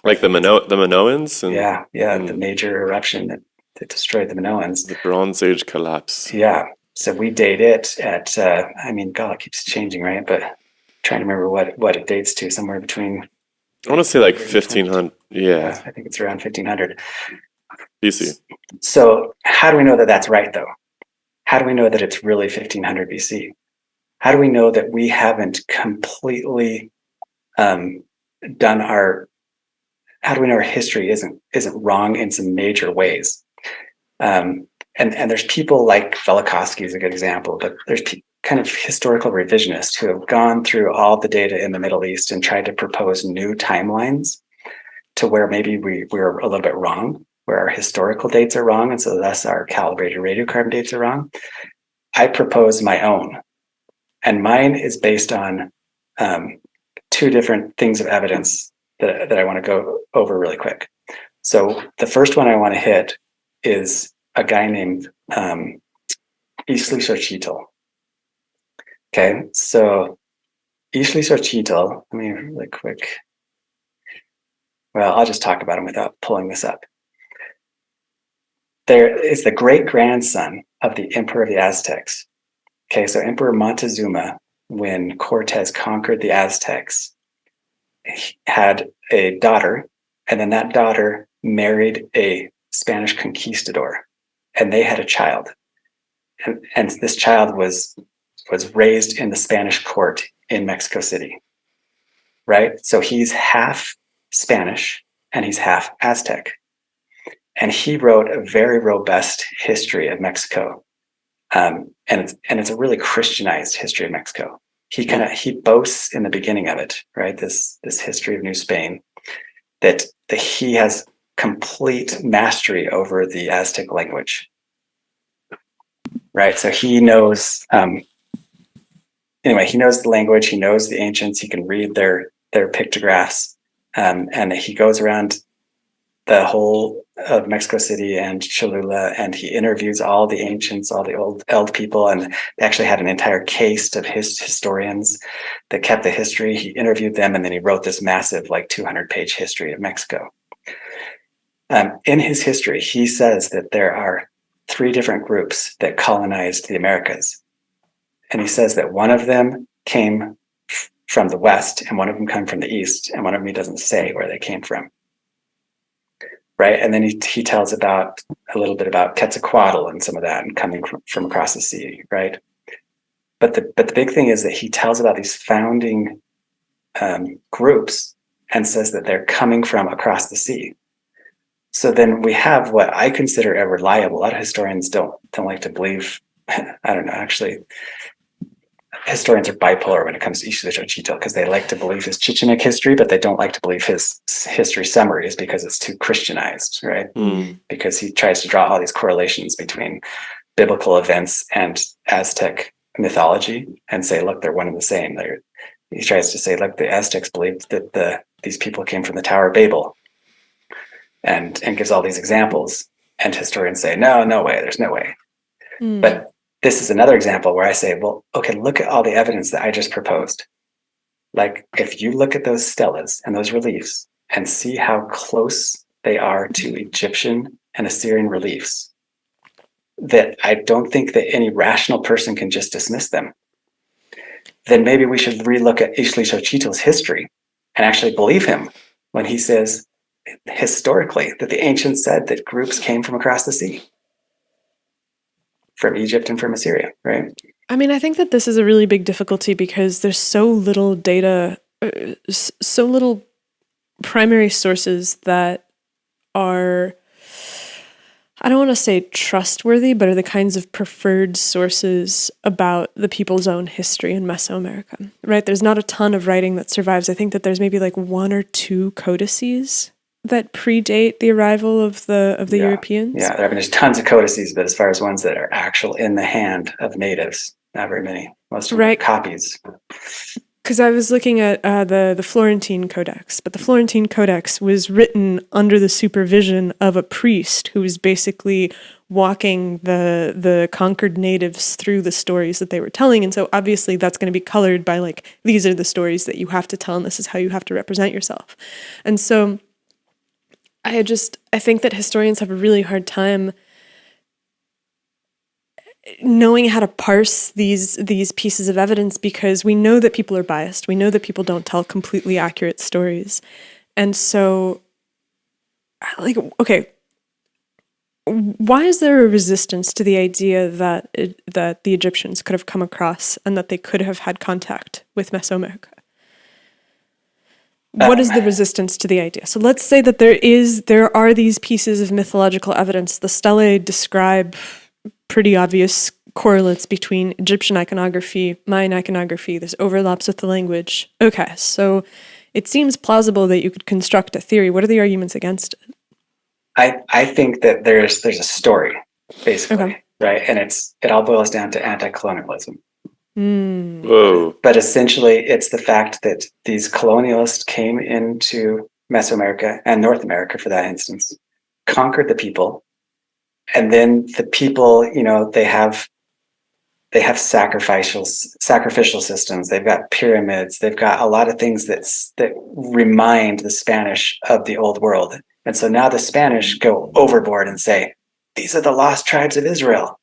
Speaker 1: Like the Minoans?
Speaker 6: And the major eruption that destroyed the Minoans.
Speaker 1: The Bronze Age collapse.
Speaker 6: Yeah. So we date it at, God, it keeps changing, right? But I'm trying to remember what it dates to, somewhere between.
Speaker 1: I want to say like 1500. Yeah.
Speaker 6: I think it's around 1500.
Speaker 1: BC.
Speaker 6: So how do we know that that's right, though? How do we know that it's really 1500 BC? How do we know that we haven't completely done our? How do we know our history isn't wrong in some major ways? And there's people like Velikovsky is a good example, but there's kind of historical revisionists who have gone through all the data in the Middle East and tried to propose new timelines to where maybe we're a little bit wrong, where our historical dates are wrong, and so thus our calibrated radiocarbon dates are wrong. I propose my own, and mine is based on two different things of evidence that I want to go over really quick. So the first one I want to hit is a guy named Ixtlilxóchitl. Okay, so Ixtlilxóchitl, let me really quick. Well, I'll just talk about him without pulling this up. There is the great grandson of the Emperor of the Aztecs. Okay, so Emperor Montezuma, when Cortez conquered the Aztecs, had a daughter, and then that daughter married a Spanish conquistador, and they had a child. And this child was raised in the Spanish court in Mexico City, right? So he's half Spanish and he's half Aztec. And he wrote a very robust history of Mexico. And it's a really Christianized history of Mexico. He boasts in the beginning of it, right? This history of New Spain, that he has complete mastery over the Aztec language, right? So he knows, he knows the language, he knows the ancients, he can read their pictographs, and he goes around the whole of Mexico City and Cholula, and he interviews all the ancients, all the old people, and they actually had an entire caste of historians that kept the history. He interviewed them, and then he wrote this massive, 200-page history of Mexico. In his history, he says that there are 3 different groups that colonized the Americas. And he says that one of them came from the West, and one of them came from the East, and one of them he doesn't say where they came from. Right, and then he tells a little bit about Quetzalcoatl and some of that, and coming from across the sea, right? But the big thing is that he tells about these founding groups and says that they're coming from across the sea. So then we have what I consider a reliable. A lot of historians don't like to believe. I don't know. Actually, historians are bipolar when it comes to Ixtlilxóchitl, because they like to believe his Chichen history, but they don't like to believe his history summaries because it's too Christianized, right? Because he tries to draw all these correlations between biblical events and Aztec mythology and say, look, they're one and the same. He tries to say, look, the Aztecs believed that these people came from the Tower of Babel, and gives all these examples. And historians say, no way, there's no way. But this is another example where I say, well, okay, look at all the evidence that I just proposed. Like, if you look at those stelas and those reliefs and see how close they are to Egyptian and Assyrian reliefs, that I don't think that any rational person can just dismiss them, then maybe we should relook at Ixtlilxóchitl's history and actually believe him when he says, historically, that the ancients said that groups came from across the sea, from Egypt and from Assyria, right?
Speaker 2: I mean, I think that this is a really big difficulty because there's so little data, so little primary sources that are, I don't want to say trustworthy, but are the kinds of preferred sources about the people's own history in Mesoamerica, right? There's not a ton of writing that survives. I think that there's maybe like 1 or 2 codices that predate the arrival of the Europeans.
Speaker 6: Yeah, I mean, there's tons of codices, but as far as ones that are actual in the hand of natives, not very many. Most of them are copies.
Speaker 2: Because I was looking at the Florentine Codex, but the Florentine Codex was written under the supervision of a priest who was basically walking the conquered natives through the stories that they were telling. And so obviously that's going to be colored by like, these are the stories that you have to tell, and this is how you have to represent yourself. And so I think that historians have a really hard time knowing how to parse these pieces of evidence, because we know that people are biased. We know that people don't tell completely accurate stories. And so, like, okay, why is there a resistance to the idea that the Egyptians could have come across and that they could have had contact with Mesoamerica? What is the resistance to the idea? So let's say that there are these pieces of mythological evidence. The stelae describe pretty obvious correlates between Egyptian iconography, Mayan iconography. There's overlaps with the language. Okay, so it seems plausible that you could construct a theory. What are the arguments against it?
Speaker 6: I think that there's a story, basically, right? And it all boils down to anti-colonialism.
Speaker 1: Whoa.
Speaker 6: But essentially, it's the fact that these colonialists came into Mesoamerica and North America, for that instance, conquered the people, and then the people, they have sacrificial systems. They've got pyramids. They've got a lot of things that remind the Spanish of the old world. And so now the Spanish go overboard and say, these are the lost tribes of Israel,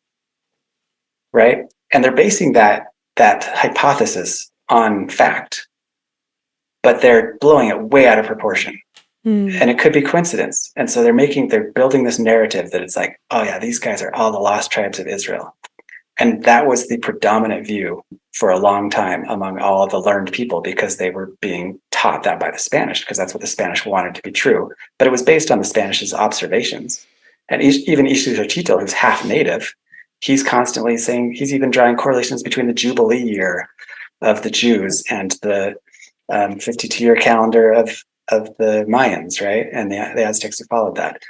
Speaker 6: right? And they're basing that hypothesis on fact, but they're blowing it way out of proportion. And it could be coincidence. And so they're building this narrative that it's like, oh yeah, these guys are all the lost tribes of Israel. And that was the predominant view for a long time among all the learned people, because they were being taught that by the Spanish, because that's what the Spanish wanted to be true. But it was based on the Spanish's observations. And even Ixtlilxóchitl, who's half native, he's constantly saying, he's even drawing correlations between the Jubilee year of the Jews and the 52-year calendar of the Mayans, right? And the Aztecs who followed that.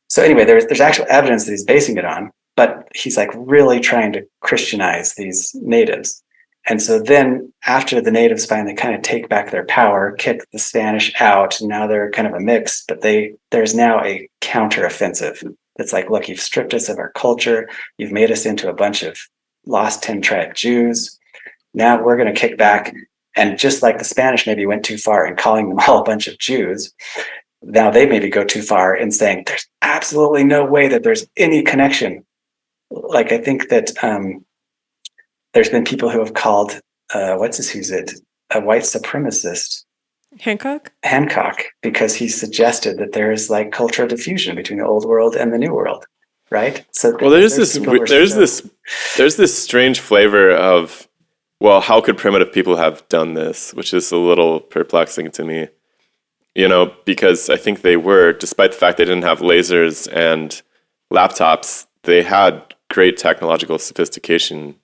Speaker 6: So anyway, there's actual evidence that he's basing it on, but he's like really trying to Christianize these natives. And so then after the natives finally kind of take back their power, kick the Spanish out, and now they're kind of a mix, but there's now a counteroffensive. It's like, look, you've stripped us of our culture. You've made us into a bunch of lost 10-tribe Jews. Now we're going to kick back. And just like the Spanish maybe went too far in calling them all a bunch of Jews, now they maybe go too far in saying there's absolutely no way that there's any connection. Like, I think that there's been people who have called, a white supremacist. Hancock, because he suggested that there's like cultural diffusion between the old world and the new world, right? So
Speaker 1: well, there's this strange flavor of, well, how could primitive people have done this? Which is a little perplexing to me, because I think they were, despite the fact they didn't have lasers and laptops, they had great technological sophistication,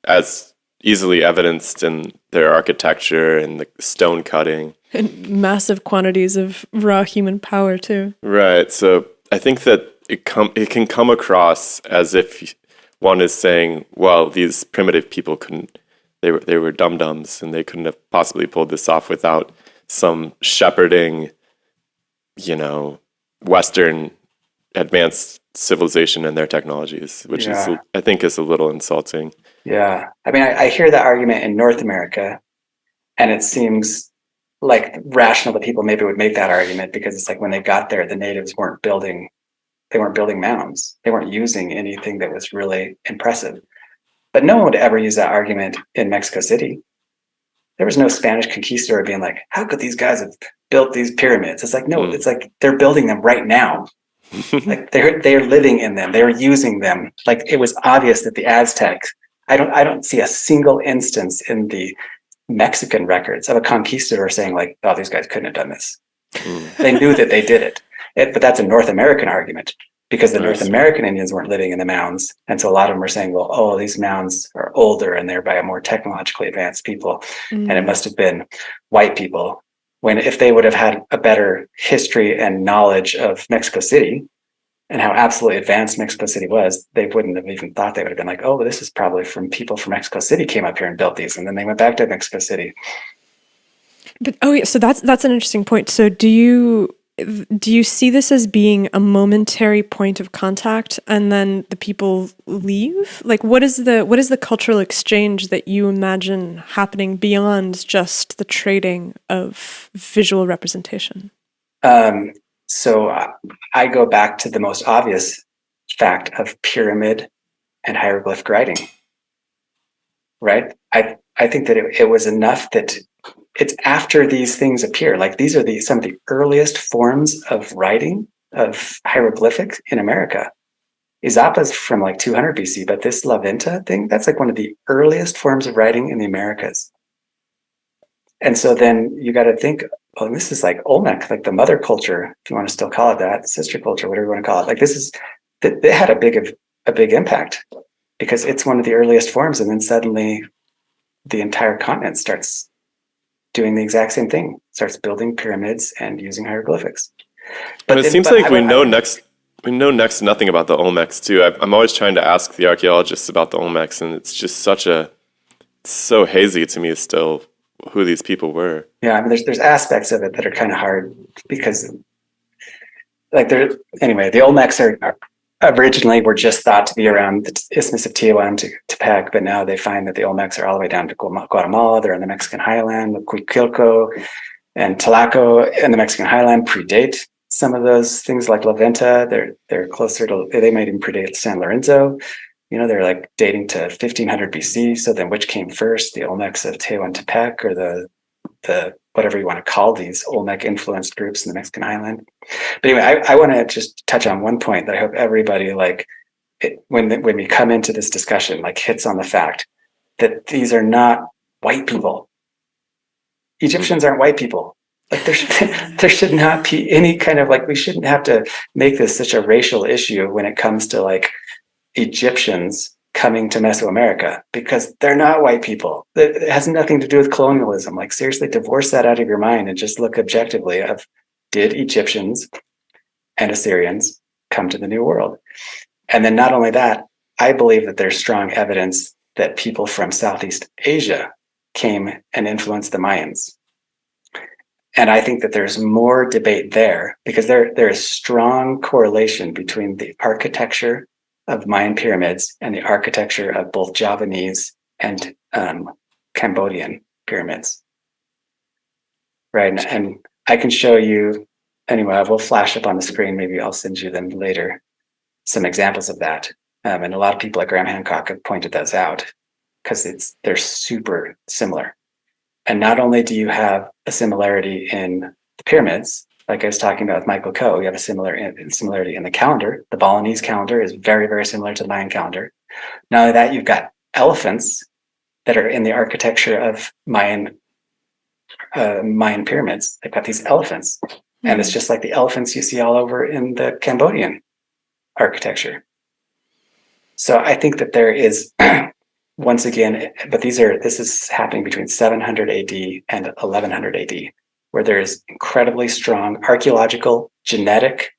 Speaker 1: as easily evidenced in their architecture and the stone cutting.
Speaker 2: And massive quantities of raw human power, too.
Speaker 1: Right. So I think that it can come across as if one is saying, well, these primitive people they were dum-dums, and they couldn't have possibly pulled this off without some shepherding, Western advanced civilization and their technologies, which is, I think, is a little insulting.
Speaker 6: Yeah. I mean, I hear that argument in North America, and it seems like rational that people maybe would make that argument, because it's like when they got there, the natives weren't building mounds. They weren't using anything that was really impressive. But no one would ever use that argument in Mexico City. There was no Spanish conquistador being like, how could these guys have built these pyramids? It's like, no, it's like they're building them right now. Like they're living in them. They're using them. Like, it was obvious that the Aztecs, I don't see a single instance in the Mexican records of a conquistador saying like, oh, these guys couldn't have done this. They knew that they did it. But that's a North American argument. because the
Speaker 1: I
Speaker 6: North
Speaker 1: see.
Speaker 6: American Indians weren't living in the mounds. And so a lot of them were saying, well, oh, these mounds are older and they're by a more technologically advanced people. And it must have been white people. When if they would have had a better history and knowledge of Mexico City and how absolutely advanced Mexico City was, they wouldn't have even thought. They would have been like, oh, this is probably from people from Mexico City came up here and built these. And then they went back to Mexico City.
Speaker 2: But oh yeah, so that's an interesting point. So do you see this as being a momentary point of contact and then the people leave? Like what is the cultural exchange that you imagine happening beyond just the trading of visual representation?
Speaker 6: So I go back to the most obvious fact of pyramid and hieroglyphic writing, right? I think that it was enough that it's after these things appear. Like these are some of the earliest forms of writing of hieroglyphics in America. Izapa's from like 200 BC, but this La Venta thing, that's like one of the earliest forms of writing in the Americas. And so then you got to think, oh, this is like Olmec, like the mother culture, if you want to still call it that, sister culture, whatever you want to call it. Like this is, they had a big impact because it's one of the earliest forms. And then suddenly the entire continent starts doing the exact same thing, starts building pyramids and using hieroglyphics.
Speaker 1: But it seems like we know next to nothing about the Olmecs too. I'm always trying to ask the archaeologists about the Olmecs, and it's just it's so hazy to me still who these people were.
Speaker 6: Yeah, I mean, there's aspects of it that are kind of hard because, like, the Olmecs are originally were just thought to be around the Isthmus of Tehuan to Tepec, but now they find that the Olmecs are all the way down to Guatemala. They're in the Mexican highland. Ixtlilxóchitl and Toluca in the Mexican highland predate some of those things like La Venta. They're closer to, they might even predate San Lorenzo. You know, they're like dating to 1500 BC. So then which came first, the Olmecs of Tehuan Tepec or the whatever you want to call these Olmec influenced groups in the Mexican highland? But anyway, I want to just touch on one point that I hope everybody when we come into this discussion, like hits on the fact that these are not white people. Egyptians aren't white people. Like there should not be any kind of we shouldn't have to make this such a racial issue when it comes to like Egyptians coming to Mesoamerica, because they're not white people. It has nothing to do with colonialism. Like seriously, divorce that out of your mind and just look objectively of, did Egyptians and Assyrians come to the New World? And then not only that, I believe that there's strong evidence that people from Southeast Asia came and influenced the Mayans. And I think that there's more debate there because there is strong correlation between the architecture of Mayan pyramids and the architecture of both Javanese and Cambodian pyramids. Right. And I can show you, anyway, I will flash up on the screen. Maybe I'll send you them later, some examples of that. And a lot of people like Graham Hancock have pointed those out because they're super similar. And not only do you have a similarity in the pyramids, like I was talking about with Michael Coe, you have a similarity in the calendar. The Balinese calendar is very, very similar to the Mayan calendar. Not only that, you've got elephants that are in the architecture of Mayan pyramids. They've got these elephants. Mm-hmm. And it's just like the elephants you see all over in the Cambodian architecture. So I think that there is, once again, but this is happening between 700 AD and 1100 AD, where there's incredibly strong archaeological, genetic,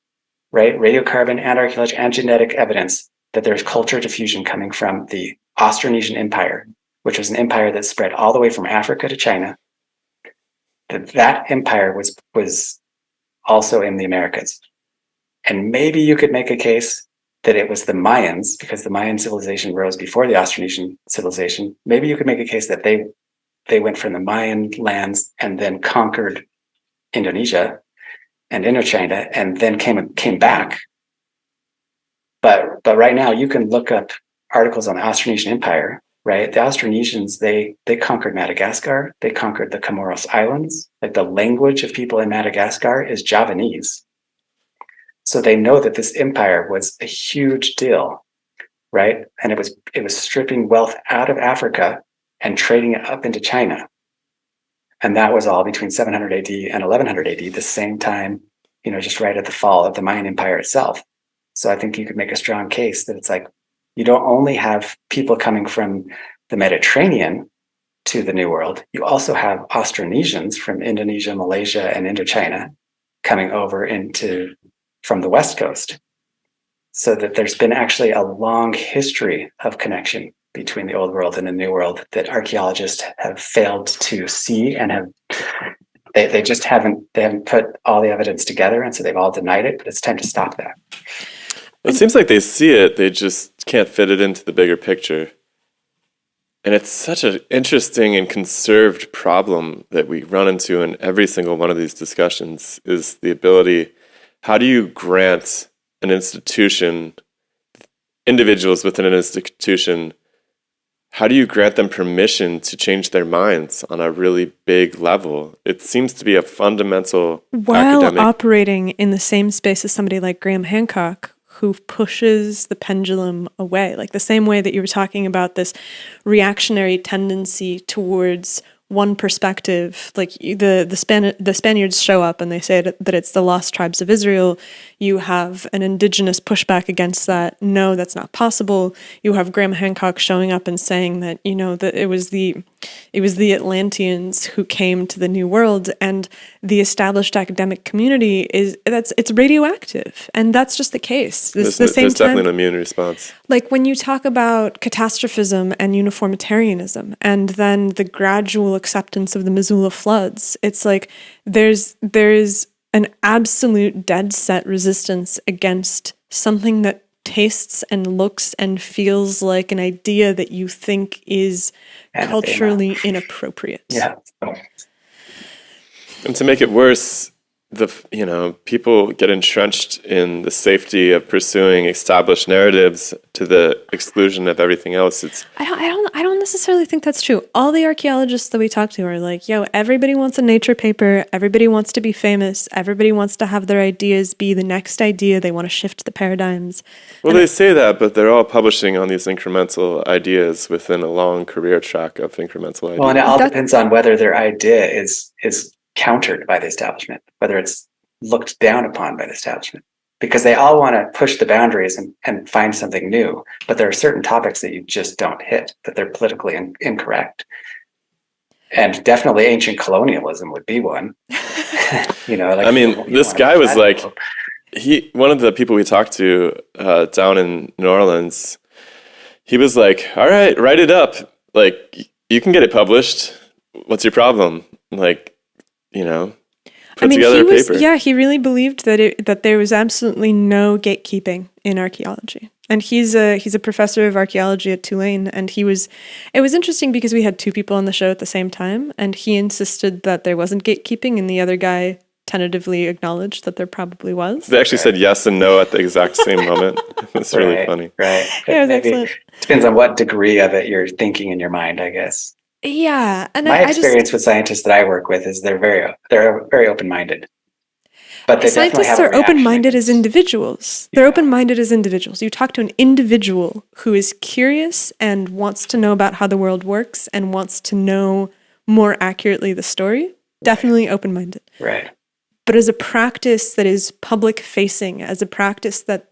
Speaker 6: right, radiocarbon and archaeological and genetic evidence that there's culture diffusion coming from the Austronesian Empire, which was an empire that spread all the way from Africa to China. That empire was also in the Americas. And maybe you could make a case that it was the Mayans, because the Mayan civilization rose before the Austronesian civilization. Maybe you could make a case that they went from the Mayan lands and then conquered Indonesia and Indochina and then came back. But right now you can look up articles on the Austronesian Empire, right? The Austronesians, they conquered Madagascar. They conquered the Comoros Islands. Like the language of people in Madagascar is Javanese. So they know that this empire was a huge deal, right? And it was stripping wealth out of Africa and trading it up into China. And that was all between 700 AD and 1100 AD, the same time, just right at the fall of the Mayan Empire itself. So I think you could make a strong case that it's like, you don't only have people coming from the Mediterranean to the New World, you also have Austronesians from Indonesia, Malaysia, and Indochina coming over from the West Coast. So that there's been actually a long history of connection between the Old World and the New World that archaeologists have failed to see, and they just haven't put all the evidence together, and so they've all denied it. But it's time to stop that.
Speaker 1: It seems like they see it, they just can't fit it into the bigger picture. And it's such an interesting and conserved problem that we run into in every single one of these discussions, is the ability, how do you grant an institution, individuals within an institution, how do you grant them permission to change their minds on a really big level? It seems to be a fundamental
Speaker 2: while
Speaker 1: academic...
Speaker 2: operating in the same space as somebody like Graham Hancock, who pushes the pendulum away, like the same way that you were talking about this reactionary tendency towards one perspective. Like the Spaniards show up and they say that it's the lost tribes of Israel. You have an indigenous pushback against that. No, that's not possible. You have Graham Hancock showing up and saying that, that it was the Atlanteans who came to the New World, and the established academic community it's radioactive, and that's just the case.
Speaker 1: There's definitely an immune response.
Speaker 2: Like when you talk about catastrophism and uniformitarianism, and then the gradual acceptance of the Missoula floods, it's like there's an absolute dead set resistance against something that tastes and looks and feels like an idea that you think is culturally inappropriate.
Speaker 6: Yeah.
Speaker 1: And to make it worse, people get entrenched in the safety of pursuing established narratives to the exclusion of everything else.
Speaker 2: I don't necessarily think that's true. All the archaeologists that we talk to are like, everybody wants a Nature paper, everybody wants to be famous, everybody wants to have their ideas be the next idea, they want to shift the paradigms.
Speaker 1: Well, they say that, but they're all publishing on these incremental ideas within a long career track of incremental ideas.
Speaker 6: Well, and it all depends on whether their idea is countered by the establishment, whether it's looked down upon by the establishment, because they all want to push the boundaries and find something new. But there are certain topics that you just don't hit, that they're politically incorrect. And definitely ancient colonialism would be one.
Speaker 1: This guy was like, one of the people we talked to down in New Orleans, he was like, all right, write it up. Like, you can get it published. What's your problem? Like, put together a paper.
Speaker 2: Yeah, he really believed that there was absolutely no gatekeeping in archaeology. And he's a professor of archaeology at Tulane, and it was interesting because we had two people on the show at the same time, and he insisted that there wasn't gatekeeping, and the other guy tentatively acknowledged that there probably was.
Speaker 1: They actually said yes and no at the exact same moment. It's really funny.
Speaker 6: Right.
Speaker 2: Yeah, it was excellent.
Speaker 6: Depends on what degree of it you're thinking in your mind, I guess.
Speaker 2: Yeah, and
Speaker 6: my experience with scientists that I work with is they're very open-minded. But they
Speaker 2: scientists are open-minded as individuals. They're open-minded as individuals. You talk to an individual who is curious and wants to know about how the world works and wants to know more accurately the story. Definitely open-minded.
Speaker 6: Right.
Speaker 2: But as a practice that is public-facing, as a practice that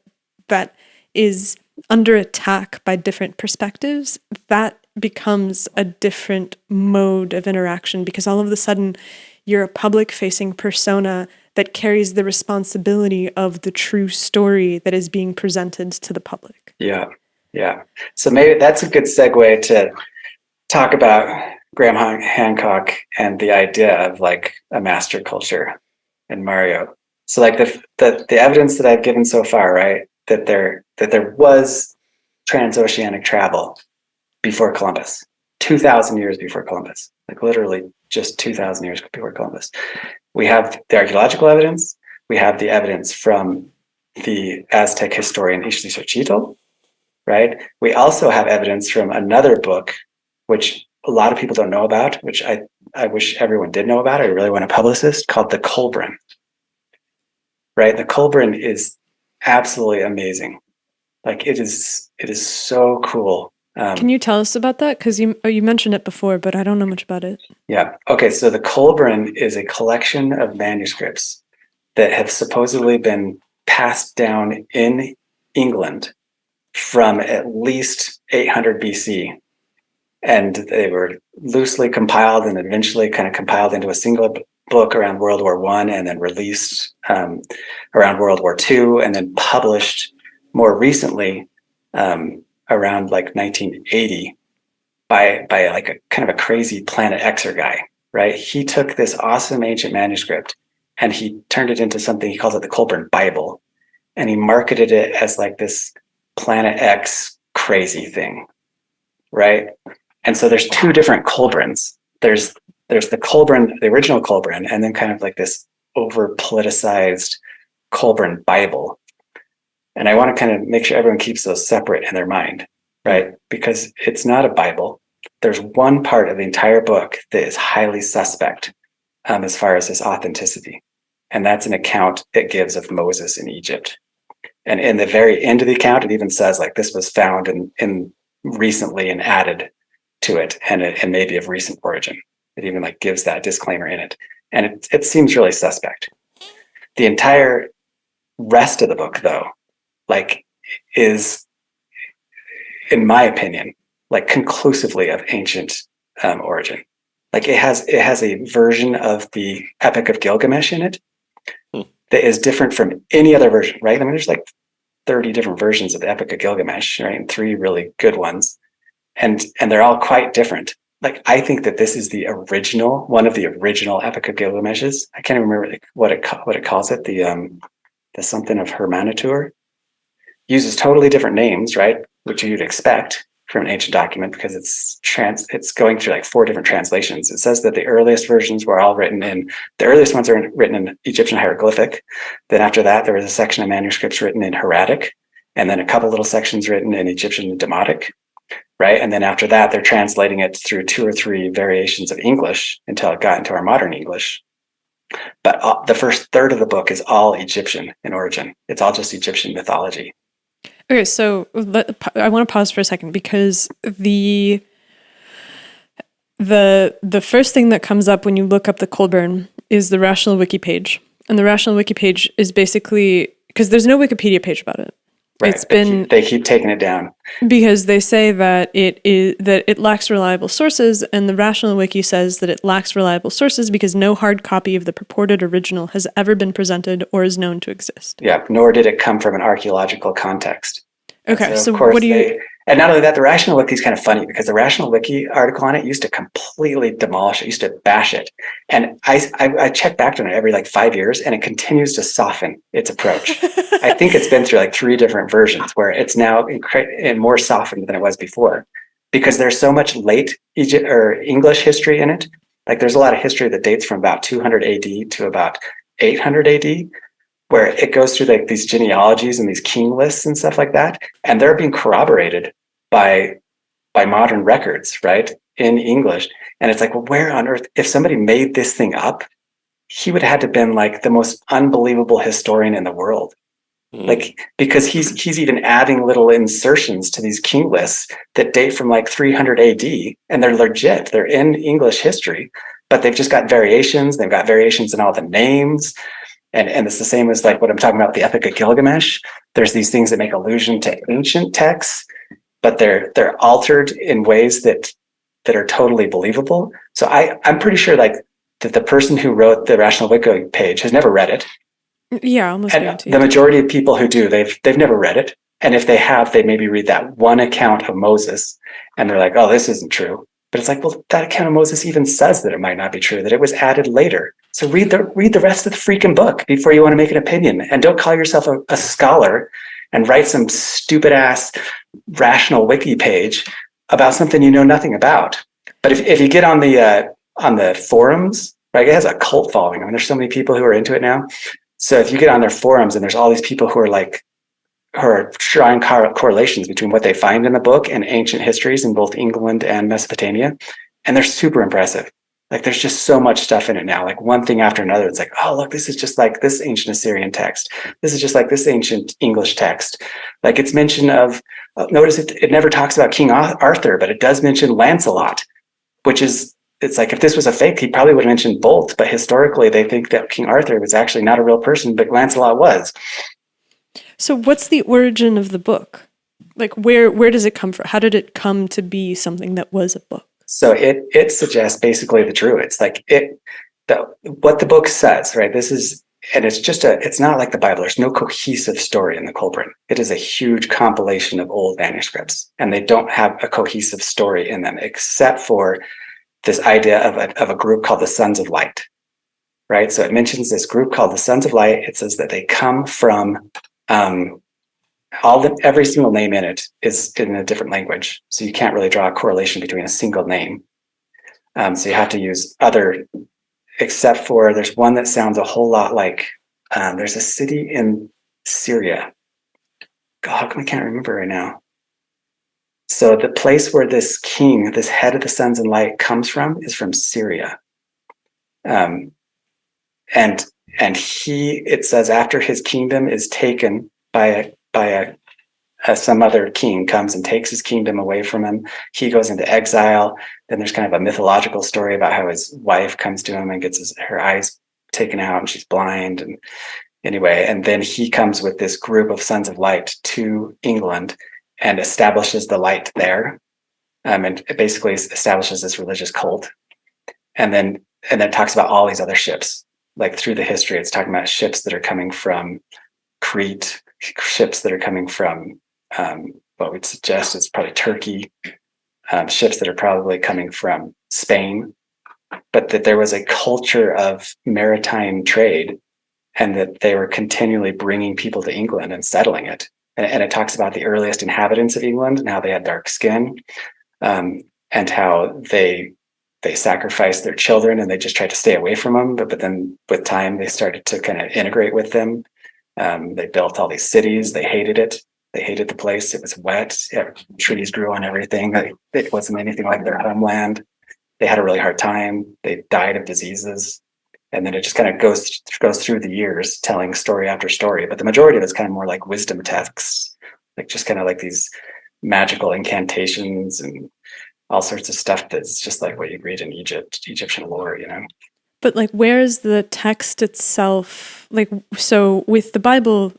Speaker 2: is under attack by different perspectives, that becomes a different mode of interaction, because all of a sudden you're a public-facing persona that carries the responsibility of the true story that is being presented to the public.
Speaker 6: Yeah. So maybe that's a good segue to talk about Graham Hancock and the idea of like a master culture and Mario. So like the evidence that I've given so far, right, that there was transoceanic travel before Columbus, 2,000 years before Columbus, like literally just 2,000 years before Columbus. We have the archaeological evidence. We have the evidence from the Aztec historian Ixtlilxóchitl, right? We also have evidence from another book, which a lot of people don't know about, which I wish everyone did know about. I really want to publicist, called the Kolbirn, right? The Kolbirn is absolutely amazing. Like it is so cool.
Speaker 2: Can you tell us about that? Because you mentioned it before, but I don't know much about it.
Speaker 6: Yeah. Okay. So the Kolbirn is a collection of manuscripts that have supposedly been passed down in England from at least 800 BC. And they were loosely compiled and eventually kind of compiled into a single book around World War I, and then released around World War II, and then published more recently around like 1980 by like a kind of a crazy Planet Xer guy, right? He took this awesome ancient manuscript and he turned it into something, he calls it the Kolbirn Bible. And he marketed it as like this Planet X crazy thing, right? And so there's two different Kolbirns. There's the Kolbirn, the original Kolbirn, and then kind of like this over politicized Kolbirn Bible. And I want to kind of make sure everyone keeps those separate in their mind, right? Because it's not a Bible. There's one part of the entire book that is highly suspect as far as this authenticity. And that's an account it gives of Moses in Egypt. And in the very end of the account, it even says like this was found in recently and added to it, and maybe of recent origin. It even like gives that disclaimer in it. And it seems really suspect. The entire rest of the book, though, like is, in my opinion, like conclusively of ancient origin. Like it has a version of the Epic of Gilgamesh in it that is different from any other version, right? I mean, there's like 30 different versions of the Epic of Gilgamesh, right? And 3 really good ones. And they're all quite different. Like, I think that this is the original, one of the original Epic of Gilgameshes. I can't remember what it calls it. The something of Hermanatur. Uses totally different names, right? Which you'd expect from an ancient document because it's going through like 4 different translations. It says that the earliest versions were all the earliest ones are written in Egyptian hieroglyphic. Then after that, there was a section of manuscripts written in Hieratic, and then a couple little sections written in Egyptian Demotic, right? And then after that, they're translating it through 2 or 3 variations of English until it got into our modern English. But the first third of the book is all Egyptian in origin. It's all just Egyptian mythology.
Speaker 2: Okay, so I want to pause for a second because the first thing that comes up when you look up the Kolbirn is the Rational Wiki page. And the Rational Wiki page is basically, because there's no Wikipedia page about it.
Speaker 6: Right.
Speaker 2: It's been
Speaker 6: they keep taking it down
Speaker 2: because they say that it lacks reliable sources, and the Rational Wiki says that it lacks reliable sources because no hard copy of the purported original has ever been presented or is known to exist.
Speaker 6: Yeah, nor did it come from an archaeological context.
Speaker 2: Okay, so
Speaker 6: of course
Speaker 2: what do you...
Speaker 6: And not only that, the Rational Wiki is kind of funny because the Rational Wiki article on it used to completely demolish it, used to bash it. And I check back on it every like 5 years, and it continues to soften its approach. I think it's been through like 3 different versions where it's now more softened than it was before because there's so much late Egypt or English history in it. Like there's a lot of history that dates from about 200 AD to about 800 AD. Where it goes through like these genealogies and these king lists and stuff like that, and they're being corroborated by modern records, right, in English. And it's like, well, where on earth, if somebody made this thing up, he would have had to been like the most unbelievable historian in the world. Like, because he's even adding little insertions to these king lists that date from like 300 AD, and they're legit. They're in English history, but they've just got variations. They've got variations in all the names. And it's the same as like what I'm talking about, the Epic of Gilgamesh. There's these things that make allusion to ancient texts, but they're altered in ways that are totally believable. So I'm pretty sure like that the person who wrote the Rational Wiki page has never read it.
Speaker 2: Yeah, almost guaranteed.
Speaker 6: The majority of people who do, they've never read it. And if they have, they maybe read that one account of Moses and they're like, oh, this isn't true. But it's like, well, that account of Moses even says that it might not be true, that it was added later. So read the rest of the freaking book before you want to make an opinion. And don't call yourself a scholar and write some stupid ass Rational Wiki page about something you know nothing about. But if you get on the forums, right, it has a cult following. I mean, there's so many people who are into it now. So if you get on their forums and there's all these people who are drawing correlations between what they find in the book and ancient histories in both England and Mesopotamia, and they're super impressive. Like there's just so much stuff in it now, like one thing after another. It's like, oh, look, this is just like this ancient Assyrian text. This is just like this ancient English text. Like it's mention of, notice it never talks about King Arthur, but it does mention Lancelot, which is, it's like if this was a fake, he probably would have mentioned Bolt, but historically they think that King Arthur was actually not a real person, but Lancelot was.
Speaker 2: So what's the origin of the book? Like where does it come from? How did it come to be something that was a book?
Speaker 6: So it suggests basically the Druids, like what the book says, right? This is, and it's not like the Bible. There's no cohesive story in the Kolbirn. It is a huge compilation of old manuscripts, and they don't have a cohesive story in them, except for this idea of a group called the Sons of Light, right? So it mentions this group called the Sons of Light. It says that they come from every single name in it is in a different language, so you can't really draw a correlation between a single name. So you have to use other, except for there's one that sounds a whole lot like there's a city in Syria. God, how come I can't remember right now? So the place where this king, this head of the Sons and Light, comes from is from Syria, and it says after his kingdom is taken by some other king comes and takes his kingdom away from him. He goes into exile. Then there's kind of a mythological story about how his wife comes to him and gets her eyes taken out and she's blind. And anyway, and then he comes with this group of Sons of Light to England and establishes the light there. And it basically establishes this religious cult. And then it talks about all these other ships. Like through the history, it's talking about ships that are coming from Crete, ships that are coming from what we'd suggest is probably Turkey, ships that are probably coming from Spain, but that there was a culture of maritime trade and that they were continually bringing people to England and settling it. And it talks about the earliest inhabitants of England and how they had dark skin, and how they sacrificed their children and they just tried to stay away from them. But then with time, they started to kind of integrate with them. They built all these cities. They hated it. They hated the place. It was wet. Trees grew on everything. It wasn't anything like their homeland. They had a really hard time. They died of diseases. And then it just kind of goes through the years telling story after story. But the majority of it's kind of more like wisdom texts, like just kind of like these magical incantations and all sorts of stuff that's just like what you read in Egyptian lore, you know?
Speaker 2: But like, where's the text itself? Like, so with the Bible,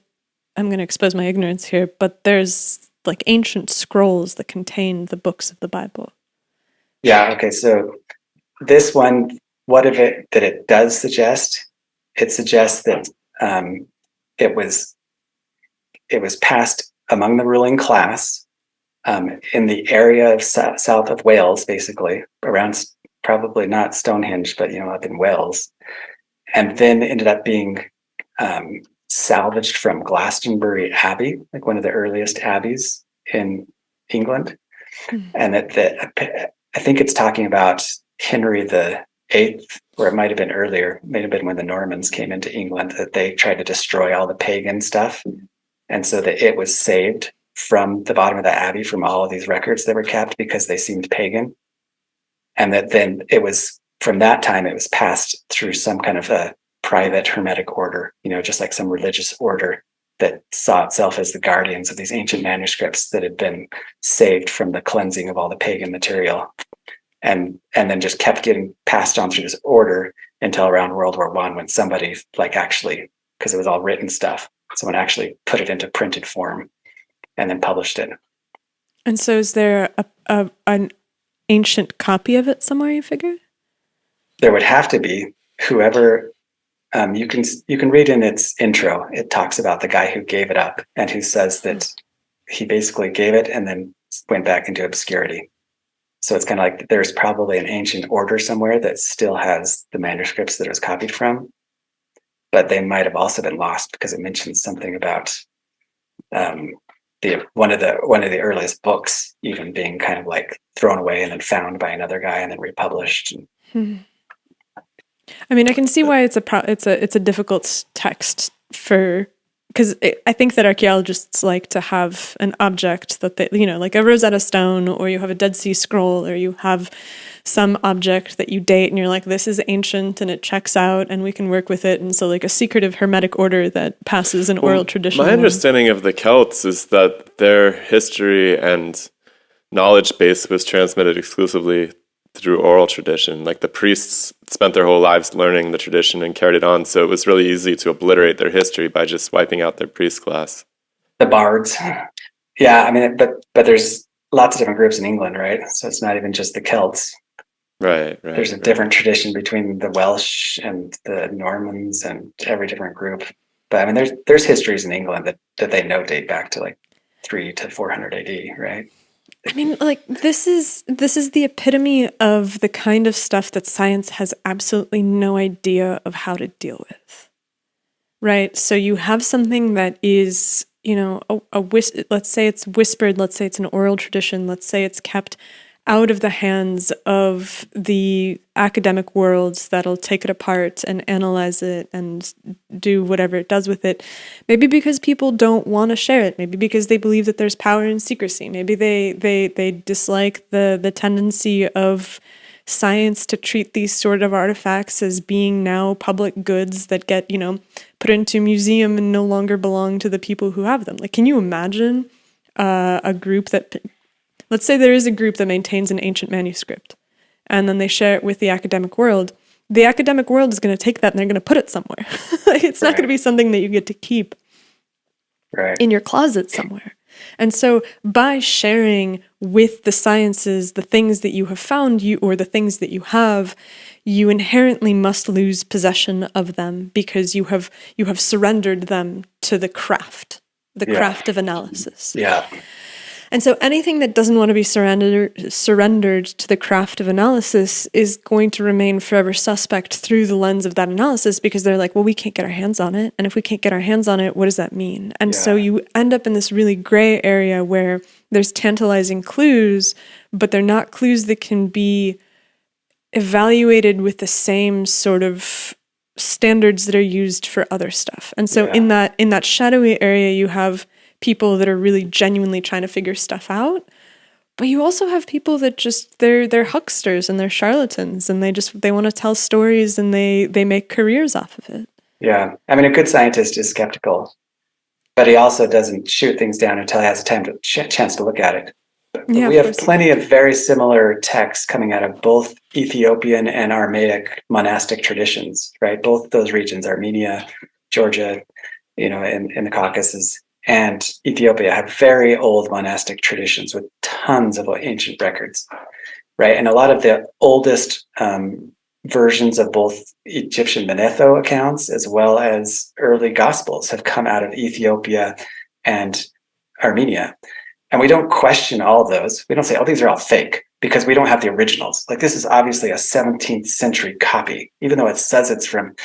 Speaker 2: I'm going to expose my ignorance here, but there's like ancient scrolls that contain the books of the Bible.
Speaker 6: Yeah. Okay. So this one, what of it that it does suggest? It suggests that it was passed among the ruling class in the area of south of Wales, basically around probably not Stonehenge, but up in Wales, and then ended up being salvaged from Glastonbury Abbey, like one of the earliest abbeys in England. Mm-hmm. And that I think it's talking about Henry the Eighth, or it might have been earlier, may have been when the Normans came into England, that they tried to destroy all the pagan stuff. And so that it was saved from the bottom of the abbey from all of these records that were kept because they seemed pagan. And that then it was, from that time, it was passed through some kind of a private hermetic order, just like some religious order that saw itself as the guardians of these ancient manuscripts that had been saved from the cleansing of all the pagan material. And then just kept getting passed on through this order until around World War I, when somebody actually, because it was all written stuff, someone actually put it into printed form and then published it.
Speaker 2: And so is there an ancient copy of it somewhere, you figure?
Speaker 6: There would have to be. Whoever, you can read in its intro, it talks about the guy who gave it up and who says that he basically gave it and then went back into obscurity. So it's kind of like there's probably an ancient order somewhere that still has the manuscripts that it was copied from, but they might have also been lost because it mentions something about one of the earliest books even being kind of like thrown away and then found by another guy and then republished.
Speaker 2: I mean, I can see why it's a difficult text because I think that archaeologists like to have an object that they, like a Rosetta Stone, or you have a Dead Sea Scroll, or you have some object that you date and you're like, this is ancient and it checks out and we can work with it. And so like a secretive hermetic order that passes an oral tradition.
Speaker 1: My understanding of the Celts is that their history and knowledge base was transmitted exclusively through oral tradition. Like the priests spent their whole lives learning the tradition and carried it on. So it was really easy to obliterate their history by just wiping out their priest class.
Speaker 6: The bards. Yeah, I mean, but there's lots of different groups in England, right? So it's not even just the Celts.
Speaker 1: Right.
Speaker 6: There's a different tradition between the Welsh and the Normans and every different group. But I mean, there's histories in England that they know date back to like 300 to 400 AD, right?
Speaker 2: I mean, like this is the epitome of the kind of stuff that science has absolutely no idea of how to deal with. Right? So you have something that is, let's say it's whispered, let's say it's an oral tradition, let's say it's kept out of the hands of the academic worlds that'll take it apart and analyze it and do whatever it does with it. Maybe because people don't want to share it. Maybe because they believe that there's power in secrecy. Maybe they dislike the tendency of science to treat these sort of artifacts as being now public goods that get, put into a museum and no longer belong to the people who have them. Like, can you imagine a group that, let's say there is a group that maintains an ancient manuscript and then they share it with the academic world. The academic world is going to take that and they're going to put it somewhere. It's not going to be something that you get to keep in your closet somewhere. And so by sharing with the sciences the things that you have found or the things that you have, you inherently must lose possession of them because you have surrendered them to the craft of analysis.
Speaker 6: Yeah.
Speaker 2: And so anything that doesn't want to be surrendered to the craft of analysis is going to remain forever suspect through the lens of that analysis because they're like, well, we can't get our hands on it. And if we can't get our hands on it, what does that mean? And so you end up in this really gray area where there's tantalizing clues, but they're not clues that can be evaluated with the same sort of standards that are used for other stuff. And so in that shadowy area, you have people that are really genuinely trying to figure stuff out, but you also have people that just they're hucksters and they're charlatans and they want to tell stories and they make careers off of it.
Speaker 6: Yeah, I mean, a good scientist is skeptical, but he also doesn't shoot things down until he has a chance to look at it. But we have plenty of very similar texts coming out of both Ethiopian and Aramaic monastic traditions, right? Both those regions, Armenia, Georgia, in the Caucasus, and Ethiopia have very old monastic traditions with tons of ancient records, right? And a lot of the oldest versions of both Egyptian Manetho accounts as well as early Gospels have come out of Ethiopia and Armenia. And we don't question all those. We don't say, oh, these are all fake because we don't have the originals. Like this is obviously a 17th century copy, even though it says it's from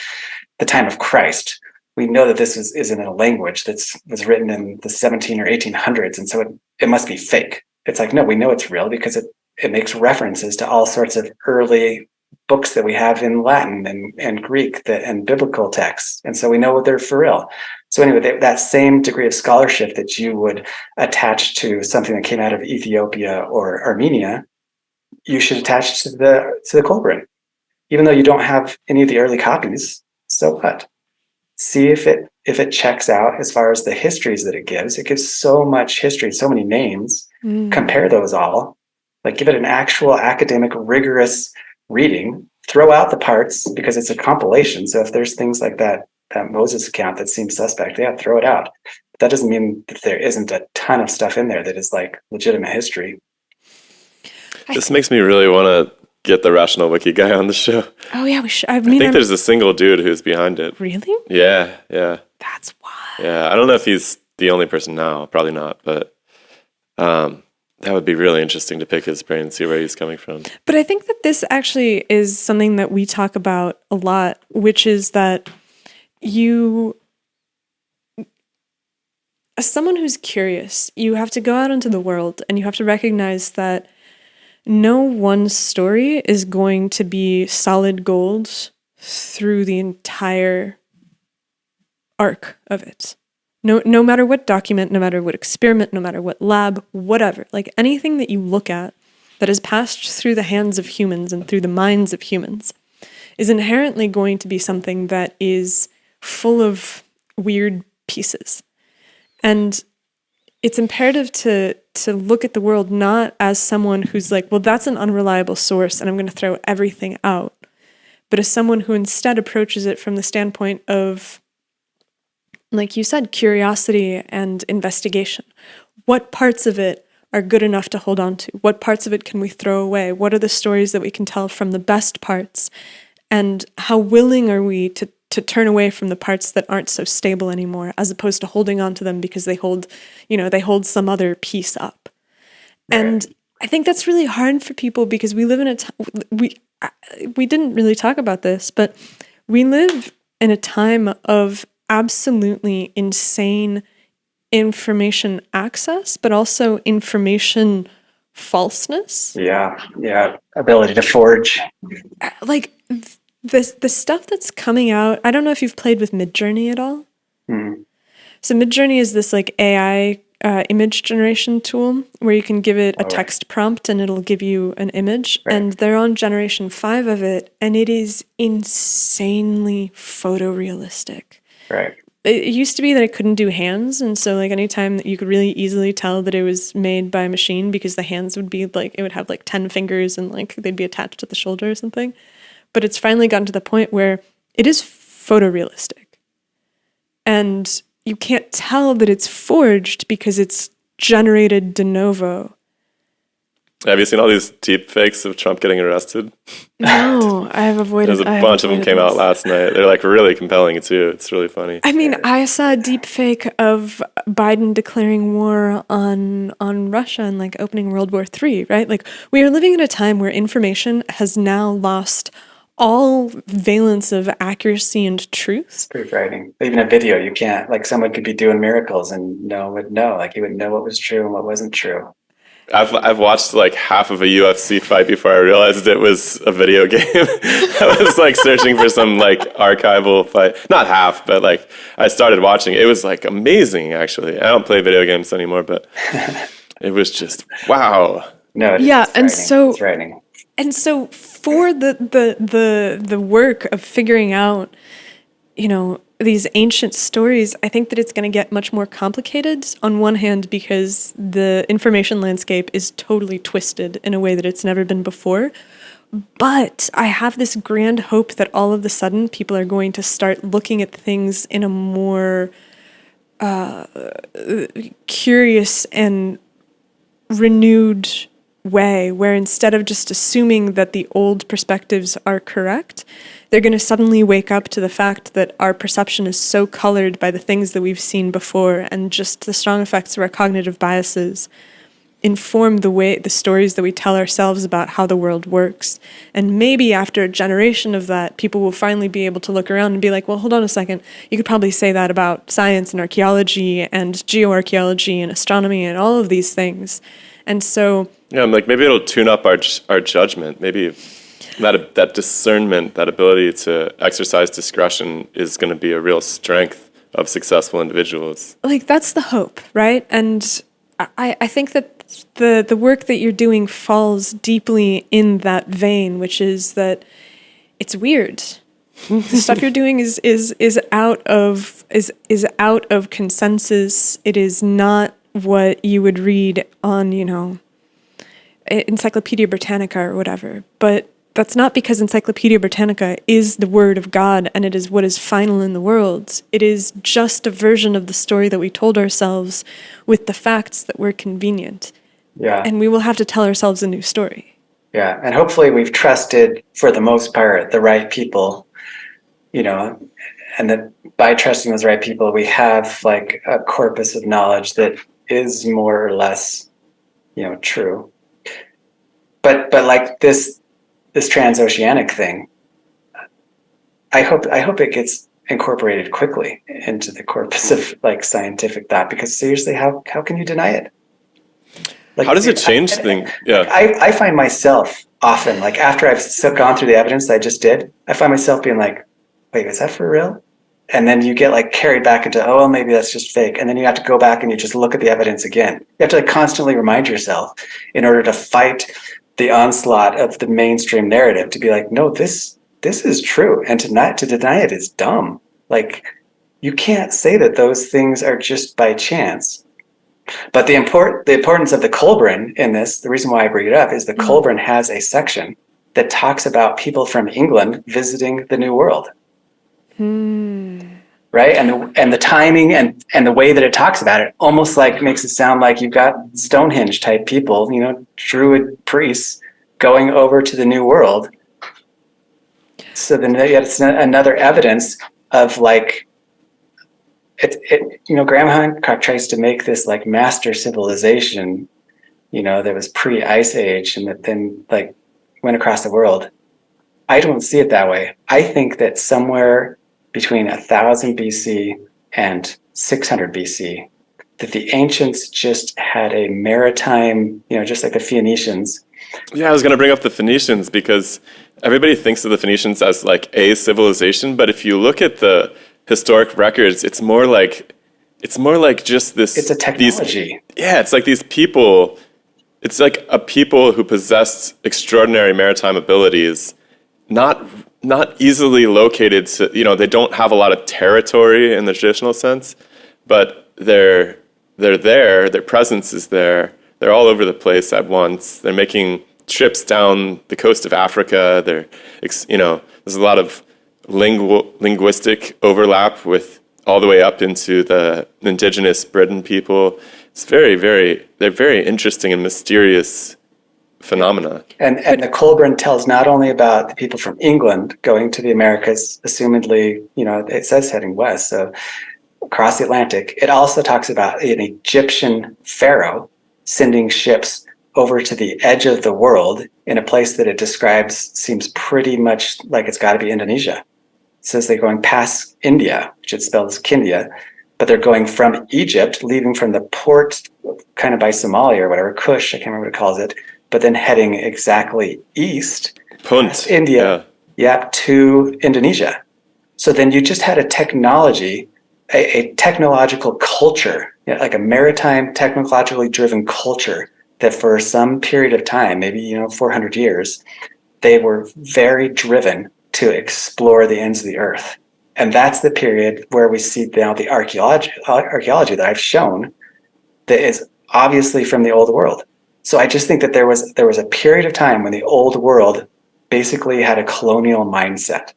Speaker 6: the time of Christ. We know that this is in a language was written in the 17 or 1800s. And so it must be fake. It's like, no, we know it's real because it makes references to all sorts of early books that we have in Latin and Greek and biblical texts. And so we know they're for real. So anyway, that same degree of scholarship that you would attach to something that came out of Ethiopia or Armenia, you should attach to the Kolbirn. Even though you don't have any of the early copies, so what? See if it checks out as far as the histories that it gives. It gives so much history, so many names. Compare those all. Like give it an actual academic, rigorous reading. Throw out the parts because it's a compilation. So if there's things like that Moses account that seems suspect, throw it out. But that doesn't mean that there isn't a ton of stuff in there that is like legitimate history.
Speaker 1: This makes me really want to get the Rational Wiki guy on the show.
Speaker 2: Oh yeah, we should. I
Speaker 1: think there's a single dude who's behind it.
Speaker 2: Really?
Speaker 1: Yeah.
Speaker 2: That's wild.
Speaker 1: Yeah, I don't know if he's the only person now. Probably not, but that would be really interesting to pick his brain and see where he's coming from.
Speaker 2: But I think that this actually is something that we talk about a lot, which is that you, as someone who's curious, you have to go out into the world and you have to recognize that no one story is going to be solid gold through the entire arc of it. No matter what document, no matter what experiment, no matter what lab, whatever, like anything that you look at that has passed through the hands of humans and through the minds of humans is inherently going to be something that is full of weird pieces. And it's imperative to look at the world not as someone who's like, well, that's an unreliable source and I'm going to throw everything out, but as someone who instead approaches it from the standpoint of like you said, curiosity and investigation. What parts of it are good enough to hold on to? What parts of it can we throw away? What are the stories that we can tell from the best parts? And how willing are we to turn away from the parts that aren't so stable anymore, as opposed to holding on to them because they hold some other piece up. Right. And I think that's really hard for people because we live in a time, we didn't really talk about this, but we live in a time of absolutely insane information access, but also information falseness.
Speaker 6: Yeah. Ability to forge.
Speaker 2: Like the stuff that's coming out, I don't know if you've played with Midjourney at all. Mm. So Midjourney is this like AI image generation tool where you can give it a text prompt and it'll give you an image. Right. And they're on generation 5 of it, and it is insanely photorealistic.
Speaker 6: Right.
Speaker 2: It used to be that it couldn't do hands, and so like anytime that you could really easily tell that it was made by a machine because the hands would be like, it would have like 10 fingers and like they'd be attached to the shoulder or something. But it's finally gotten to the point where it is photorealistic. And you can't tell that it's forged because it's generated de novo.
Speaker 1: Have you seen all these deep fakes of Trump getting arrested?
Speaker 2: No, I have avoided.
Speaker 1: There's a bunch of them came out last night. They're like really compelling too. It's really funny.
Speaker 2: I mean, I saw a deep fake of Biden declaring war on Russia and like opening World War III, right? Like we are living in a time where information has now lost all valence of accuracy and truth.
Speaker 6: It's pretty frightening. Even a video, you can't, like someone could be doing miracles and no one would know. Like you would know what was true and what wasn't true.
Speaker 1: I've watched like half of a UFC fight before I realized it was a video game. I was like searching for some like archival fight. Not half, but like I started watching. It was like amazing actually. I don't play video games anymore, but it was just wow.
Speaker 6: No,
Speaker 2: yeah, and so
Speaker 6: it's frightening.
Speaker 2: And so for the work of figuring out, these ancient stories, I think that it's going to get much more complicated on one hand because the information landscape is totally twisted in a way that it's never been before. But I have this grand hope that all of a sudden people are going to start looking at things in a more curious and renewed way, where instead of just assuming that the old perspectives are correct, they're going to suddenly wake up to the fact that our perception is so colored by the things that we've seen before, and just the strong effects of our cognitive biases inform the stories that we tell ourselves about how the world works. And maybe after a generation of that, people will finally be able to look around and be like, well, hold on a second, you could probably say that about science and archaeology and geoarchaeology and astronomy and all of these things. And so
Speaker 1: yeah, like maybe it'll tune up our judgment. Maybe that discernment, that ability to exercise discretion is going to be a real strength of successful individuals.
Speaker 2: Like that's the hope, right? And I think that the work that you're doing falls deeply in that vein, which is that it's weird. The stuff you're doing is out of consensus. It is not what you would read on, Encyclopedia Britannica or whatever. But that's not because Encyclopedia Britannica is the word of God and it is what is final in the world. It is just a version of the story that we told ourselves with the facts that were convenient.
Speaker 6: Yeah.
Speaker 2: And we will have to tell ourselves a new story.
Speaker 6: Yeah. And hopefully we've trusted, for the most part, the right people, and that by trusting those right people, we have like a corpus of knowledge that is more or less, true. But like this transoceanic thing, I hope it gets incorporated quickly into the corpus of like scientific thought, because seriously, how can you deny it? Like,
Speaker 1: how does it change things? Yeah,
Speaker 6: I find myself often, like after I've gone through the evidence that I just did, I find myself being like, wait, is that for real? And then you get like carried back into, oh, well, maybe that's just fake. And then you have to go back and you just look at the evidence again. You have to like constantly remind yourself in order to fight the onslaught of the mainstream narrative to be like, no, this is true. And to deny it is dumb. Like you can't say that those things are just by chance. But the importance of the Kolbirn in this, the reason why I bring it up is the Kolbirn has a section that talks about people from England visiting the New World. right? And the timing and the way that it talks about it almost like makes it sound like you've got Stonehenge type people, Druid priests going over to the New World. So then it's another evidence of like, Graham Hancock tries to make this like master civilization, that was pre-Ice Age and that then like went across the world. I don't see it that way. I think that somewhere between 1000 BC and 600 BC, that the ancients just had a maritime, just like the Phoenicians.
Speaker 1: Yeah, I was going to bring up the Phoenicians because everybody thinks of the Phoenicians as like a civilization, but if you look at the historic records, it's more like just this.
Speaker 6: It's a technology.
Speaker 1: It's like these people. It's like a people who possessed extraordinary maritime abilities, not easily located. They don't have a lot of territory in the traditional sense, but they're there. Their presence is there. They're all over the place at once. They're making trips down the coast of Africa. There's a lot of linguistic overlap with all the way up into the indigenous Britain people. It's they're very interesting and mysterious phenomena.
Speaker 6: And the Kolbirn tells not only about the people from England going to the Americas, assumedly, it says heading west, so across the Atlantic. It also talks about an Egyptian pharaoh sending ships over to the edge of the world in a place that it describes seems pretty much like it's got to be Indonesia. It says they're going past India, which it spells Kindia, but they're going from Egypt, leaving from the port kind of by Somalia or whatever, Kush, I can't remember what it calls it, but then heading exactly east,
Speaker 1: Punt,
Speaker 6: India, to Indonesia. So then you just had a technology, a technological culture, like a maritime, technologically driven culture that for some period of time, maybe 400 years, they were very driven to explore the ends of the earth. And that's the period where we see now the archaeology that I've shown that is obviously from the old world. So I just think that there was a period of time when the old world basically had a colonial mindset.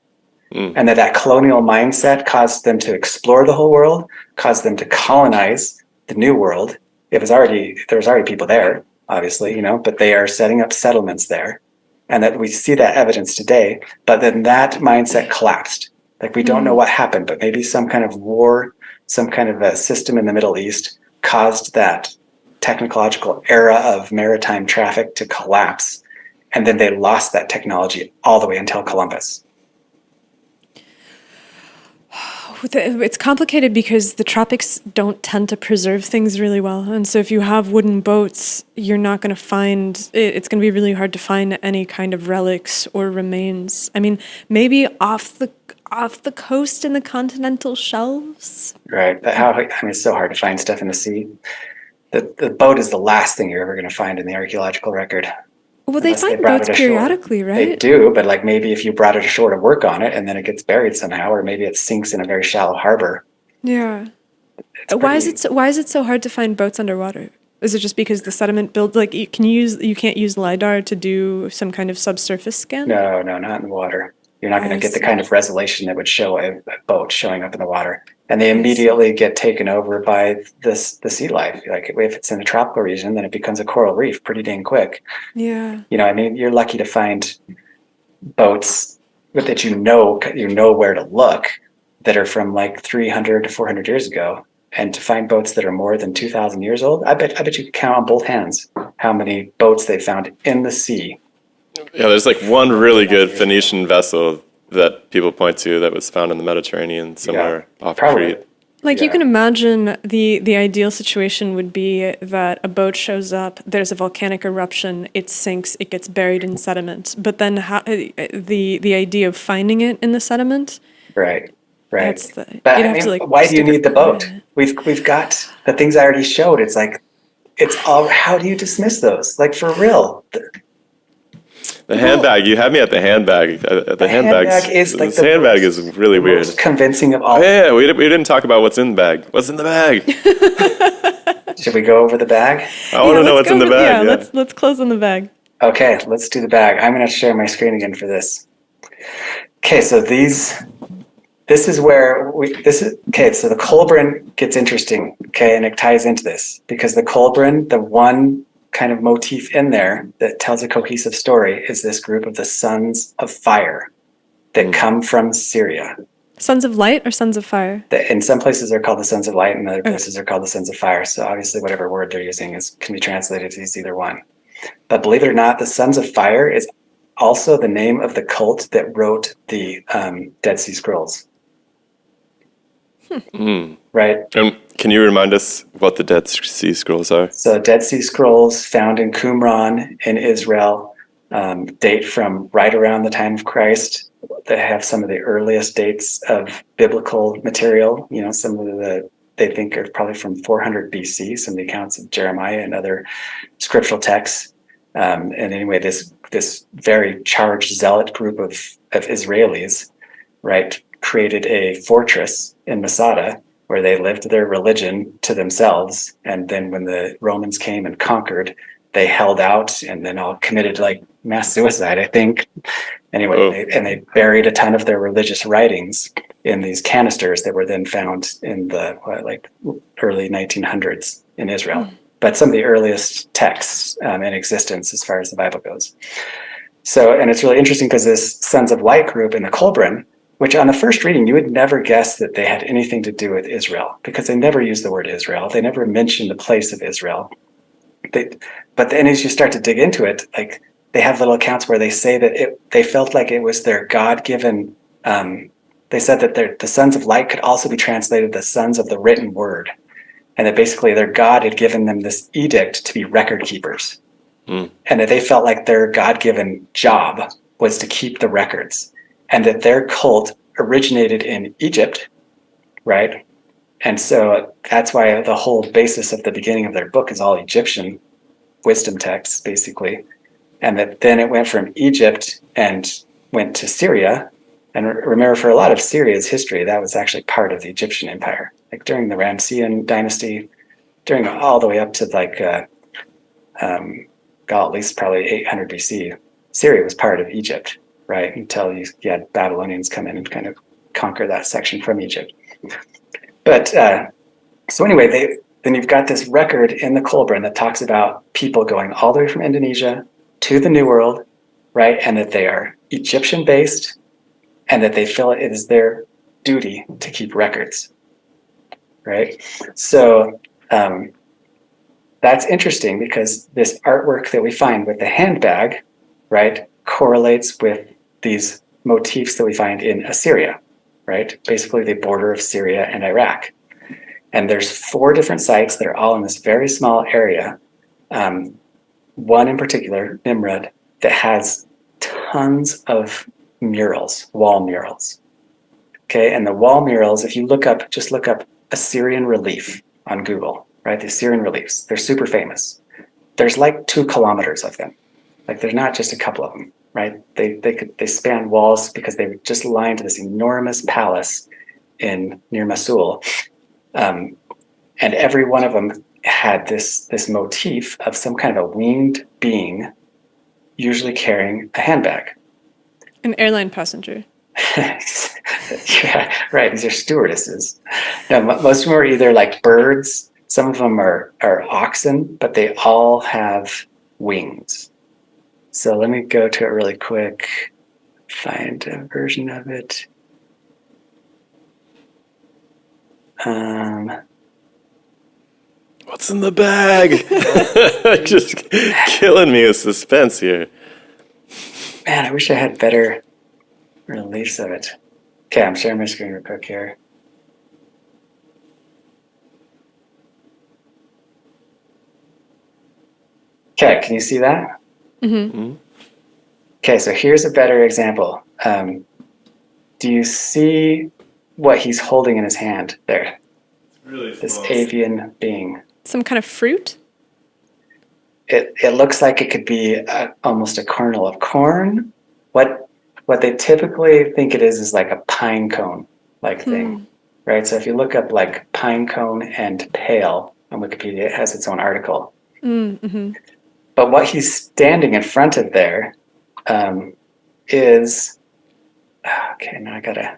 Speaker 6: And that colonial mindset caused them to explore the whole world, caused them to colonize the new world. There was already people there, obviously, but they are setting up settlements there. And that we see that evidence today, but then that mindset collapsed. Like we don't know what happened, but maybe some kind of war, some kind of a system in the Middle East caused that technological era of maritime traffic to collapse. And then they lost that technology all the way until Columbus.
Speaker 2: It's complicated because the tropics don't tend to preserve things really well. And so if you have wooden boats, you're not going to find, it's going to be really hard to find any kind of relics or remains. I mean, maybe off the coast in the continental shelves.
Speaker 6: Right. It's so hard to find stuff in the sea. The boat is the last thing you're ever going to find in the archaeological record.
Speaker 2: Well, they find boats periodically, right?
Speaker 6: They do, but like maybe if you brought it ashore to work on it and then it gets buried somehow, or maybe it sinks in a very shallow harbor.
Speaker 2: Yeah. Why is it so hard to find boats underwater? Is it just because the sediment builds? Like, you can't use LiDAR to do some kind of subsurface scan?
Speaker 6: No, not in the water. You're not going to get the kind of resolution that would show a boat showing up in the water. And they immediately get taken over by the sea life. Like if it's in a tropical region, then it becomes a coral reef pretty dang quick.
Speaker 2: Yeah.
Speaker 6: You're lucky to find boats that you know where to look that are from like 300 to 400 years ago. And to find boats that are more than 2,000 years old, I bet you could count on both hands how many boats they found in the sea.
Speaker 1: Yeah, there's like one really good Phoenician vessel that people point to that was found in the Mediterranean somewhere off Crete.
Speaker 2: Like you can imagine the ideal situation would be that a boat shows up, there's a volcanic eruption, it sinks, it gets buried in sediment. But then the idea of finding it in the sediment.
Speaker 6: Right.
Speaker 2: But
Speaker 6: why do you need the boat? We've got the things I already showed. It's like, how do you dismiss those? Like for real.
Speaker 1: The handbag, you had me at the handbag. The handbag is like handbag is really weird.
Speaker 6: Most convincing of all.
Speaker 1: Yeah, we didn't talk about what's in the bag. What's in the bag?
Speaker 6: Should we go over the bag?
Speaker 1: I want to know what's in the bag.
Speaker 2: Yeah, let's close on the bag.
Speaker 6: Okay, let's do the bag. I'm going to share my screen again for this. Okay, so these this is where so the Kolbirn gets interesting, okay, and it ties into this because the Kolbirn, the one kind of motif in there that tells a cohesive story is this group of the sons of fire that come from Syria.
Speaker 2: Sons of light or sons of fire?
Speaker 6: In some places they're called the sons of light and other places are called the sons of fire. So obviously whatever word they're using can be translated as either one. But believe it or not, the sons of fire is also the name of the cult that wrote the Dead Sea Scrolls. Right.
Speaker 1: Can you remind us what the Dead Sea Scrolls are?
Speaker 6: So Dead Sea Scrolls found in Qumran in Israel date from right around the time of Christ. They have some of the earliest dates of biblical material. You know, some of they think are probably from 400 BC, some of the accounts of Jeremiah and other scriptural texts. And anyway, this very charged zealot group of Israelis, right, created a fortress in Masada where they lived their religion to themselves. And then when the Romans came and conquered, they held out and then all committed like mass suicide, I think. Anyway, they buried a ton of their religious writings in these canisters that were then found in the early 1900s in Israel. But some of the earliest texts in existence as far as the Bible goes. So, and it's really interesting because this Sons of Light group in the Kolbirn, which on the first reading, you would never guess that they had anything to do with Israel because they never used the word Israel. They never mentioned the place of Israel. But then as you start to dig into it, like they have little accounts where they say that they felt like it was their God-given, they said that the Sons of Light could also be translated the sons of the written word. And that basically their God had given them this edict to be record keepers. And that they felt like their God-given job was to keep the records. And that their cult originated in Egypt, right? And so that's why the whole basis of the beginning of their book is all Egyptian wisdom texts, basically. And that then it went from Egypt and went to Syria. And remember, for a lot of Syria's history, that was actually part of the Egyptian Empire. Like during the Ramessean dynasty, during all the way up to at least probably 800 BC, Syria was part of Egypt, right? Until you had Babylonians come in and kind of conquer that section from Egypt. But so anyway, then you've got this record in the Kolbirn that talks about people going all the way from Indonesia to the New World, right? And that they are Egyptian-based and that they feel it is their duty to keep records, right? So that's interesting because this artwork that we find with the handbag, right, correlates with these motifs that we find in Assyria, right? Basically the border of Syria and Iraq. And there's 4 different sites that are all in this very small area. One in particular, Nimrud, that has tons of murals, wall murals. Okay, and the wall murals, if you just look up Assyrian relief on Google, right? The Assyrian reliefs, they're super famous. There's like 2 kilometers of them. Like there's not just a couple of them, right? They span walls because they just lined this enormous palace near Mosul. And every one of them had this motif of some kind of a winged being, usually carrying a handbag.
Speaker 2: An airline passenger.
Speaker 6: Yeah, right. These are stewardesses. Now, most of them are either like birds. Some of them are oxen, but they all have wings. So let me go to it really quick. Find a version of it.
Speaker 1: What's in the bag? Just killing me with suspense here.
Speaker 6: Man, I wish I had better reliefs of it. Okay, I'm sharing my screen real quick here. Okay, can you see that?
Speaker 2: Mm-hmm.
Speaker 6: Okay, so here's a better example. Do you see what he's holding in his hand there?
Speaker 1: Really
Speaker 6: this avian being.
Speaker 2: Some kind of fruit?
Speaker 6: It looks like it could be almost a kernel of corn. What they typically think it is like a pine cone like thing, right? So if you look up like pine cone and pale on Wikipedia, it has its own article.
Speaker 2: Mm-hmm.
Speaker 6: But what he's standing in front of there is, okay, now I gotta,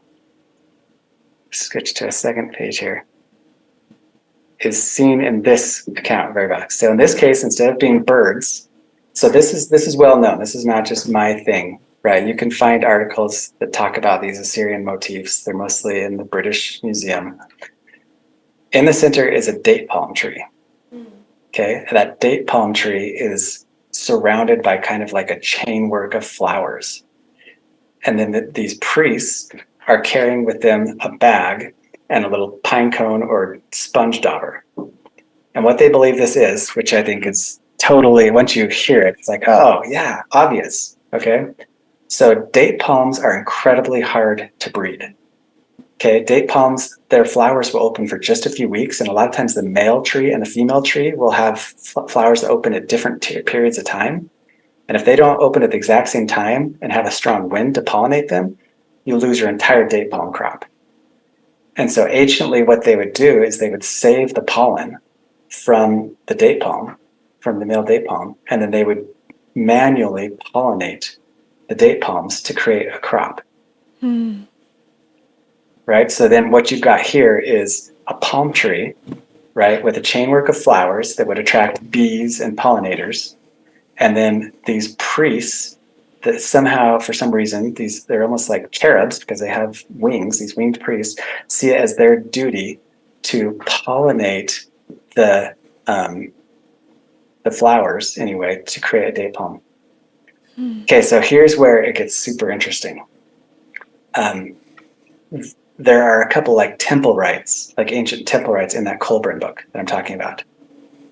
Speaker 6: switch to a second page here, is seen in this account very much. So in this case, instead of being birds, so this is well known. This is not just my thing, right? You can find articles that talk about these Assyrian motifs. They're mostly in the British Museum. In the center is a date palm tree. Okay, and that date palm tree is surrounded by kind of like a chain work of flowers. And then these priests are carrying with them a bag and a little pine cone or sponge dauber. And what they believe this is, which I think is totally, once you hear it, it's like, oh, yeah, obvious. Okay. So date palms are incredibly hard to breed. Okay. Date palms, their flowers will open for just a few weeks. And a lot of times the male tree and the female tree will have flowers that open at different periods of time. And if they don't open at the exact same time and have a strong wind to pollinate them, you lose your entire date palm crop. And so anciently what they would do is they would save the pollen from the date palm, from the male date palm, and then they would manually pollinate the date palms to create a crop. Right? So then what you've got here is a palm tree, right, with a chainwork of flowers that would attract bees and pollinators. And then these priests that somehow, for some reason, they're almost like cherubs because they have wings, these winged priests, see it as their duty to pollinate the flowers, anyway, to create a date palm. Okay, so here's where it gets super interesting. There are a couple like temple rites, like ancient temple rites in that Kolbirn book that I'm talking about.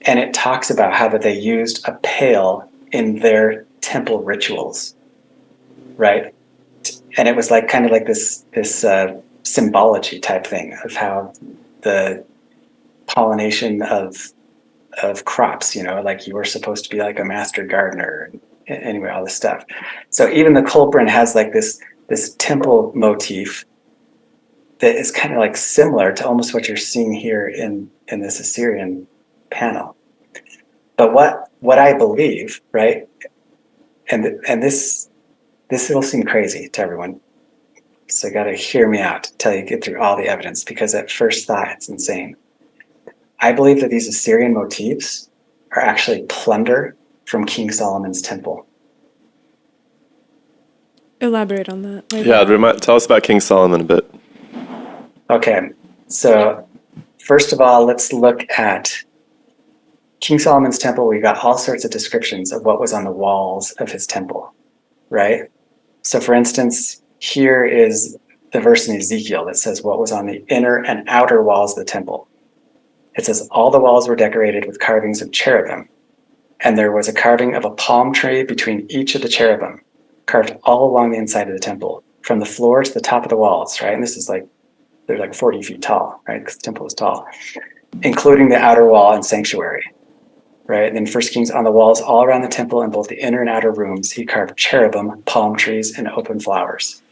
Speaker 6: And it talks about how that they used a pail in their temple rituals, right? And it was like kind of like this symbology type thing of how the pollination of crops, like you were supposed to be like a master gardener, and anyway, all this stuff. So even the Kolbirn has like this temple motif that is kind of like similar to almost what you're seeing here in this Assyrian panel. But what I believe, right, and this will seem crazy to everyone, so you got to hear me out till you get through all the evidence, because at first thought it's insane. I believe that these Assyrian motifs are actually plunder from King Solomon's temple.
Speaker 2: Elaborate on that.
Speaker 1: Tell us about King Solomon a bit.
Speaker 6: Okay, so first of all, let's look at King Solomon's temple. We got all sorts of descriptions of what was on the walls of his temple, right? So for instance, here is the verse in Ezekiel that says what was on the inner and outer walls of the temple. It says all the walls were decorated with carvings of cherubim, and there was a carving of a palm tree between each of the cherubim, carved all along the inside of the temple, from the floor to the top of the walls, right? And this is like, they're like 40 feet tall, right? Because the temple is tall, including the outer wall and sanctuary, right? And then First Kings, on the walls all around the temple in both the inner and outer rooms, he carved cherubim, palm trees, and open flowers.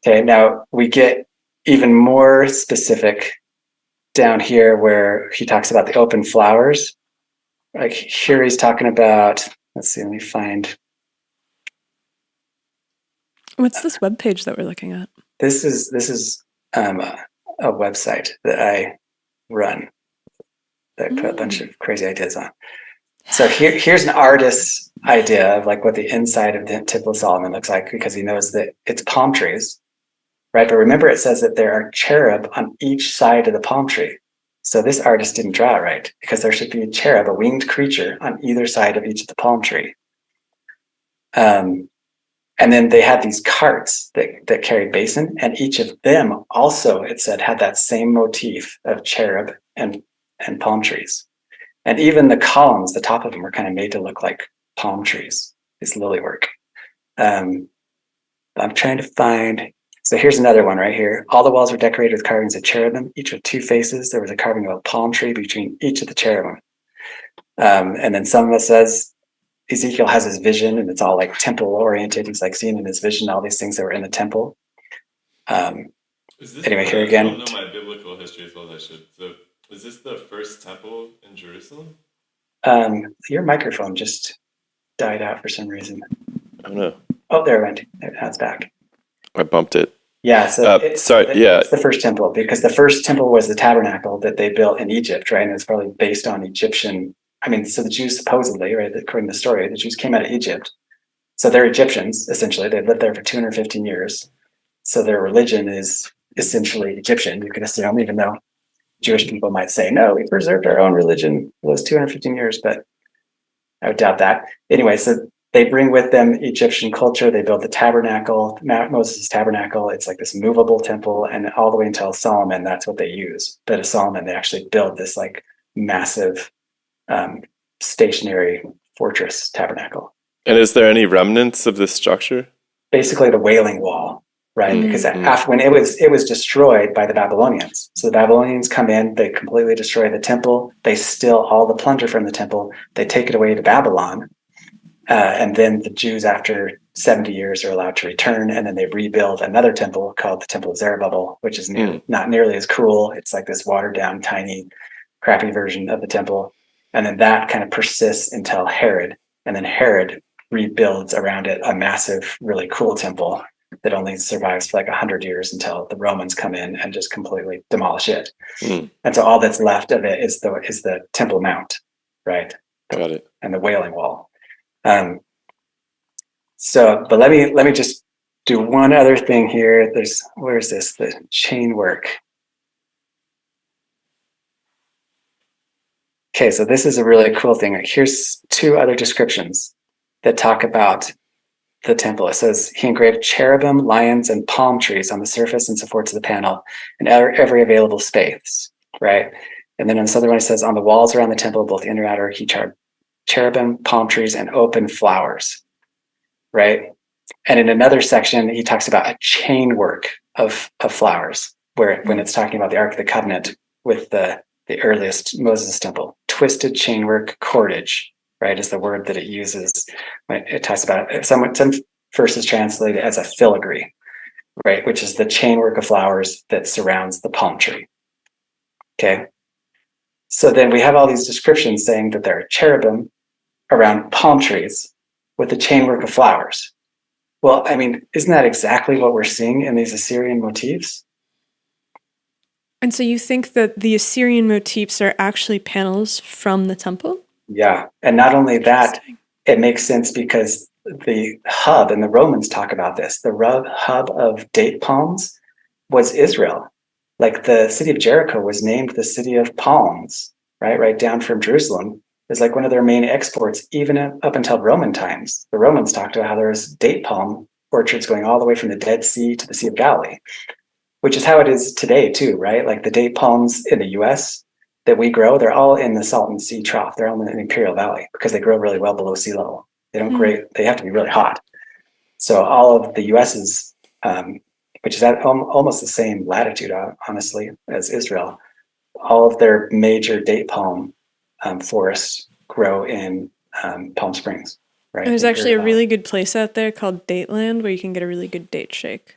Speaker 6: Okay, now we get even more specific down here where he talks about the open flowers. Like here he's talking about, let's see, let me find.
Speaker 2: What's this webpage that we're looking at?
Speaker 6: This is a website that I run that I put a bunch of crazy ideas on. So here's an artist's idea of like what the inside of the Temple of Solomon looks like, because he knows that it's palm trees, right? But remember, it says that there are cherub on each side of the palm tree. So this artist didn't draw it right, because there should be a cherub, a winged creature, on either side of each of the palm tree. And then they had these carts that carried basin, and each of them also, it said, had that same motif of cherub and palm trees. And even the columns, the top of them were kind of made to look like palm trees, this lily work. I'm trying to find, so here's another one right here. All the walls were decorated with carvings of cherubim, each with two faces. There was a carving of a palm tree between each of the cherubim. And then some of it says, Ezekiel has his vision, and it's all like temple oriented. He's like seeing in his vision all these things that were in the temple. Anyway, here again.
Speaker 1: I don't know my biblical history as well as I should. So, is this the first temple in Jerusalem?
Speaker 6: Your microphone just died out for some reason.
Speaker 1: I don't know.
Speaker 6: Oh, there it went. Now it's back.
Speaker 1: I bumped it.
Speaker 6: Yeah, so
Speaker 1: Yeah.
Speaker 6: it's the first temple, because the first temple was the tabernacle that they built in Egypt, right? And it's probably based on Egyptian. I mean, so the Jews supposedly, right, according to the story, the Jews came out of Egypt. So they're Egyptians, essentially. They've lived there for 215 years. So their religion is essentially Egyptian, you could assume, even though Jewish people might say, no, we preserved our own religion for those 215 years, but I would doubt that. Anyway, so they bring with them Egyptian culture. They build the tabernacle, Moses' tabernacle. It's like this movable temple, and all the way until Solomon, that's what they use. But at Solomon, they actually build this like massive stationary fortress tabernacle.
Speaker 1: And is there any remnants of this structure?
Speaker 6: Basically the Wailing Wall, right? Because after, when it was destroyed by the Babylonians. So the Babylonians come in, they completely destroy the temple. They steal all the plunder from the temple. They take it away to Babylon. And then the Jews, after 70 years, are allowed to return, and then they rebuild another temple called the Temple of Zerubbabel, which is not nearly as cool. It's like this watered down, tiny, crappy version of the temple. And then that kind of persists until Herod. And then Herod rebuilds around it a massive, really cool temple that only survives for like 100 years until the Romans come in and just completely demolish it. And so all that's left of it is the Temple Mount, right?
Speaker 1: Got it.
Speaker 6: And the Wailing Wall. But let me just do one other thing here. Where's this? The chain work. Okay, so this is a really cool thing. Here's two other descriptions that talk about the temple. It says he engraved cherubim, lions, and palm trees on the surface and supports of the panel in every available space, right? And then in this other one, it says on the walls around the temple, both inner and outer, he carved cherubim, palm trees, and open flowers, right? And in another section, he talks about a chain work of flowers, where when it's talking about the Ark of the Covenant with the earliest Moses temple, twisted chainwork cordage, right, is the word that it uses when it talks about it. Some verses translate it as a filigree, right, which is the chainwork of flowers that surrounds the palm tree. Okay. So then we have all these descriptions saying that there are cherubim around palm trees with the chainwork of flowers. Well, I mean, isn't that exactly what we're seeing in these Assyrian motifs?
Speaker 2: And so you think that the Assyrian motifs are actually panels from the temple?
Speaker 6: Yeah. And not only that, it makes sense because the hub, and the Romans talk about this, the hub of date palms was Israel. Like the city of Jericho was named the city of palms, right down from Jerusalem. Is like one of their main exports, even up until Roman times. The Romans talked about how there was date palm orchards going all the way from the Dead Sea to the Sea of Galilee, which is how it is today too, right? Like the date palms in the US that we grow, they're all in the Salton Sea Trough. They're all in the Imperial Valley because they grow really well below sea level. They don't they have to be really hot. So all of the US's, which is at almost the same latitude, honestly, as Israel, all of their major date palm forests grow in Palm Springs, right?
Speaker 2: There's actually a really good place out there called Dateland where you can get a really good date shake.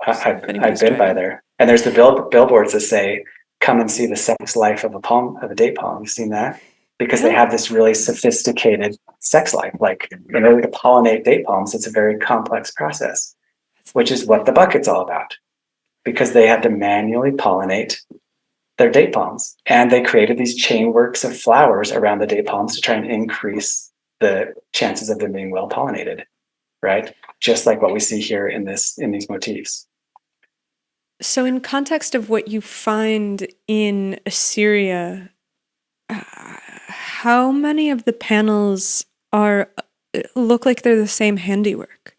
Speaker 6: I've been by there, and there's the billboards that say, "Come and see the sex life of a date palm." You've seen that? Because they have this really sophisticated sex life. Like in order to pollinate date palms, it's a very complex process, which is what the bucket's all about. Because they had to manually pollinate their date palms, and they created these chain works of flowers around the date palms to try and increase the chances of them being well pollinated, right? Just like what we see here in these motifs.
Speaker 2: So in context of what you find in Assyria, how many of the panels look like they're the same handiwork?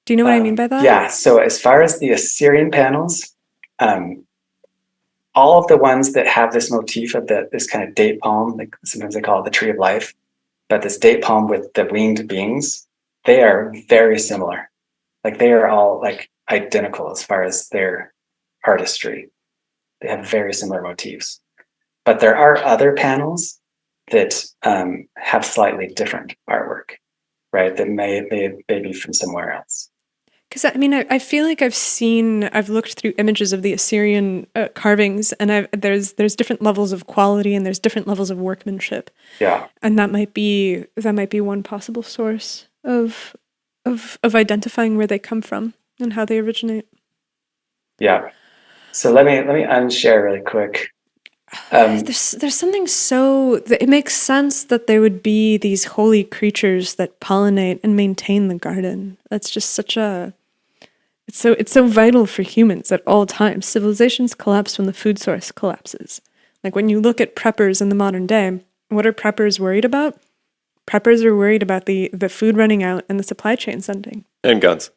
Speaker 2: Do you know what I mean by that?
Speaker 6: Yeah, so as far as the Assyrian panels, all of the ones that have this motif of this kind of date palm, like sometimes they call it the tree of life, but this date palm with the winged beings, they are very similar. Like they are all like identical as far as their artistry. They have very similar motifs. But there are other panels that have slightly different artwork, right? That may be from somewhere else.
Speaker 2: Because I mean, I feel like I've looked through images of the Assyrian carvings, and there's different levels of quality and there's different levels of workmanship.
Speaker 6: Yeah,
Speaker 2: and that might be one possible source of identifying where they come from. and how they originate.
Speaker 6: Yeah. So let me unshare really quick.
Speaker 2: There's something it makes sense that there would be these holy creatures that pollinate and maintain the garden. That's just it's so vital for humans at all times. Civilizations collapse when the food source collapses. Like when you look at preppers in the modern day, what are preppers worried about? Preppers are worried about the food running out and the supply chains ending.
Speaker 1: And guns.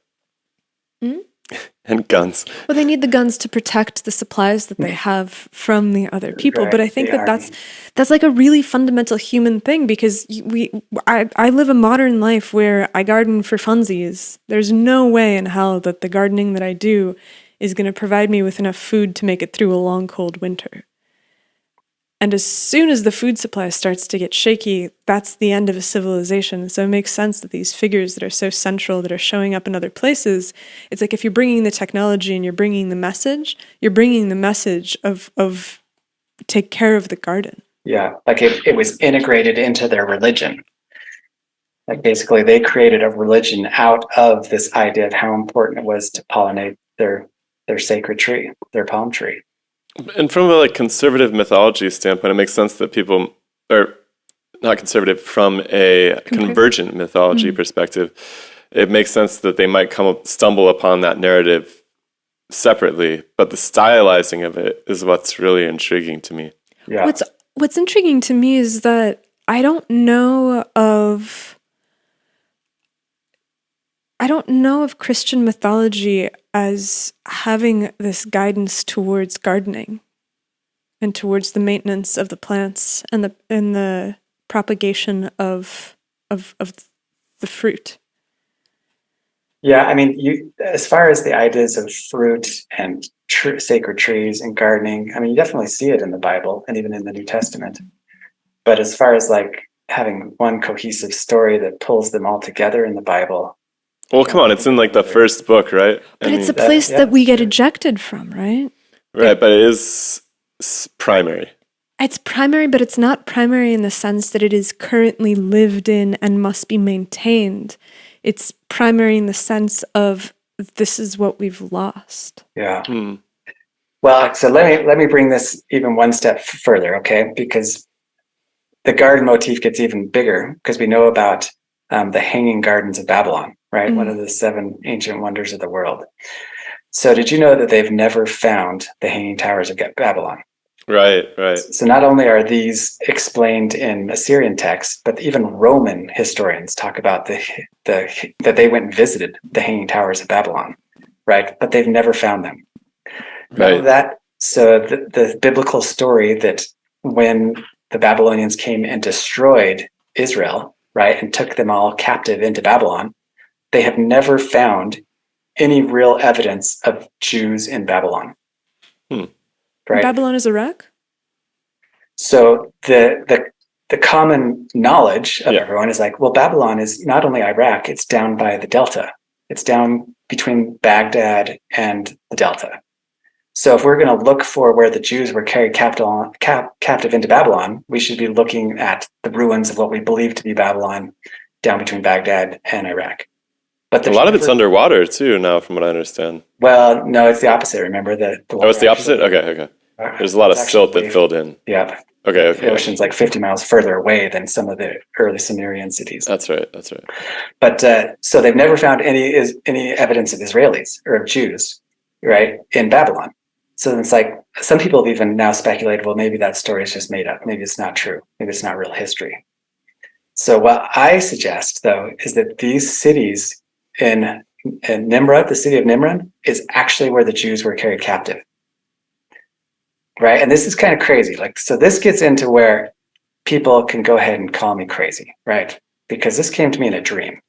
Speaker 1: And guns.
Speaker 2: Well, they need the guns to protect the supplies that they have from the other people.
Speaker 6: Right,
Speaker 2: but I think that's like a really fundamental human thing, because I live a modern life where I garden for funsies. There's no way in hell that the gardening that I do is going to provide me with enough food to make it through a long, cold winter. And as soon as the food supply starts to get shaky, that's the end of a civilization. So it makes sense that these figures that are so central, that are showing up in other places, it's like if you're bringing the technology and you're bringing the message of take care of the garden.
Speaker 6: Yeah, like it was integrated into their religion. Like basically they created a religion out of this idea of how important it was to pollinate their sacred tree, their palm tree.
Speaker 1: And from a conservative mythology standpoint, it makes sense that people are not conservative from a convergent mythology perspective. It makes sense that they might stumble upon that narrative separately, but the stylizing of it is what's really intriguing to me.
Speaker 6: Yeah.
Speaker 2: What's intriguing to me is that I don't know of Christian mythology as having this guidance towards gardening and towards the maintenance of the plants and the propagation of the fruit.
Speaker 6: Yeah, I mean, as far as the ideas of fruit and sacred trees and gardening, I mean, you definitely see it in the Bible and even in the New Testament. But as far as having one cohesive story that pulls them all together in the Bible.
Speaker 1: Well, come on, it's in the first book, right?
Speaker 2: But it's a place that we get ejected from, right?
Speaker 1: Right, but it is primary.
Speaker 2: It's primary, but it's not primary in the sense that it is currently lived in and must be maintained. It's primary in the sense of this is what we've lost.
Speaker 6: Yeah. Well, so let me bring this even one step further, okay? Because the garden motif gets even bigger because we know about the Hanging Gardens of Babylon, right? One of the 7 ancient wonders of the world. So did you know that they've never found the Hanging Towers of Babylon?
Speaker 1: Right.
Speaker 6: So not only are these explained in Assyrian texts, but even Roman historians talk about that they went and visited the Hanging Towers of Babylon, right? But they've never found them.
Speaker 1: Right.
Speaker 6: So the biblical story that when the Babylonians came and destroyed Israel, right, and took them all captive into Babylon, they have never found any real evidence of Jews in Babylon. Right?
Speaker 2: Babylon is Iraq?
Speaker 6: So the common knowledge of everyone is well, Babylon is not only Iraq, it's down by the Delta. It's down between Baghdad and the Delta. So if we're going to look for where the Jews were carried captive into Babylon, we should be looking at the ruins of what we believe to be Babylon down between Baghdad and Iraq. But
Speaker 1: a lot of it's underwater too now, from what I understand.
Speaker 6: Well, no, it's the opposite. Remember the
Speaker 1: it's the opposite? Okay. There's a lot of silt that filled in.
Speaker 6: Yeah.
Speaker 1: Okay.
Speaker 6: The ocean's 50 miles further away than some of the early Sumerian cities.
Speaker 1: That's right.
Speaker 6: But so they've never found any evidence of Israelis or of Jews, right, in Babylon. So it's some people have even now speculated, well, maybe that story is just made up. Maybe it's not true. Maybe it's not real history. So what I suggest, though, is that these cities in Nimrud, the city of Nimrud, is actually where the Jews were carried captive. Right? And this is kind of crazy. So this gets into where people can go ahead and call me crazy, right? Because this came to me in a dream.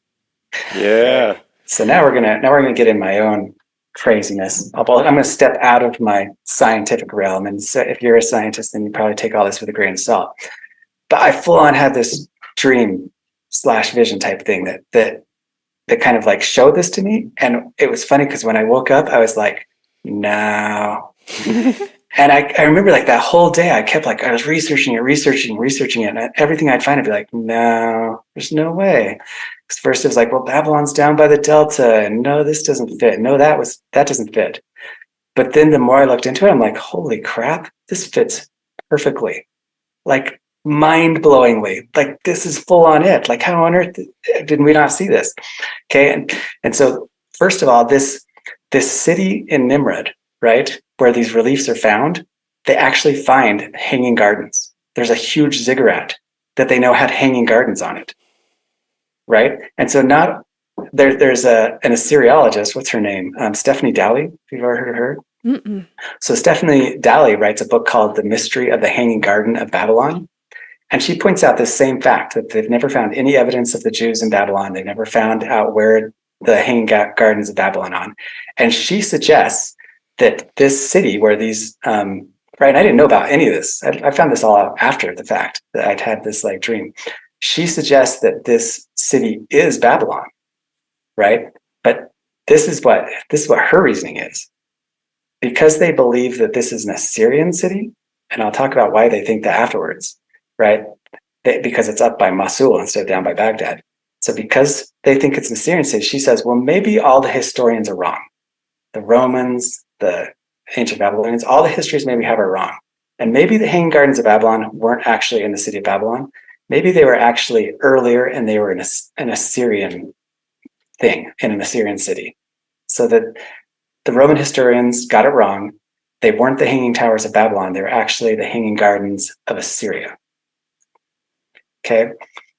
Speaker 1: Yeah.
Speaker 6: So now we're gonna get in my own craziness. I'm going to step out of my scientific realm, and so if you're a scientist, then you probably take all this with a grain of salt. But I full on had this dream/vision type thing that kind of showed this to me, and it was funny because when I woke up, I was like, no. And I remember that whole day I kept I was researching it, and everything I'd find I'd be no, there's no way. First it was like, well, Babylon's down by the delta, and no, this doesn't fit. No, that doesn't fit. But then the more I looked into it, I'm like, holy crap, this fits perfectly. Like mind-blowingly. Like this is full on it. Like how on earth did we not see this? Okay. And so first of all, this city in Nimrod, right, where these reliefs are found, they actually find hanging gardens. There's a huge ziggurat that they know had hanging gardens on it. Right. And so there's an Assyriologist, what's her name? Stephanie Dalley, if you've ever heard of her.
Speaker 2: Mm-mm.
Speaker 6: So Stephanie Dalley writes a book called The Mystery of the Hanging Garden of Babylon. And she points out this same fact that they've never found any evidence of the Jews in Babylon. They've never found out where the hanging gardens of Babylon on. And she suggests that this city where these, right, I didn't know about any of this. I found this all out after the fact that I'd had this like dream. She suggests that this city is Babylon, right? But this is what her reasoning is. Because they believe that this is an Assyrian city, and I'll talk about why they think that afterwards, right? Because it's up by Mosul instead of down by Baghdad. So because they think it's an Assyrian city, she says, well, maybe all the historians are wrong. The Romans, the ancient Babylonians, all the histories maybe have are wrong. And maybe the Hanging Gardens of Babylon weren't actually in the city of Babylon. Maybe they were actually earlier and they were in an Assyrian thing, in an Assyrian city. So that the Roman historians got it wrong. They weren't the Hanging Towers of Babylon. They were actually the Hanging Gardens of Assyria. Okay.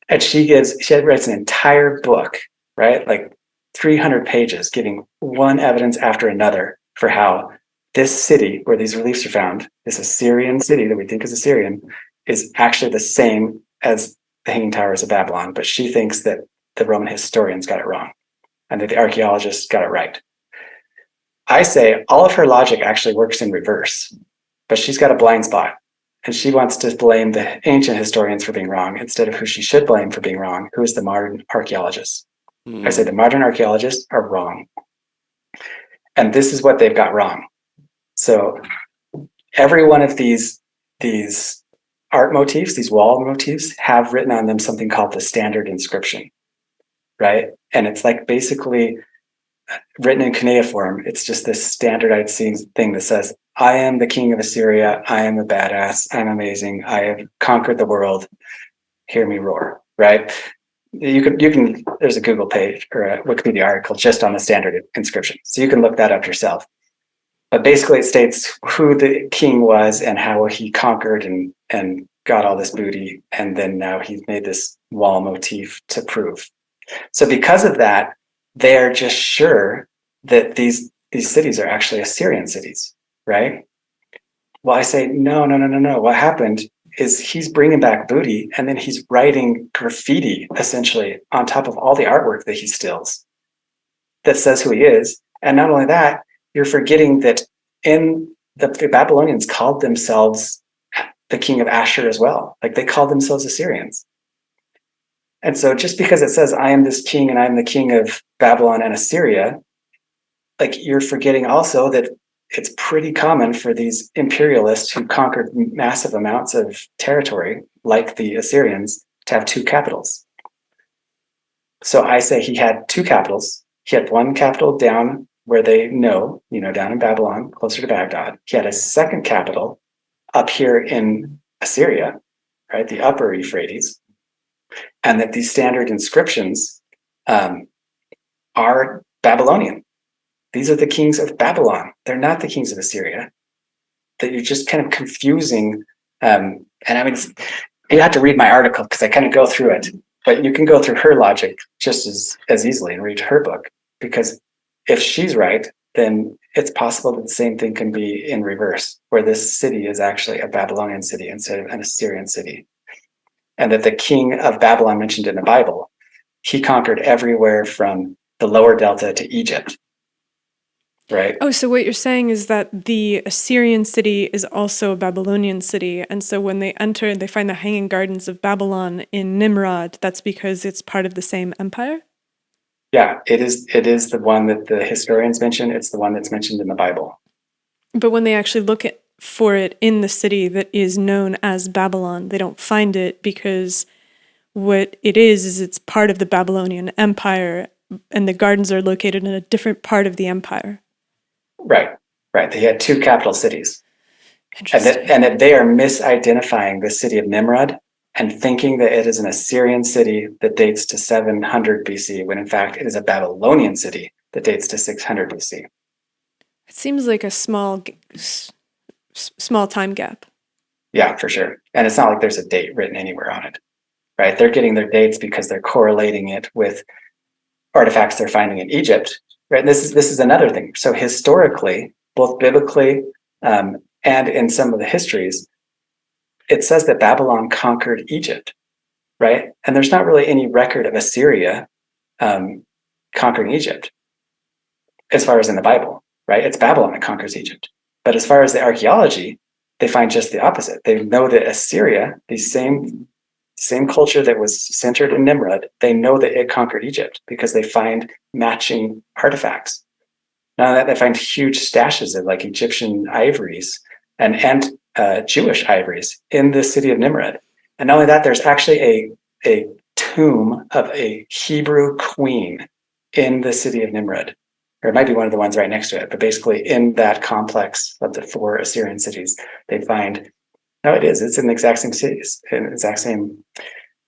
Speaker 6: And she writes an entire book, right? Like 300 pages, giving one evidence after another for how this city where these reliefs are found, this Assyrian city that we think is Assyrian, is actually the same as the Hanging Towers of Babylon. But she thinks that the Roman historians got it wrong and that the archaeologists got it right. I say all of her logic actually works in reverse, but she's got a blind spot. And she wants to blame the ancient historians for being wrong instead of who she should blame for being wrong, who is the modern archaeologists. I say the modern archaeologists are wrong. And this is what they've got wrong. So every one of these art motifs, these wall motifs, have written on them something called the standard inscription, right? And it's like basically written in cuneiform. It's just this standardized thing that says, I am the king of Assyria. I am a badass. I'm amazing. I have conquered the world. Hear me roar, right? You can, there's a Google page or a Wikipedia article just on the standard inscription. So you can look that up yourself. But basically it states who the king was and how he conquered and got all this booty. And then now he's made this wall motif to prove. So because of that, they're just sure that these cities are actually Assyrian cities, right? Well, I say, no. What happened is he's bringing back booty and then he's writing graffiti essentially on top of all the artwork that he steals that says who he is. And not only that, you're forgetting that the Babylonians called themselves the king of Ashur as well. Like they called themselves Assyrians. And so just because it says, I am this king and I'm the king of Babylon and Assyria, like you're forgetting also that it's pretty common for these imperialists who conquered massive amounts of territory, like the Assyrians, to have two capitals. So I say he had two capitals. He had one capital down where they know, down in Babylon, closer to Baghdad. He had a second capital up here in Assyria, right? The upper Euphrates. And that these standard inscriptions are Babylonian. These are the kings of Babylon. They're not the kings of Assyria. That you're just kind of confusing. And I mean, you have to read my article because I kind of go through it. But you can go through her logic just as easily and read her book. Because if she's right, then it's possible that the same thing can be in reverse, where this city is actually a Babylonian city instead of an Assyrian city. And that the king of Babylon mentioned in the Bible, he conquered everywhere from the lower delta to Egypt. Right?
Speaker 2: Oh, so what you're saying is that the Assyrian city is also a Babylonian city. And so when they enter, they find the Hanging Gardens of Babylon in Nimrod. That's because it's part of the same empire?
Speaker 6: Yeah, it is the one that the historians mention. It's the one that's mentioned in the Bible.
Speaker 2: But when they actually look for it in the city that is known as Babylon, they don't find it because what it is it's part of the Babylonian Empire, and the gardens are located in a different part of the empire.
Speaker 6: Right. They had two capital cities.
Speaker 2: Interesting.
Speaker 6: And that they are misidentifying the city of Nimrod and thinking that it is an Assyrian city that dates to 700 BC, when in fact it is a Babylonian city that dates to 600 BC.
Speaker 2: It seems like a small time gap.
Speaker 6: Yeah, for sure. And it's not like there's a date written anywhere on it, right? They're getting their dates because they're correlating it with artifacts they're finding in Egypt, right? And this is another thing. So historically, both biblically and in some of the histories, it says that Babylon conquered Egypt, right? And there's not really any record of Assyria conquering Egypt as far as in the Bible, right? It's Babylon that conquers Egypt. But as far as the archaeology, they find just the opposite. They know that Assyria, the same culture that was centered in Nimrod, they know that it conquered Egypt because they find matching artifacts. Now that they find huge stashes of like Egyptian ivories and Jewish ivories in the city of Nimrod. And not only that, there's actually a tomb of a Hebrew queen in the city of Nimrod. Or it might be one of the ones right next to it, but basically in that complex of the 4 Assyrian cities, they find, no, it's in the exact same cities, in the exact same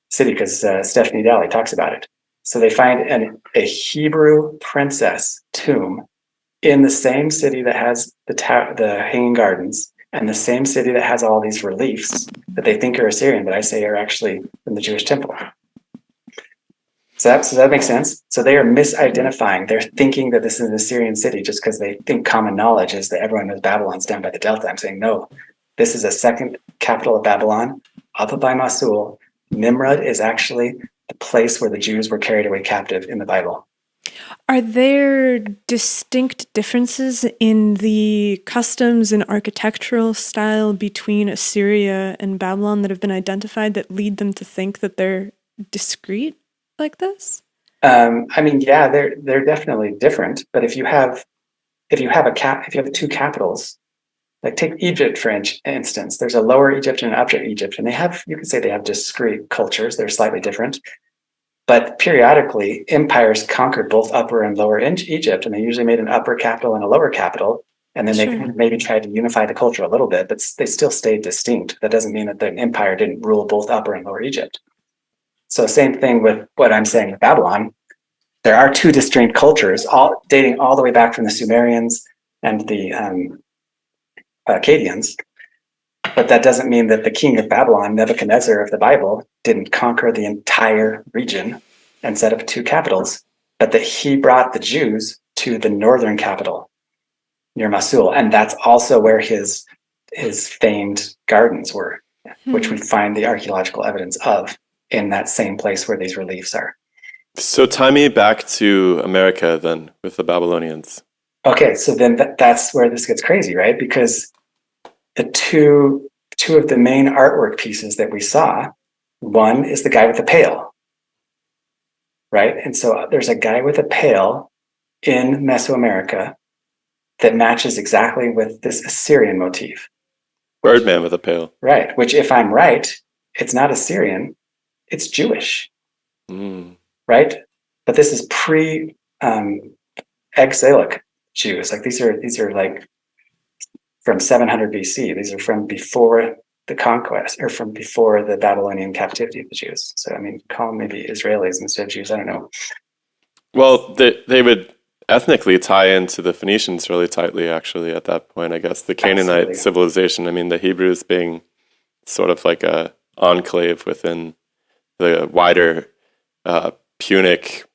Speaker 6: city, because Stephanie Daly talks about it. So they find a Hebrew princess tomb in the same city that has the Hanging Gardens, and the same city that has all these reliefs that they think are Assyrian, but I say are actually from the Jewish temple. So that makes sense. So they are misidentifying. They're thinking that this is an Assyrian city just because they think common knowledge is that everyone knows Babylon's down by the Delta. I'm saying, no, this is a second capital of Babylon, up by Mosul. Nimrod is actually the place where the Jews were carried away captive in the Bible.
Speaker 2: Are there distinct differences in the customs and architectural style between Assyria and Babylon that have been identified that lead them to think that they're discrete like this?
Speaker 6: I mean, yeah, they're definitely different. But if you have two capitals, like take Egypt for instance, there's a Lower Egypt and an Upper Egypt, and you could say they have discrete cultures. They're slightly different. But periodically, empires conquered both Upper and Lower Egypt, and they usually made an upper capital and a lower capital. And then they maybe tried to unify the culture a little bit, but they still stayed distinct. That doesn't mean that the empire didn't rule both Upper and Lower Egypt. So same thing with what I'm saying with Babylon. There are two distinct cultures, all dating all the way back from the Sumerians and the Akkadians. But that doesn't mean that the king of Babylon, Nebuchadnezzar of the Bible, didn't conquer the entire region and set up two capitals, but that he brought the Jews to the northern capital near Mosul. And that's also where his famed gardens were, which we find the archaeological evidence of in that same place where these reliefs are.
Speaker 1: So tie me back to America then with the Babylonians.
Speaker 6: Okay, so then that's where this gets crazy, right? Because the two of the main artwork pieces that we saw, one is the guy with the pail, right? And so there's a guy with a pail in Mesoamerica that matches exactly with this Assyrian motif.
Speaker 1: Birdman with a pail.
Speaker 6: Right, which if I'm right, it's not Assyrian, it's Jewish, right? But this is pre-Ixtlilxóchitl Jews. Like these are like from 700 BC. These are from before the conquest, or from before the Babylonian captivity of the Jews. So I mean, call them maybe Israelis instead of Jews. I don't know.
Speaker 1: Well, they would ethnically tie into the Phoenicians really tightly, actually, at that point, I guess. The Canaanite civilization, I mean, the Hebrews being sort of like a enclave within the wider Punic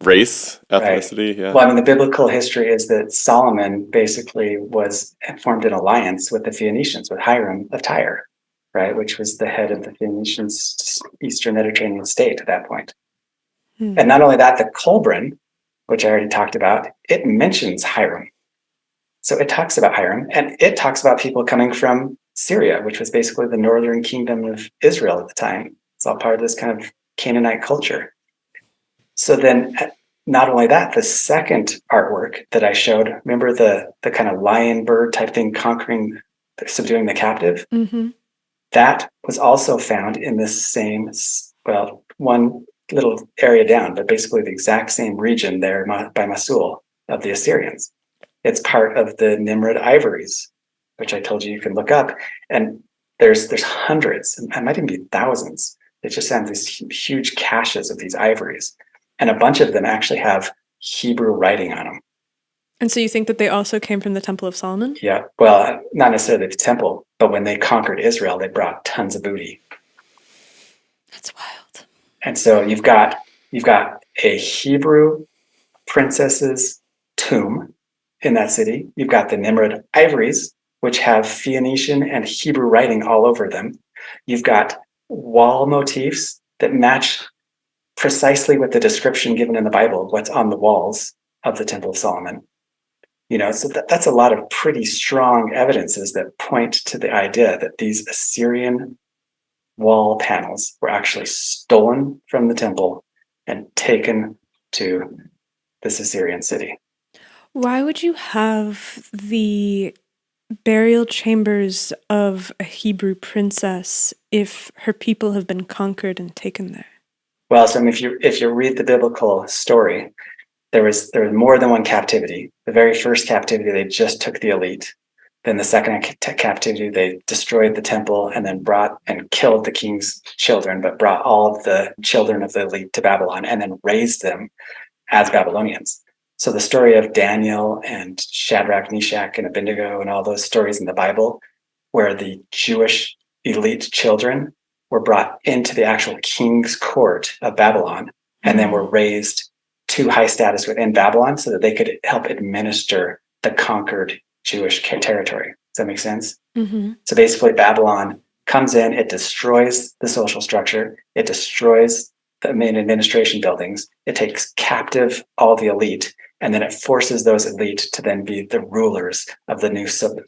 Speaker 1: race, ethnicity.
Speaker 6: Right.
Speaker 1: Yeah.
Speaker 6: Well, I mean, the biblical history is that Solomon basically formed an alliance with the Phoenicians, with Hiram of Tyre, right, which was the head of the Phoenicians' Eastern Mediterranean state at that point. And not only that, the Kolbirn, which I already talked about, it mentions Hiram. So it talks about Hiram, and it talks about people coming from Syria, which was basically the northern kingdom of Israel at the time. It's all part of this kind of Canaanite culture. So then, not only that, the second artwork that I showed, remember the kind of lion bird type thing subduing the captive?
Speaker 2: Mm-hmm.
Speaker 6: That was also found in this same well, one little area down, but basically the exact same region there by Mosul of the Assyrians. It's part of the Nimrud ivories, which I told you can look up. And there's hundreds, it might even be thousands. They just have these huge caches of these ivories. And a bunch of them actually have Hebrew writing on them.
Speaker 2: And so you think that they also came from the Temple of Solomon?
Speaker 6: Yeah, well, not necessarily the temple, but when they conquered Israel, they brought tons of booty.
Speaker 2: That's wild.
Speaker 6: And so you've got a Hebrew princess's tomb in that city. You've got the Nimrud ivories, which have Phoenician and Hebrew writing all over them. You've got wall motifs that match precisely with the description given in the Bible of what's on the walls of the Temple of Solomon. So that's a lot of pretty strong evidences that point to the idea that these Assyrian wall panels were actually stolen from the temple and taken to this Assyrian city.
Speaker 2: Why would you have the burial chambers of a Hebrew princess if her people have been conquered and taken there?
Speaker 6: Well, so if you read the biblical story, there was more than one captivity. The very first captivity, they just took the elite. Then the second captivity, they destroyed the temple and then brought and killed the king's children, but brought all of the children of the elite to Babylon and then raised them as Babylonians. So the story of Daniel and Shadrach, Meshach, and Abednego and all those stories in the Bible where the Jewish elite children were brought into the actual king's court of Babylon and then were raised to high status within Babylon so that they could help administer the conquered Jewish territory. Does that make sense?
Speaker 2: Mm-hmm.
Speaker 6: So basically Babylon comes in, it destroys the social structure, it destroys the main administration buildings, it takes captive all the elite, and then it forces those elite to then be the rulers of the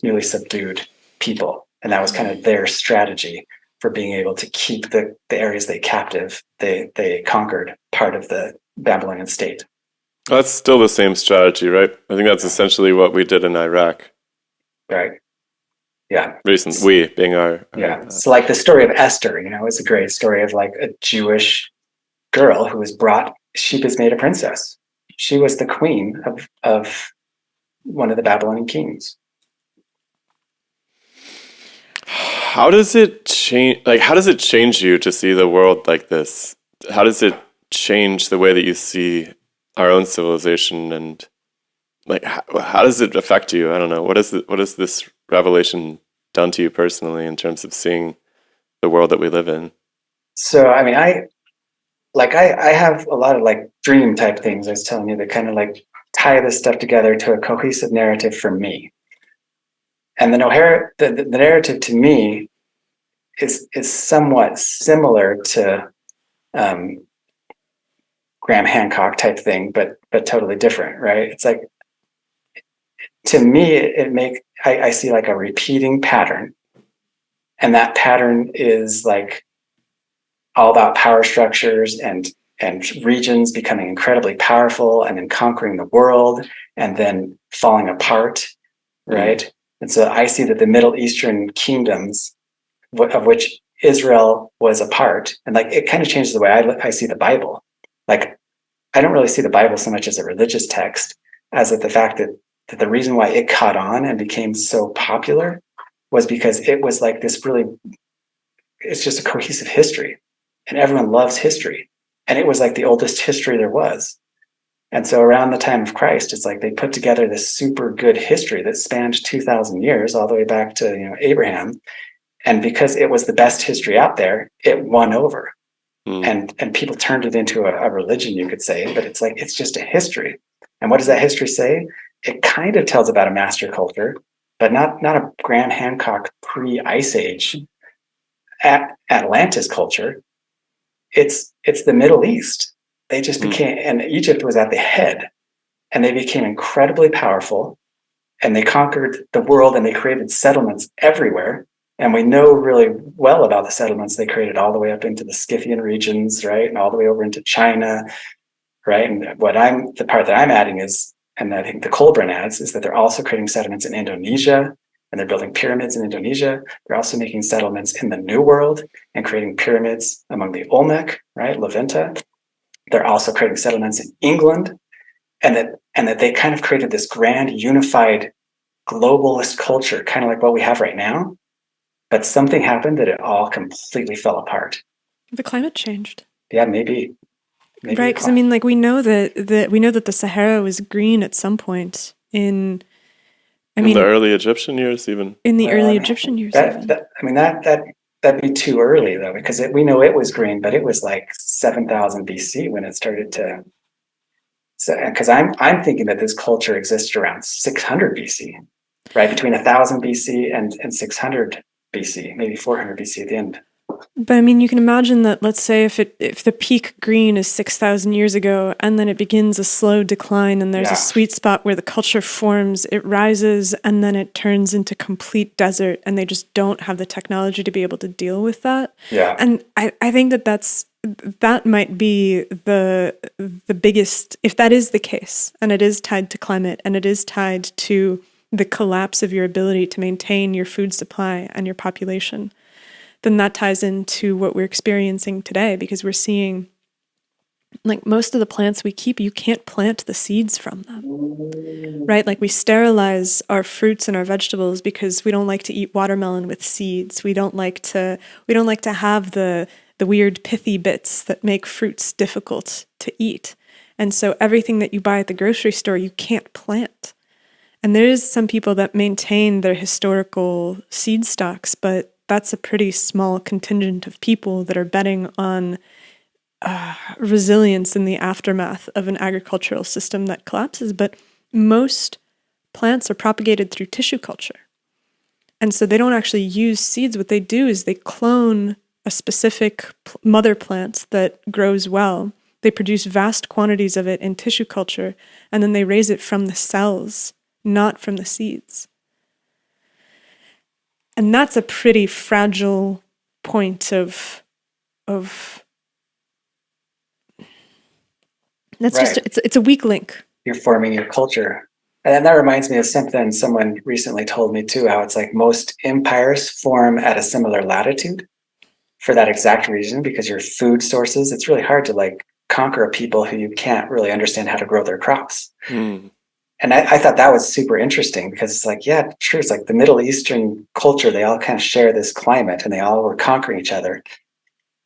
Speaker 6: newly subdued people. And that was kind of their strategy for being able to keep the areas they conquered part of the Babylonian state.
Speaker 1: That's still the same strategy, right? I think that's essentially what we did in Iraq.
Speaker 6: Right. Yeah.
Speaker 1: We being our
Speaker 6: So like the story of Esther, is a great story of like a Jewish girl who was brought, she was made a princess. She was the queen of one of the Babylonian kings.
Speaker 1: How does it change? Like, how does it change you to see the world like this? How does it change the way that you see our own civilization, and like how does it affect you? I don't know. What has this revelation done to you personally in terms of seeing the world that we live in?
Speaker 6: So I mean, I have a lot of like dream type things I was telling you that kind of like tie this stuff together to a cohesive narrative for me. And the narrative to me is somewhat similar to Graham Hancock type thing, but totally different, right? It's like, to me, I see like a repeating pattern, and that pattern is like all about power structures and regions becoming incredibly powerful and then conquering the world and then falling apart, right? Mm. And so I see that the Middle Eastern kingdoms, of which Israel was a part, and like it kind of changes the way I see the Bible. Like, I don't really see the Bible so much as a religious text as the fact that the reason why it caught on and became so popular was because it was like this really, it's just a cohesive history, and everyone loves history. And it was like the oldest history there was. And so around the time of Christ, it's like they put together this super good history that spanned 2,000 years, all the way back to Abraham. And because it was the best history out there, it won over. And people turned it into a religion, you could say, but it's like, it's just a history. And what does that history say? It kind of tells about a master culture, but not a Graham Hancock pre-Ice Age Atlantis culture. It's the Middle East. They just became, and Egypt was at the head, and they became incredibly powerful, and they conquered the world, and they created settlements everywhere. And we know really well about the settlements they created all the way up into the Scythian regions, right? And all the way over into China, right? And the part that I'm adding is, and I think the Kolbirn adds, is that they're also creating settlements in Indonesia and they're building pyramids in Indonesia. They're also making settlements in the New World and creating pyramids among the Olmec, right, Levanta. They're also creating settlements in England, and that they kind of created this grand unified globalist culture, kind of like what we have right now. But something happened that it all completely fell apart.
Speaker 2: The climate changed.
Speaker 6: Yeah, maybe
Speaker 2: right, because I mean, like we know that the Sahara was green at some point in
Speaker 1: the early Egyptian years, even
Speaker 2: in the early Egyptian years.
Speaker 6: That'd be too early though, because we know it was green, but it was like 7,000 BC when it started to. So, because I'm thinking that this culture existed around 600 BC, right, between 1,000 BC and 600 BC, maybe 400 BC at the end.
Speaker 2: But I mean, you can imagine that, let's say if the peak green is 6,000 years ago, and then it begins a slow decline, and there's a sweet spot where the culture forms, it rises, and then it turns into complete desert, and they just don't have the technology to be able to deal with that.
Speaker 6: Yeah.
Speaker 2: And I think that might be the biggest, if that is the case, and it is tied to climate, and it is tied to the collapse of your ability to maintain your food supply and your population, then that ties into what we're experiencing today, because we're seeing, like, most of the plants we keep, you can't plant the seeds from them, right? Like, we sterilize our fruits and our vegetables because we don't like to eat watermelon with seeds. We don't like to have the weird pithy bits that make fruits difficult to eat. And so everything that you buy at the grocery store, you can't plant. And there is some people that maintain their historical seed stocks, but that's a pretty small contingent of people that are betting on resilience in the aftermath of an agricultural system that collapses. But most plants are propagated through tissue culture. And so they don't actually use seeds. What they do is they clone a specific mother plant that grows well. They produce vast quantities of it in tissue culture, and then they raise it from the cells, not from the seeds. And that's a pretty fragile point of that's right. It's a weak link.
Speaker 6: You're forming your culture. And then that reminds me of something someone recently told me too, how it's like most empires form at a similar latitude for that exact reason, because your food sources, it's really hard to like conquer a people who you can't really understand how to grow their crops. And I thought that was super interesting, because it's like, yeah, true. It's like the Middle Eastern culture, they all kind of share this climate and they all were conquering each other.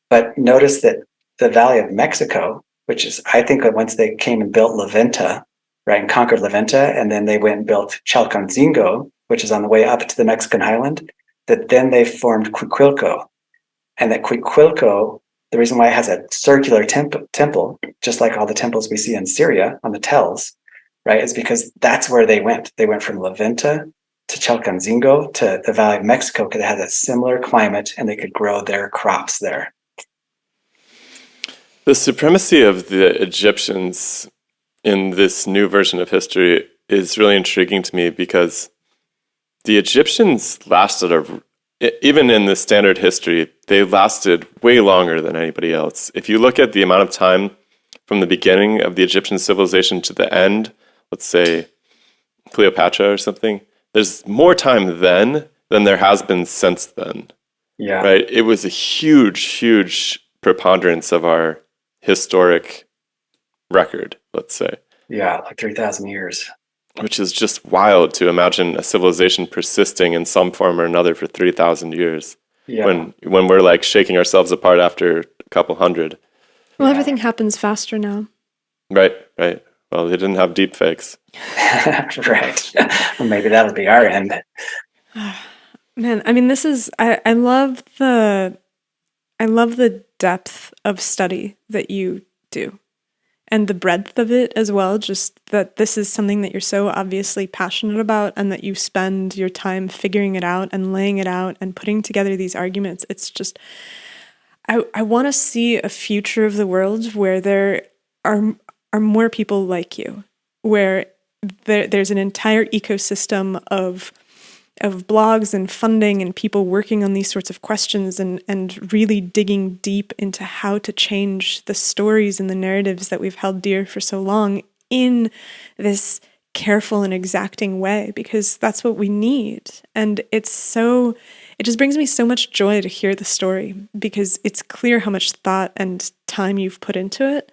Speaker 6: But notice that the Valley of Mexico, which is, I think that once they came and built Levanta, right, and conquered Levanta, and then they went and built Chalconzingo, which is on the way up to the Mexican highland, that then they formed Cuicuilco. And that Cuicuilco, the reason why it has a circular temple, just like all the temples we see in Syria on the tells, right, is because that's where they went. They went from Levanta to Chalconzingo to the Valley of Mexico, because it had a similar climate and they could grow their crops there.
Speaker 1: The supremacy of the Egyptians in this new version of history is really intriguing to me, because the Egyptians lasted, even in the standard history, they lasted way longer than anybody else. If you look at the amount of time from the beginning of the Egyptian civilization to the end, let's say Cleopatra or something, there's more time then than there has been since then.
Speaker 6: Yeah.
Speaker 1: Right? It was a huge, huge preponderance of our historic record, let's say.
Speaker 6: Yeah, like 3,000 years.
Speaker 1: Which is just wild to imagine a civilization persisting in some form or another for 3,000 years. Yeah. When we're like shaking ourselves apart after a couple hundred.
Speaker 2: Well, everything happens faster now.
Speaker 1: Right. Well, they didn't have deep fakes.
Speaker 6: Right. Well, maybe that'll be our end.
Speaker 2: Man, I mean, this is, I love the depth of study that you do, and the breadth of it as well. Just that this is something that you're so obviously passionate about, and that you spend your time figuring it out and laying it out and putting together these arguments. It's just, I want to see a future of the world where there are more people like you, where there's an entire ecosystem of blogs and funding and people working on these sorts of questions and really digging deep into how to change the stories and the narratives that we've held dear for so long in this careful and exacting way, because that's what we need. And it just brings me so much joy to hear the story, because it's clear how much thought and time you've put into it,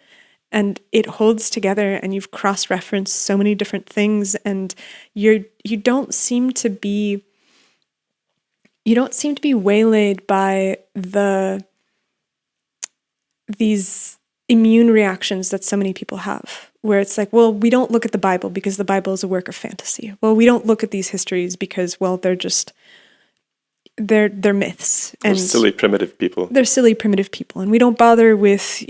Speaker 2: and it holds together, and you've cross-referenced so many different things, and you don't seem to be waylaid by these immune reactions that so many people have, where it's like, well, we don't look at the Bible because the Bible is a work of fantasy. Well, we don't look at these histories because, well, they're myths. And
Speaker 1: they're silly primitive people.
Speaker 2: They're silly primitive people. And we don't bother with,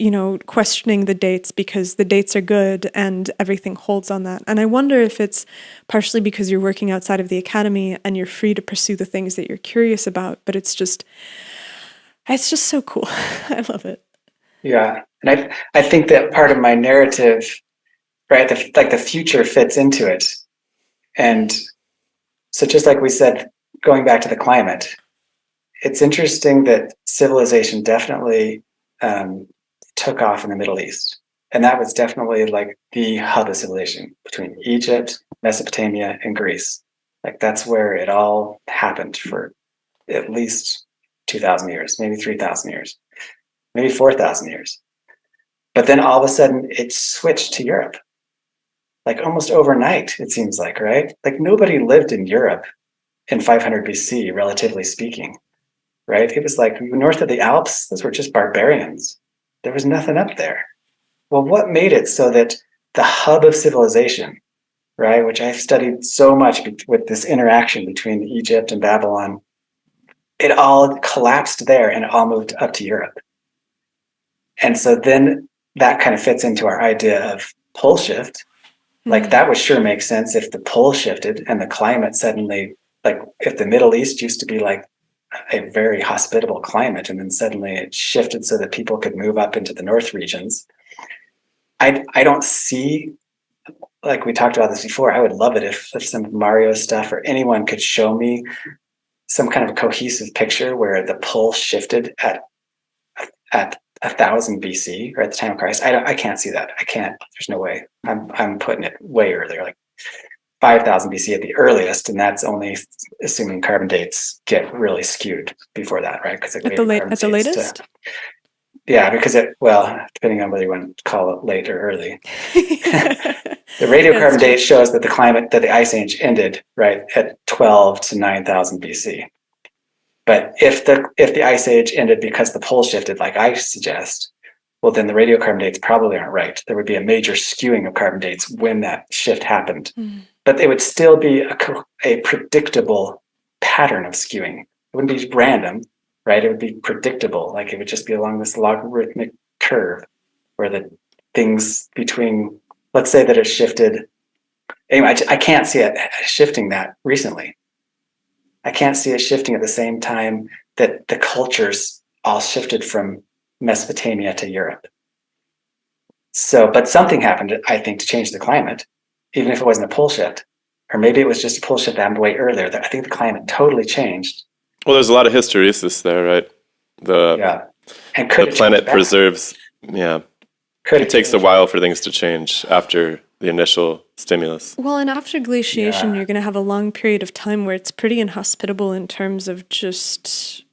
Speaker 2: questioning the dates because the dates are good and everything holds on that. And I wonder if it's partially because you're working outside of the academy and you're free to pursue the things that you're curious about, but it's just so cool. I love it.
Speaker 6: Yeah. And I think that part of my narrative, right, the future fits into it. And so just like we said, going back to the climate, it's interesting that civilization definitely took off in the Middle East. And that was definitely like the hub of civilization between Egypt, Mesopotamia, and Greece. Like that's where it all happened for at least 2,000 years, maybe 3,000 years, maybe 4,000 years. But then all of a sudden it switched to Europe. Like almost overnight, it seems like, right? Like nobody lived in Europe in 500 BC, relatively speaking, right? It was like north of the Alps, those were just barbarians. There was nothing up there. Well, what made it so that the hub of civilization, right, which I've studied so much with this interaction between Egypt and Babylon, it all collapsed there and it all moved up to Europe. And so then that kind of fits into our idea of pole shift. Like that would sure make sense if the pole shifted and the climate suddenly, like if the Middle East used to be like a very hospitable climate and then suddenly it shifted so that people could move up into the north regions. I don't see, like we talked about this before, I would love it if some Mario stuff or anyone could show me some kind of a cohesive picture where the pole shifted at 1,000 BC or at the time of Christ. I can't see that. I can't. There's no way. I'm putting it way earlier, like 5,000 BC at the earliest, and that's only assuming carbon dates get really skewed before that, right? Because
Speaker 2: at the latest.
Speaker 6: Yeah, because depending on whether you want to call it late or early, the radiocarbon date shows that the Ice Age ended right at 12 to 9,000 BC. But if the Ice Age ended because the pole shifted, like I suggest, well, then the radiocarbon dates probably aren't right. There would be a major skewing of carbon dates when that shift happened. But it would still be a predictable pattern of skewing. It wouldn't be random, right? It would be predictable. Like it would just be along this logarithmic curve where the things between, let's say that it shifted. Anyway, I can't see it shifting that recently. I can't see it shifting at the same time that the cultures all shifted from Mesopotamia to Europe. So, but something happened, I think, to change the climate, even if it wasn't a pole shift, or maybe it was just a pole shift that happened way earlier. I think the climate totally changed.
Speaker 1: Well, there's a lot of hysteresis there, right?
Speaker 6: And
Speaker 1: the planet preserves. Yeah, it takes a while for things to change after the initial stimulus.
Speaker 2: Well, and after glaciation, you're going to have a long period of time where it's pretty inhospitable in terms of just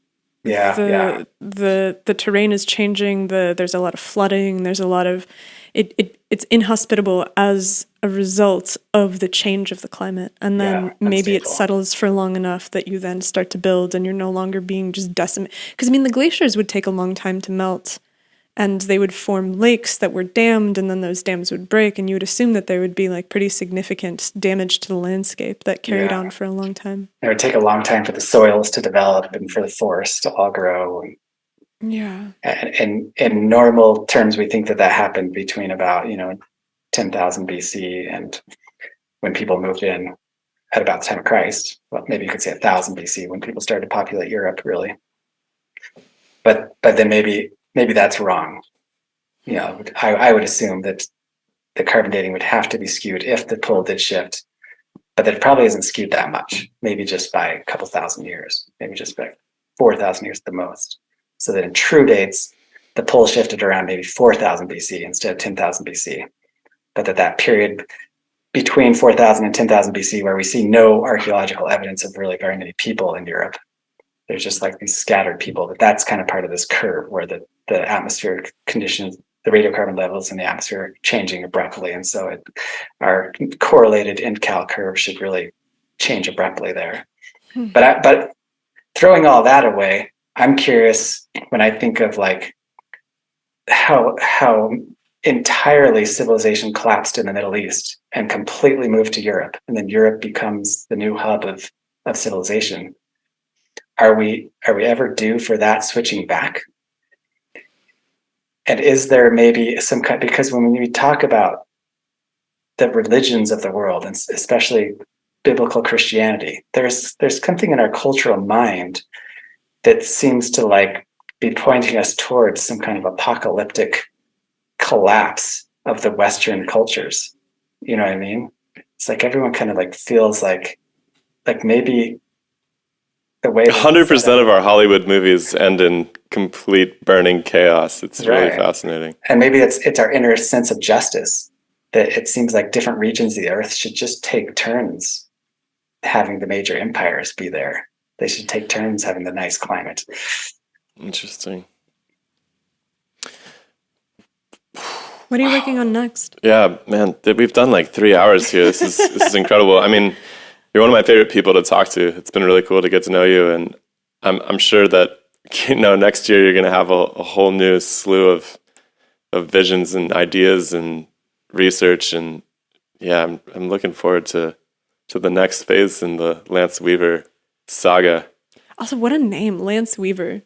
Speaker 2: the terrain is changing. There's a lot of flooding. There's a lot of it's inhospitable as a result of the change of the climate, and then maybe it settles for long enough that you then start to build, and you're no longer being just decimated. Because the glaciers would take a long time to melt. And they would form lakes that were dammed, and then those dams would break, and you would assume that there would be like pretty significant damage to the landscape that carried on for a long time. It
Speaker 6: would take a long time for the soils to develop and for the forests to all grow. And in normal terms, we think that happened between about 10,000 BC and when people moved in at about the time of Christ. Well, maybe you could say 1,000 BC when people started to populate Europe, really. But then maybe that's wrong. I would assume that the carbon dating would have to be skewed if the pole did shift, but that it probably isn't skewed that much, maybe just by a couple thousand years, maybe just by 4,000 years at the most. So that in true dates, the pole shifted around maybe 4,000 BC instead of 10,000 BC, but that period between 4,000 and 10,000 BC, where we see no archaeological evidence of really very many people in Europe. There's just like these scattered people, but that's kind of part of this curve where the atmospheric conditions, the radiocarbon levels in the atmosphere are changing abruptly. And so our correlated INTCAL curve should really change abruptly there. But throwing all that away, I'm curious when I think of like how entirely civilization collapsed in the Middle East and completely moved to Europe, and then Europe becomes the new hub of civilization. Are we ever due for that switching back? And is there maybe some kind, because when we talk about the religions of the world, and especially biblical Christianity, there's something in our cultural mind that seems to like be pointing us towards some kind of apocalyptic collapse of the Western cultures. You know what I mean? It's like everyone kind of like feels like maybe the way
Speaker 1: 100% of our Hollywood movies end in complete burning chaos. It's really fascinating.
Speaker 6: And maybe it's our inner sense of justice, that it seems like different regions of the earth should just take turns having the major empires be there. They should take turns having the nice climate.
Speaker 1: Interesting.
Speaker 2: What are you working on next?
Speaker 1: Yeah, man, we've done like 3 hours here. This is incredible. I mean, you're one of my favorite people to talk to. It's been really cool to get to know you, and I'm sure that next year you're going to have a whole new slew of visions and ideas and research, and yeah, I'm looking forward to the next phase in the Lance Weaver saga.
Speaker 2: Also, what a name, Lance Weaver.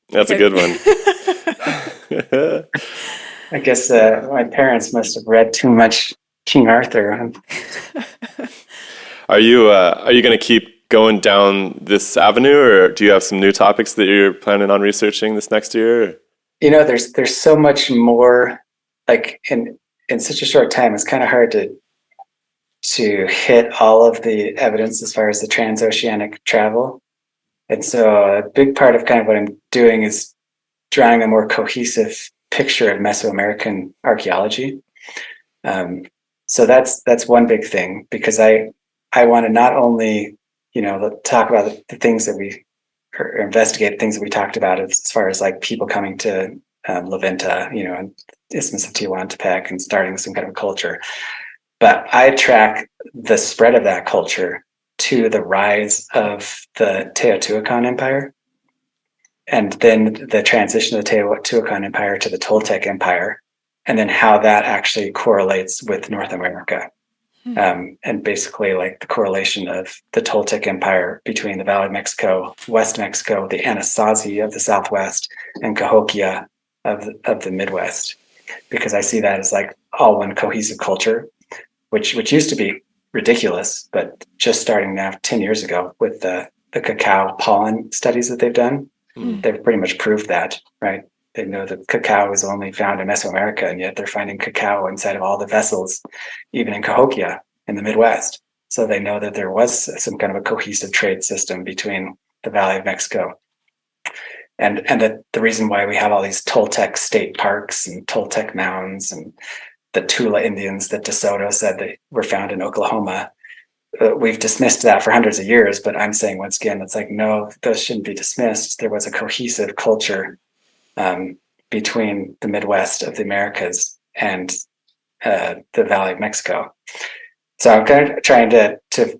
Speaker 1: That's a good one.
Speaker 6: I guess my parents must have read too much King Arthur.
Speaker 1: Are you going to keep going down this avenue, or do you have some new topics that you're planning on researching this next year?
Speaker 6: There's so much more, like in such a short time. It's kind of hard to hit all of the evidence as far as the transoceanic travel. And so a big part of kind of what I'm doing is drawing a more cohesive picture of Mesoamerican archaeology. So that's one big thing, because I want to not only, talk about the things that or investigate things that we talked about as far as like people coming to La Venta, and Isthmus of Tehuantepec and starting some kind of culture. But I track the spread of that culture to the rise of the Teotihuacan Empire, and then the transition of the Teotihuacan Empire to the Toltec Empire, and then how that actually correlates with North America. And basically like the correlation of the Toltec Empire between the Valley of Mexico, West Mexico, the Anasazi of the Southwest, and Cahokia of the Midwest, because I see that as like all one cohesive culture, which used to be ridiculous, but just starting now 10 years ago with the cacao pollen studies that they've done, they've pretty much proved that, right? They know that cacao is only found in Mesoamerica, and yet they're finding cacao inside of all the vessels, even in Cahokia in the Midwest. So they know that there was some kind of a cohesive trade system between the Valley of Mexico. And that the reason why we have all these Toltec state parks and Toltec mounds and the Tula Indians that DeSoto said that were found in Oklahoma, we've dismissed that for hundreds of years. But I'm saying once again, it's like, no, those shouldn't be dismissed. There was a cohesive culture between the Midwest of the Americas and the Valley of Mexico. So I'm kind of trying to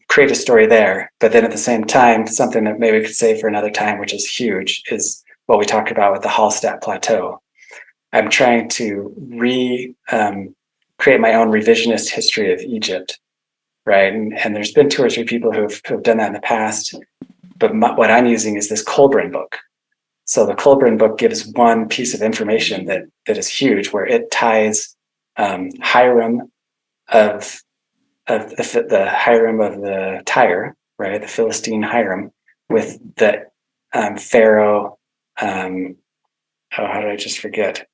Speaker 6: create a story there. But then at the same time, something that maybe we could say for another time, which is huge, is what we talked about with the Hallstatt Plateau. I'm trying to create my own revisionist history of Egypt, right? And there's been 2 or 3 people who have done that in the past. But what I'm using is this Kolbirn book. So the Kolbirn book gives one piece of information that is huge, where it ties Hiram of the Hiram of the Tyre, right, the Philistine Hiram, with the Pharaoh. How did I just forget?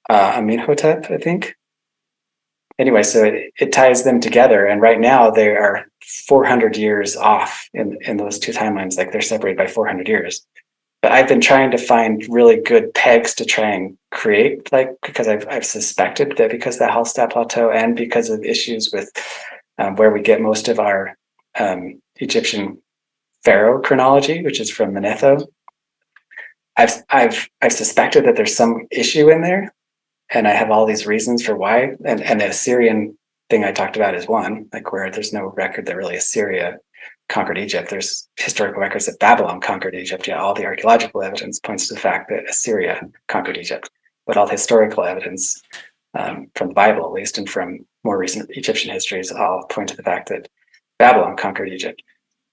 Speaker 6: Amenhotep, I think. Anyway, so it ties them together, and right now they are 400 years off in those 2 timelines. Like they're separated by 400 years. But I've been trying to find really good pegs to try and create, like, because I've suspected that because of the Hallstatt Plateau and because of issues with where we get most of our Egyptian pharaoh chronology, which is from Manetho. I've suspected that there's some issue in there, and I have all these reasons for why. And the Assyrian thing I talked about is one, like where there's no record that really Assyria conquered Egypt. There's historical records that Babylon conquered Egypt. Yeah, all the archaeological evidence points to the fact that Assyria conquered Egypt, but all the historical evidence from the Bible, at least, and from more recent Egyptian histories, all point to the fact that Babylon conquered Egypt.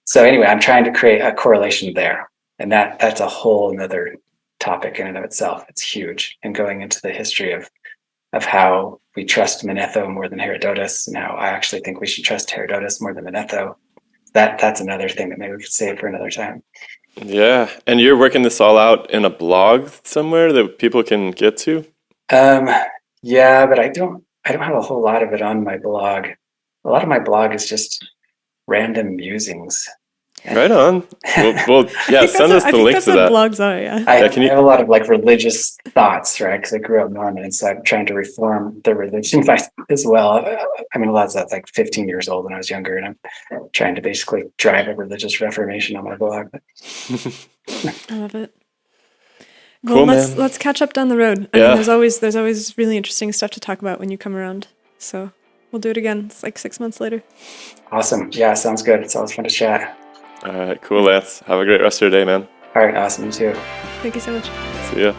Speaker 6: So anyway, I'm trying to create a correlation there, and that's a whole another topic in and of itself. It's huge, and going into the history of how we trust Manetho more than Herodotus, and how I actually think we should trust Herodotus more than Manetho. That's another thing that maybe we could save for another time.
Speaker 1: Yeah, and you're working this all out in a blog somewhere that people can get to?
Speaker 6: Yeah, but I don't have a whole lot of it on my blog. A lot of my blog is just random musings.
Speaker 1: Right on. Well yeah, send us the links to that.
Speaker 2: Blogs are, yeah.
Speaker 6: I have a lot of like religious thoughts, right? Because I grew up Mormon, and so I'm trying to reform the religion as well. I mean, a lot of that's like 15 years old when I was younger, and I'm trying to basically drive a religious reformation on my blog.
Speaker 2: I love it. Well,
Speaker 1: Cool,
Speaker 2: let's catch up down the road. I
Speaker 1: Yeah.
Speaker 2: mean, there's always really interesting stuff to talk about when you come around. So we'll do it again. It's like 6 months later.
Speaker 6: Awesome. Yeah, sounds good. It's always fun to chat.
Speaker 1: All right, cool, Lance. Have a great rest of your day, man.
Speaker 6: All right, awesome. You too.
Speaker 2: Thank you so much.
Speaker 1: See ya.